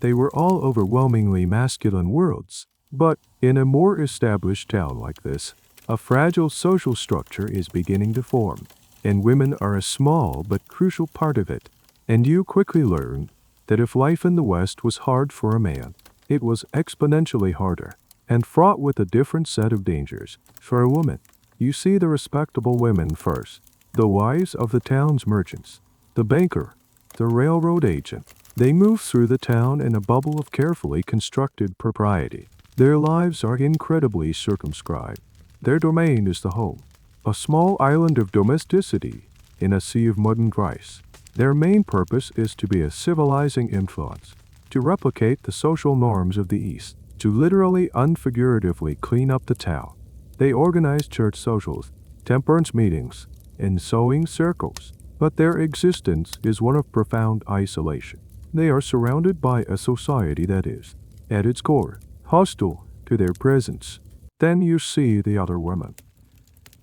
they were all overwhelmingly masculine worlds. But in a more established town like this, a fragile social structure is beginning to form, and women are a small but crucial part of it. And you quickly learn that if life in the West was hard for a man, it was exponentially harder and fraught with a different set of dangers for a woman. You see the respectable women first, the wives of the town's merchants, the banker, the railroad agent. They move through the town in a bubble of carefully constructed propriety. Their lives are incredibly circumscribed. Their domain is the home, a small island of domesticity in a sea of mud and rice. Their main purpose is to be a civilizing influence, to replicate the social norms of the East, to literally unfiguratively clean up the town. They organize church socials, temperance meetings, and sewing circles, but their existence is one of profound isolation. They are surrounded by a society that is, at its core, hostile to their presence. Then you see the other women,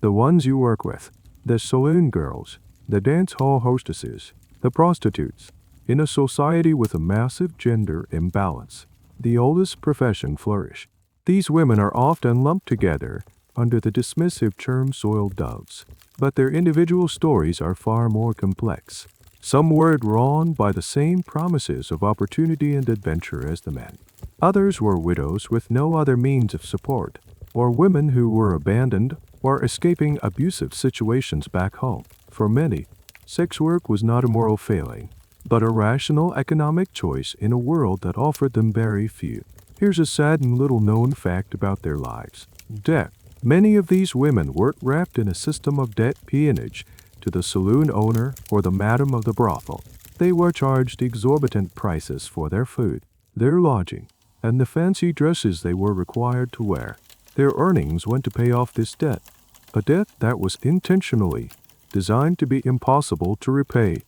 the ones you work with, the saloon girls, the dance hall hostesses, the prostitutes. In a society with a massive gender imbalance, the oldest profession flourish. These women are often lumped together under the dismissive term soiled doves, but their individual stories are far more complex. Some were drawn by the same promises of opportunity and adventure as the men. Others were widows with no other means of support, or women who were abandoned or escaping abusive situations back home. For many, sex work was not a moral failing, but a rational economic choice in a world that offered them very few. Here's a sad and little-known fact about their lives. Debt. Many of these women were wrapped in a system of debt peonage to the saloon owner or the madam of the brothel. They were charged exorbitant prices for their food, their lodging, and the fancy dresses they were required to wear. Their earnings went to pay off this debt, a debt that was intentionally designed to be impossible to repay.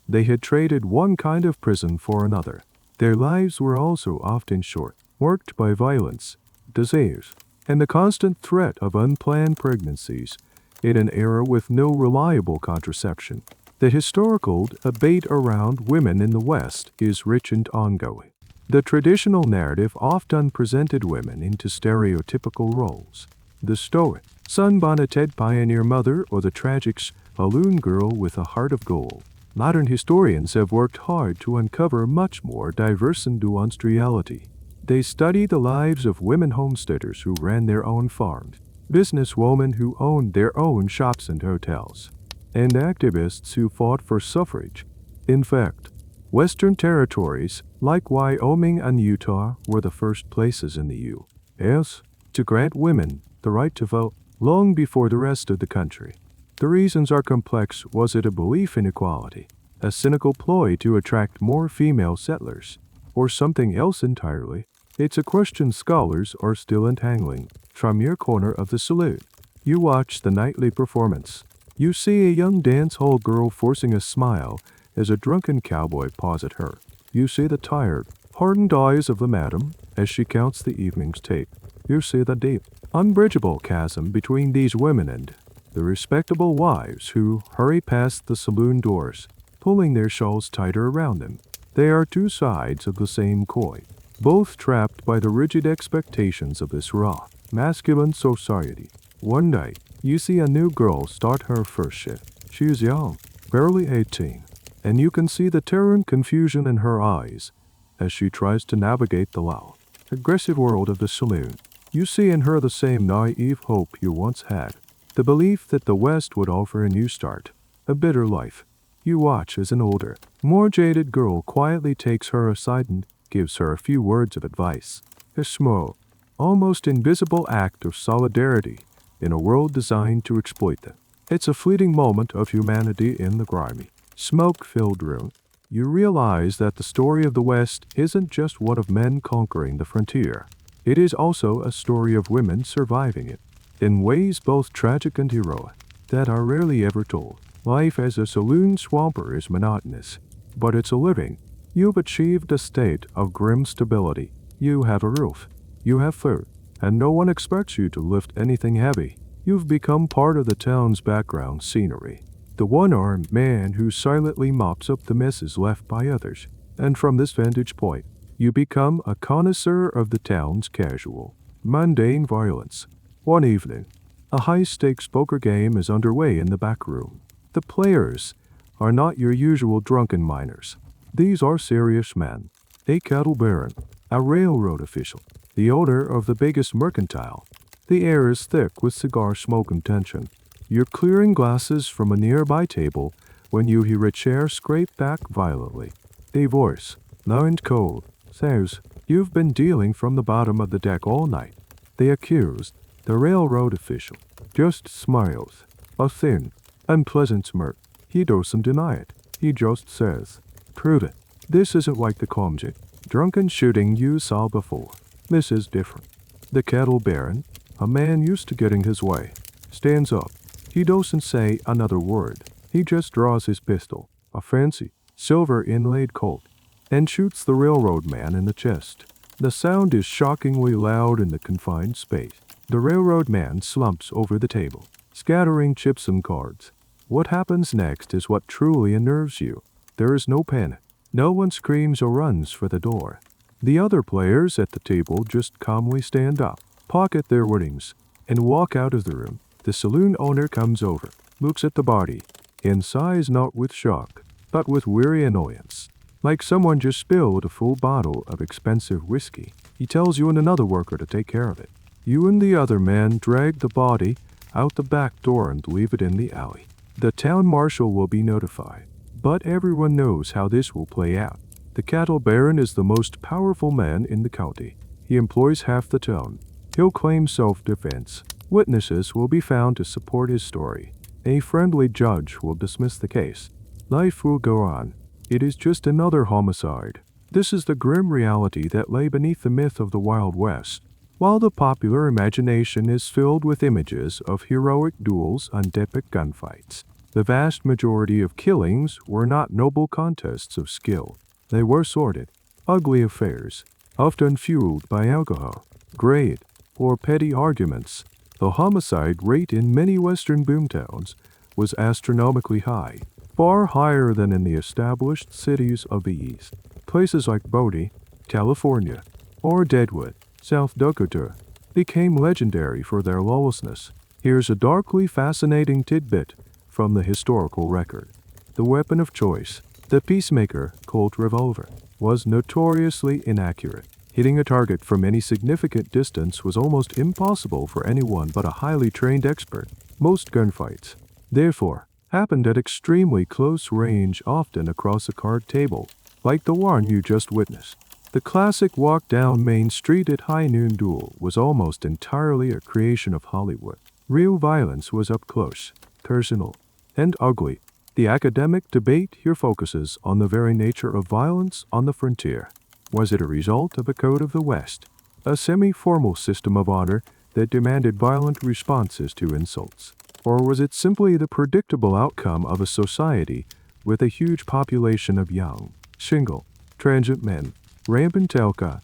They had traded one kind of prison for another. Their lives were also often short, marked by violence, disease, and the constant threat of unplanned pregnancies in an era with no reliable contraception. The historical debate around women in the West is rich and ongoing. The traditional narrative often presented women into stereotypical roles. The stoic, sunbonneted pioneer mother or the tragic saloon girl with a heart of gold. Modern historians have worked hard to uncover much more diverse and nuanced reality. They study the lives of women homesteaders who ran their own farms, businesswomen who owned their own shops and hotels, and activists who fought for suffrage. In fact, Western territories like Wyoming and Utah were the first places in the U.S. to grant women the right to vote long before the rest of the country. The reasons are complex. Was it a belief in equality, a cynical ploy to attract more female settlers, or something else entirely? It's a question scholars are still untangling. From your corner of the saloon, you watch the nightly performance. You see a young dance hall girl forcing a smile as a drunken cowboy paws at her. You see the tired, hardened eyes of the madam as she counts the evening's take. You see the deep, unbridgeable chasm between these women and the respectable wives who hurry past the saloon doors, pulling their shawls tighter around them. They are two sides of the same coin, both trapped by the rigid expectations of this raw, masculine society. One night, you see a new girl start her first shift. She is young, barely 18, and you can see the terror and confusion in her eyes as she tries to navigate the loud, aggressive world of the saloon. You see in her the same naive hope you once had, the belief that the West would offer a new start, a better life. You watch as an older, more jaded girl quietly takes her aside and gives her a few words of advice, a small, almost invisible act of solidarity in a world designed to exploit them. It's a fleeting moment of humanity in the grimy, smoke-filled room. You realize that the story of the West isn't just one of men conquering the frontier. It is also a story of women surviving it, in ways both tragic and heroic, that are rarely ever told. Life as a saloon swamper is monotonous, but it's a living. You've achieved a state of grim stability. You have a roof, you have food, and no one expects you to lift anything heavy. You've become part of the town's background scenery, the one-armed man who silently mops up the messes left by others. And from this vantage point, you become a connoisseur of the town's casual, mundane violence. One evening, a high-stakes poker game is underway in the back room. The players are not your usual drunken miners. These are serious men. A cattle baron, a railroad official, the owner of the biggest mercantile. The air is thick with cigar smoke and tension. You're clearing glasses from a nearby table when you hear a chair scrape back violently. A voice, low and cold, says, "You've been dealing from the bottom of the deck all night." The accused, the railroad official, just smiles, a thin, unpleasant smirk. He doesn't deny it. He just says, "Prove it. This isn't like the clumsy, drunken shooting you saw before. This is different." The cattle baron, a man used to getting his way, stands up. He doesn't say another word. He just draws his pistol, a fancy, silver-inlaid Colt, and shoots the railroad man in the chest. The sound is shockingly loud in the confined space. The railroad man slumps over the table, scattering chips and cards. What happens next is what truly unnerves you. There is no panic. No one screams or runs for the door. The other players at the table just calmly stand up, pocket their winnings, and walk out of the room. The saloon owner comes over, looks at the body, and sighs not with shock, but with weary annoyance. Like someone just spilled a full bottle of expensive whiskey. He tells you and another worker to take care of it. You and the other man drag the body out the back door and leave it in the alley. The town marshal will be notified, but everyone knows how this will play out. The cattle baron is the most powerful man in the county. He employs half the town. He'll claim self-defense. Witnesses will be found to support his story. A friendly judge will dismiss the case. Life will go on. It is just another homicide. This is the grim reality that lay beneath the myth of the Wild West. While the popular imagination is filled with images of heroic duels and epic gunfights, the vast majority of killings were not noble contests of skill. They were sordid, ugly affairs, often fueled by alcohol, greed, or petty arguments. The homicide rate in many western boomtowns was astronomically high, far higher than in the established cities of the East. Places like Bodie, California, or Deadwood, South Dakota, became legendary for their lawlessness. Here's a darkly fascinating tidbit from the historical record. The weapon of choice, the Peacemaker Colt revolver, was notoriously inaccurate. Hitting a target from any significant distance was almost impossible for anyone but a highly trained expert. Most gunfights, therefore, happened at extremely close range, often across a card table, like the one you just witnessed. The classic walk down Main Street at high noon duel was almost entirely a creation of Hollywood. Real violence was up close, personal, and ugly. The academic debate here focuses on the very nature of violence on the frontier. Was it a result of a code of the West, a semi-formal system of honor that demanded violent responses to insults? Or was it simply the predictable outcome of a society with a huge population of young, single, transient men, rampant alcohol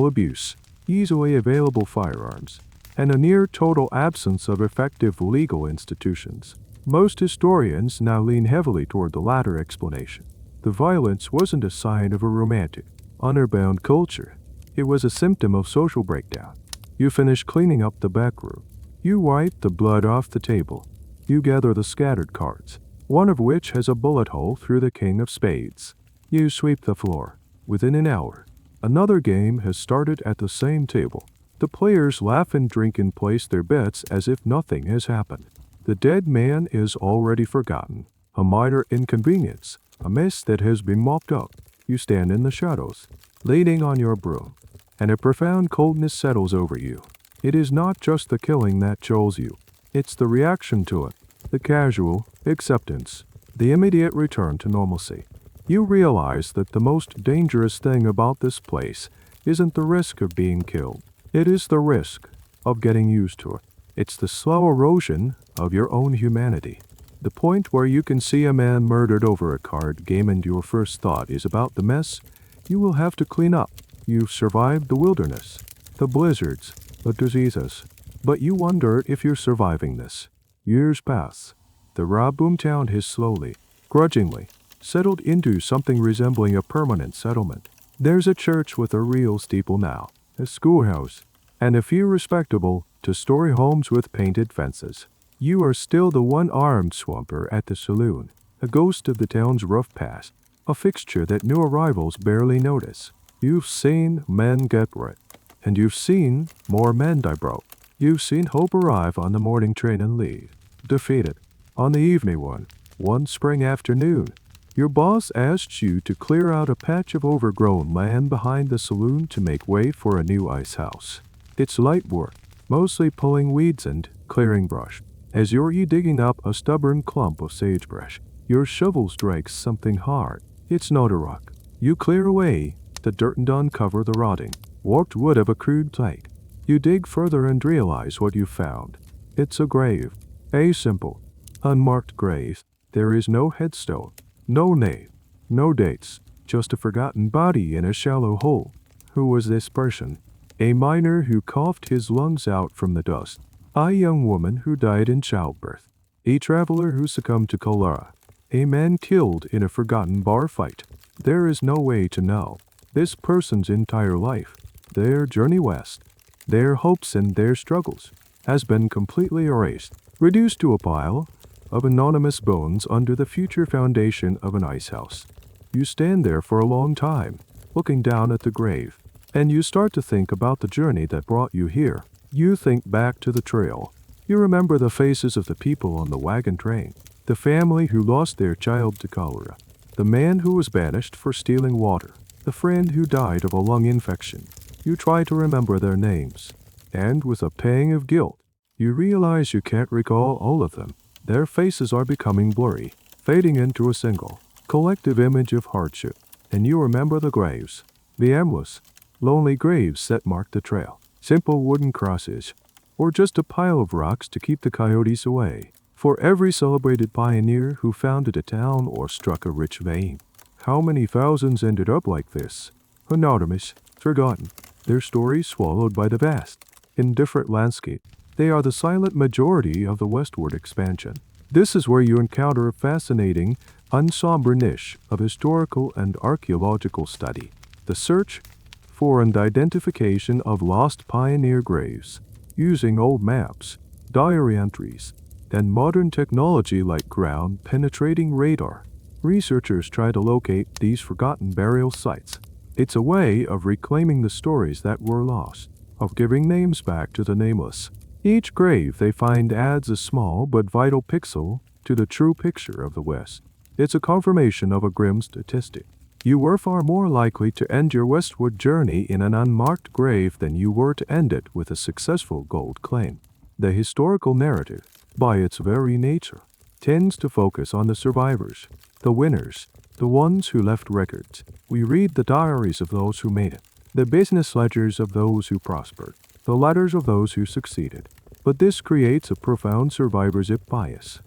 abuse, easily available firearms, and a near-total absence of effective legal institutions? Most historians now lean heavily toward the latter explanation. The violence wasn't a sign of a romantic, honor-bound culture. It was a symptom of social breakdown. You finish cleaning up the back room. You wipe the blood off the table. You gather the scattered cards, one of which has a bullet hole through the king of spades. You sweep the floor. Within an hour, another game has started at the same table. The players laugh and drink and place their bets as if nothing has happened. The dead man is already forgotten, a minor inconvenience, a mess that has been mopped up. You stand in the shadows, leaning on your broom, and a profound coldness settles over you. It is not just the killing that chills you, it's the reaction to it, the casual acceptance, the immediate return to normalcy. You realize that the most dangerous thing about this place isn't the risk of being killed. It is the risk of getting used to it. It's the slow erosion of your own humanity. The point where you can see a man murdered over a card game and your first thought is about the mess you will have to clean up. You've survived the wilderness, the blizzards, the diseases, but you wonder if you're surviving this. Years pass. The raw boomtown has slowly, grudgingly, settled into something resembling a permanent settlement. There's a church with a real steeple now, a schoolhouse, and a few respectable two-story homes with painted fences. You are still the one-armed swamper at the saloon, a ghost of the town's rough past, a fixture that new arrivals barely notice. You've seen men get wet, and you've seen more men die broke. You've seen hope arrive on the morning train and leave, defeated. On the evening one spring afternoon, your boss asked you to clear out a patch of overgrown land behind the saloon to make way for a new ice house. It's light work, mostly pulling weeds and clearing brush. As you're digging up a stubborn clump of sagebrush, your shovel strikes something hard. It's not a rock. You clear away the dirt and uncover the rotting, warped wood of a crude plank. You dig further and realize what you found. It's a grave. A simple, unmarked grave. There is no headstone, no name, no dates, just a forgotten body in a shallow hole. Who was this person? A miner who coughed his lungs out from the dust. A young woman who died in childbirth. A traveler who succumbed to cholera. A man killed in a forgotten bar fight. There is no way to know. This person's entire life, their journey west, their hopes and their struggles, has been completely erased, reduced to a pile of anonymous bones under the future foundation of an ice house. You stand there for a long time, looking down at the grave, and you start to think about the journey that brought you here. You think back to the trail. You remember the faces of the people on the wagon train, the family who lost their child to cholera, the man who was banished for stealing water, the friend who died of a lung infection. You try to remember their names, and with a pang of guilt, you realize you can't recall all of them. Their faces are becoming blurry, fading into a single, collective image of hardship, and you remember the graves, the endless, lonely graves that mark the trail, simple wooden crosses, or just a pile of rocks to keep the coyotes away. For every celebrated pioneer who founded a town or struck a rich vein, how many thousands ended up like this? Anonymous, forgotten, their stories swallowed by the vast, indifferent landscape. They are the silent majority of the westward expansion. This is where you encounter a fascinating, unsomber niche of historical and archaeological study, the search for and identification of lost pioneer graves, using old maps, diary entries, and modern technology like ground-penetrating radar. Researchers try to locate these forgotten burial sites. It's a way of reclaiming the stories that were lost, of giving names back to the nameless. Each grave they find adds a small but vital pixel to the true picture of the West. It's a confirmation of a grim statistic. You were far more likely to end your westward journey in an unmarked grave than you were to end it with a successful gold claim. The historical narrative, by its very nature, tends to focus on the survivors, the winners, the ones who left records. We read the diaries of those who made it, the business ledgers of those who prospered, the letters of those who succeeded. But this creates a profound survivorship bias.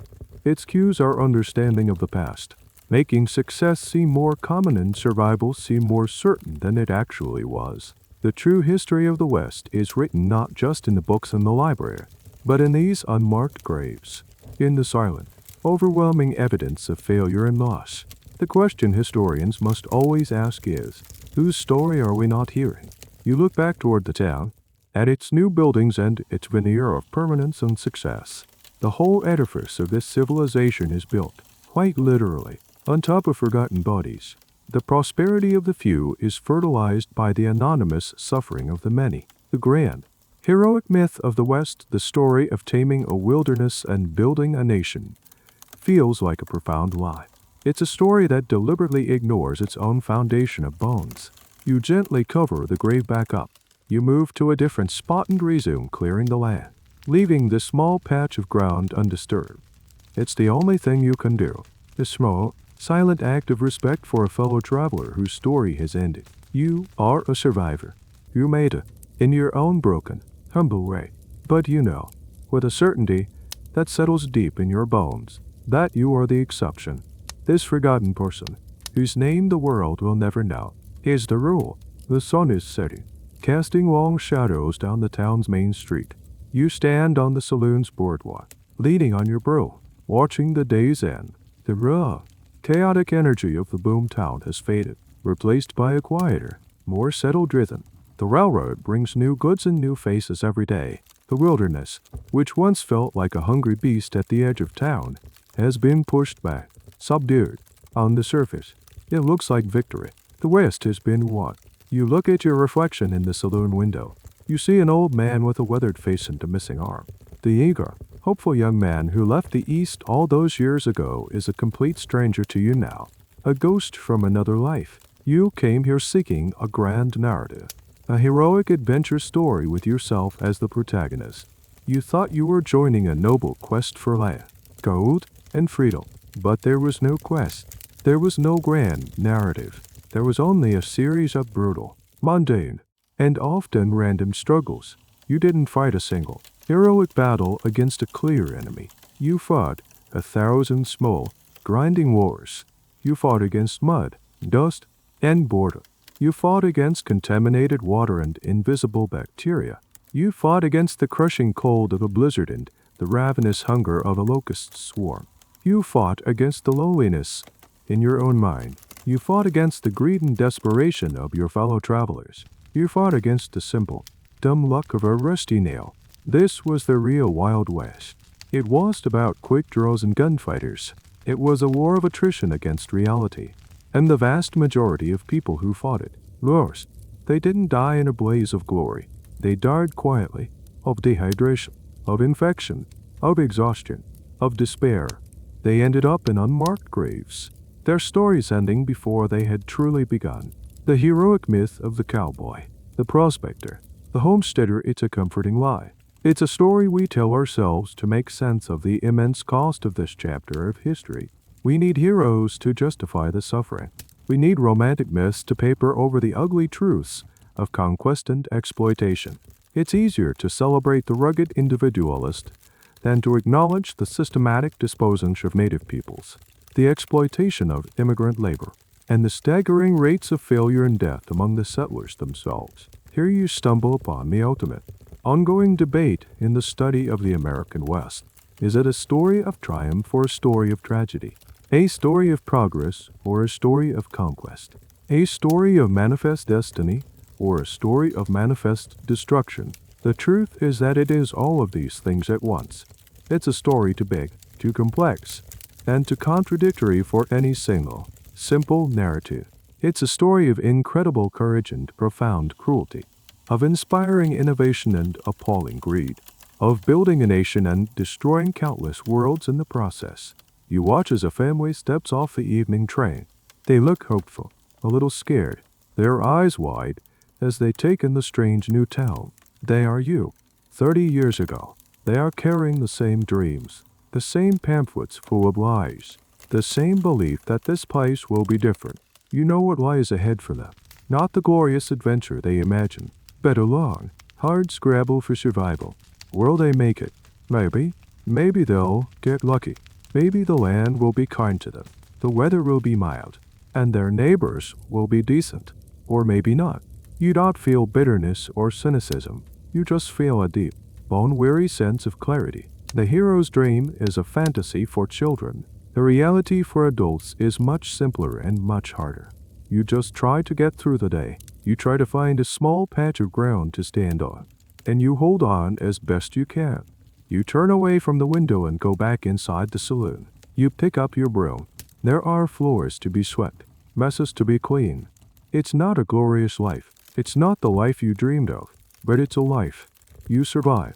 It skews our understanding of the past, making success seem more common and survival seem more certain than it actually was. The true history of the West is written not just in the books in the library, but in these unmarked graves, in the silent, overwhelming evidence of failure and loss. The question historians must always ask is, whose story are we not hearing? You look back toward the town, at its new buildings and its veneer of permanence and success. The whole edifice of this civilization is built, quite literally, on top of forgotten bodies. The prosperity of the few is fertilized by the anonymous suffering of the many. The grand, heroic myth of the West, the story of taming a wilderness and building a nation, feels like a profound lie. It's a story that deliberately ignores its own foundation of bones. You gently cover the grave back up. You move to a different spot and resume clearing the land, leaving this small patch of ground undisturbed. It's the only thing you can do. The small, silent act of respect for a fellow traveler whose story has ended. You are a survivor. You made it, in your own broken, humble way. But you know, with a certainty that settles deep in your bones, that you are the exception. This forgotten person, whose name the world will never know, is the rule. The sun is setting, casting long shadows down the town's main street. You stand on the saloon's boardwalk, leaning on your broom, watching the day's end. The raw, chaotic energy of the boom town has faded, replaced by a quieter, more settled rhythm. The railroad brings new goods and new faces every day. The wilderness, which once felt like a hungry beast at the edge of town, has been pushed back, subdued. On the surface, it looks like victory. The West has been won. You look at your reflection in the saloon window. You see an old man with a weathered face and a missing arm. The eager, hopeful young man who left the East all those years ago is a complete stranger to you now, a ghost from another life. You came here seeking a grand narrative, a heroic adventure story with yourself as the protagonist. You thought you were joining a noble quest for land, gold, and freedom. But there was no quest. There was no grand narrative. There was only a series of brutal, mundane, and often random struggles. You didn't fight a single, heroic battle against a clear enemy. You fought 1,000 small, grinding wars. You fought against mud, dust, and boredom. You fought against contaminated water and invisible bacteria. You fought against the crushing cold of a blizzard and the ravenous hunger of a locust swarm. You fought against the loneliness in your own mind. You fought against the greed and desperation of your fellow travelers. You fought against the simple, dumb luck of a rusty nail. This was the real Wild West. It wasn't about quick draws and gunfighters. It was a war of attrition against reality. And the vast majority of people who fought it lost. They didn't die in a blaze of glory. They died quietly, of dehydration, of infection, of exhaustion, of despair. They ended up in unmarked graves, their stories ending before they had truly begun. The heroic myth of the cowboy, the prospector, the homesteader, it's a comforting lie. It's a story we tell ourselves to make sense of the immense cost of this chapter of history. We need heroes to justify the suffering. We need romantic myths to paper over the ugly truths of conquest and exploitation. It's easier to celebrate the rugged individualist than to acknowledge the systematic disposing of native peoples, the exploitation of immigrant labor, and the staggering rates of failure and death among the settlers themselves. Here you stumble upon the ultimate, ongoing debate in the study of the American West. Is it a story of triumph or a story of tragedy? A story of progress or a story of conquest? A story of manifest destiny or a story of manifest destruction? The truth is that it is all of these things at once. It's a story too big, too complex, and too contradictory for any single, simple narrative. It's a story of incredible courage and profound cruelty, of inspiring innovation and appalling greed, of building a nation and destroying countless worlds in the process. You watch as a family steps off the evening train. They look hopeful. a little scared, their eyes wide as they take in the strange new town. They are you. 30 years ago, they are carrying the same dreams, the same pamphlets full of lies, the same belief that this place will be different. You know what lies ahead for them, not the glorious adventure they imagine, but a long, hard scrabble for survival. Will they make it? Maybe they'll get lucky. Maybe the land will be kind to them, the weather will be mild, and their neighbors will be decent. Or maybe not. You don't feel bitterness or cynicism. You just feel a deep, bone-weary sense of clarity. The hero's dream is a fantasy for children. The reality for adults is much simpler and much harder. You just try to get through the day. You try to find a small patch of ground to stand on, and you hold on as best you can. You turn away from the window and go back inside the saloon. You pick up your broom. There are floors to be swept, messes to be cleaned. It's not a glorious life. It's not the life you dreamed of, but it's a life you survive.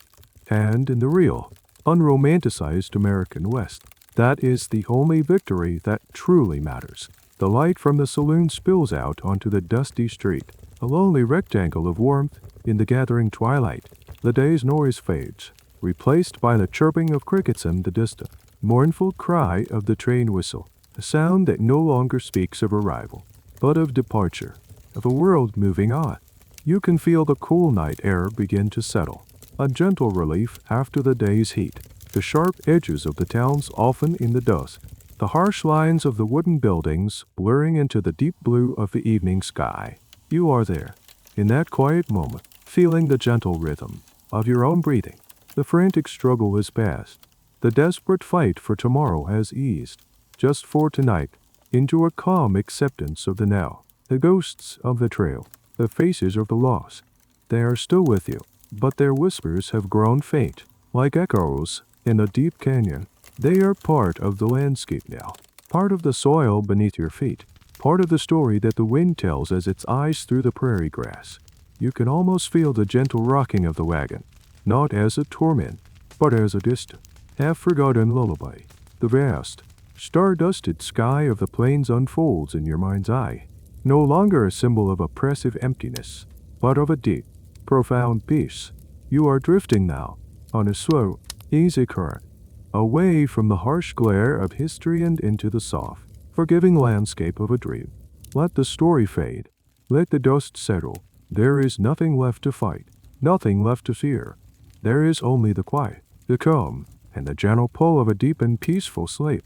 And in the real, unromanticized American West, that is the only victory that truly matters. The light from the saloon spills out onto the dusty street, a lonely rectangle of warmth in the gathering twilight. The day's noise fades, replaced by the chirping of crickets and the distant, mournful cry of the train whistle, a sound that no longer speaks of arrival, but of departure, of a world moving on. You can feel the cool night air begin to settle, a gentle relief after the day's heat. The sharp edges of the towns often in the dusk, the harsh lines of the wooden buildings blurring into the deep blue of the evening sky. You are there, in that quiet moment, feeling the gentle rhythm of your own breathing. The frantic struggle is past. The desperate fight for tomorrow has eased, just for tonight, into a calm acceptance of the now. The ghosts of the trail, the faces of the lost, they are still with you, but their whispers have grown faint, like echoes in a deep canyon. They are part of the landscape now, part of the soil beneath your feet, part of the story that the wind tells as it eyes through the prairie grass. You can almost feel the gentle rocking of the wagon, not as a torment, but as a distant, half-forgotten lullaby. The vast, star-dusted sky of the plains unfolds in your mind's eye, no longer a symbol of oppressive emptiness, but of a deep, profound peace. You are drifting now, on a slow, easy current, away from the harsh glare of history and into the soft, forgiving landscape of a dream. Let the story fade. Let the dust settle. There is nothing left to fight, nothing left to fear. There is only the quiet, the calm, and the gentle pull of a deep and peaceful sleep.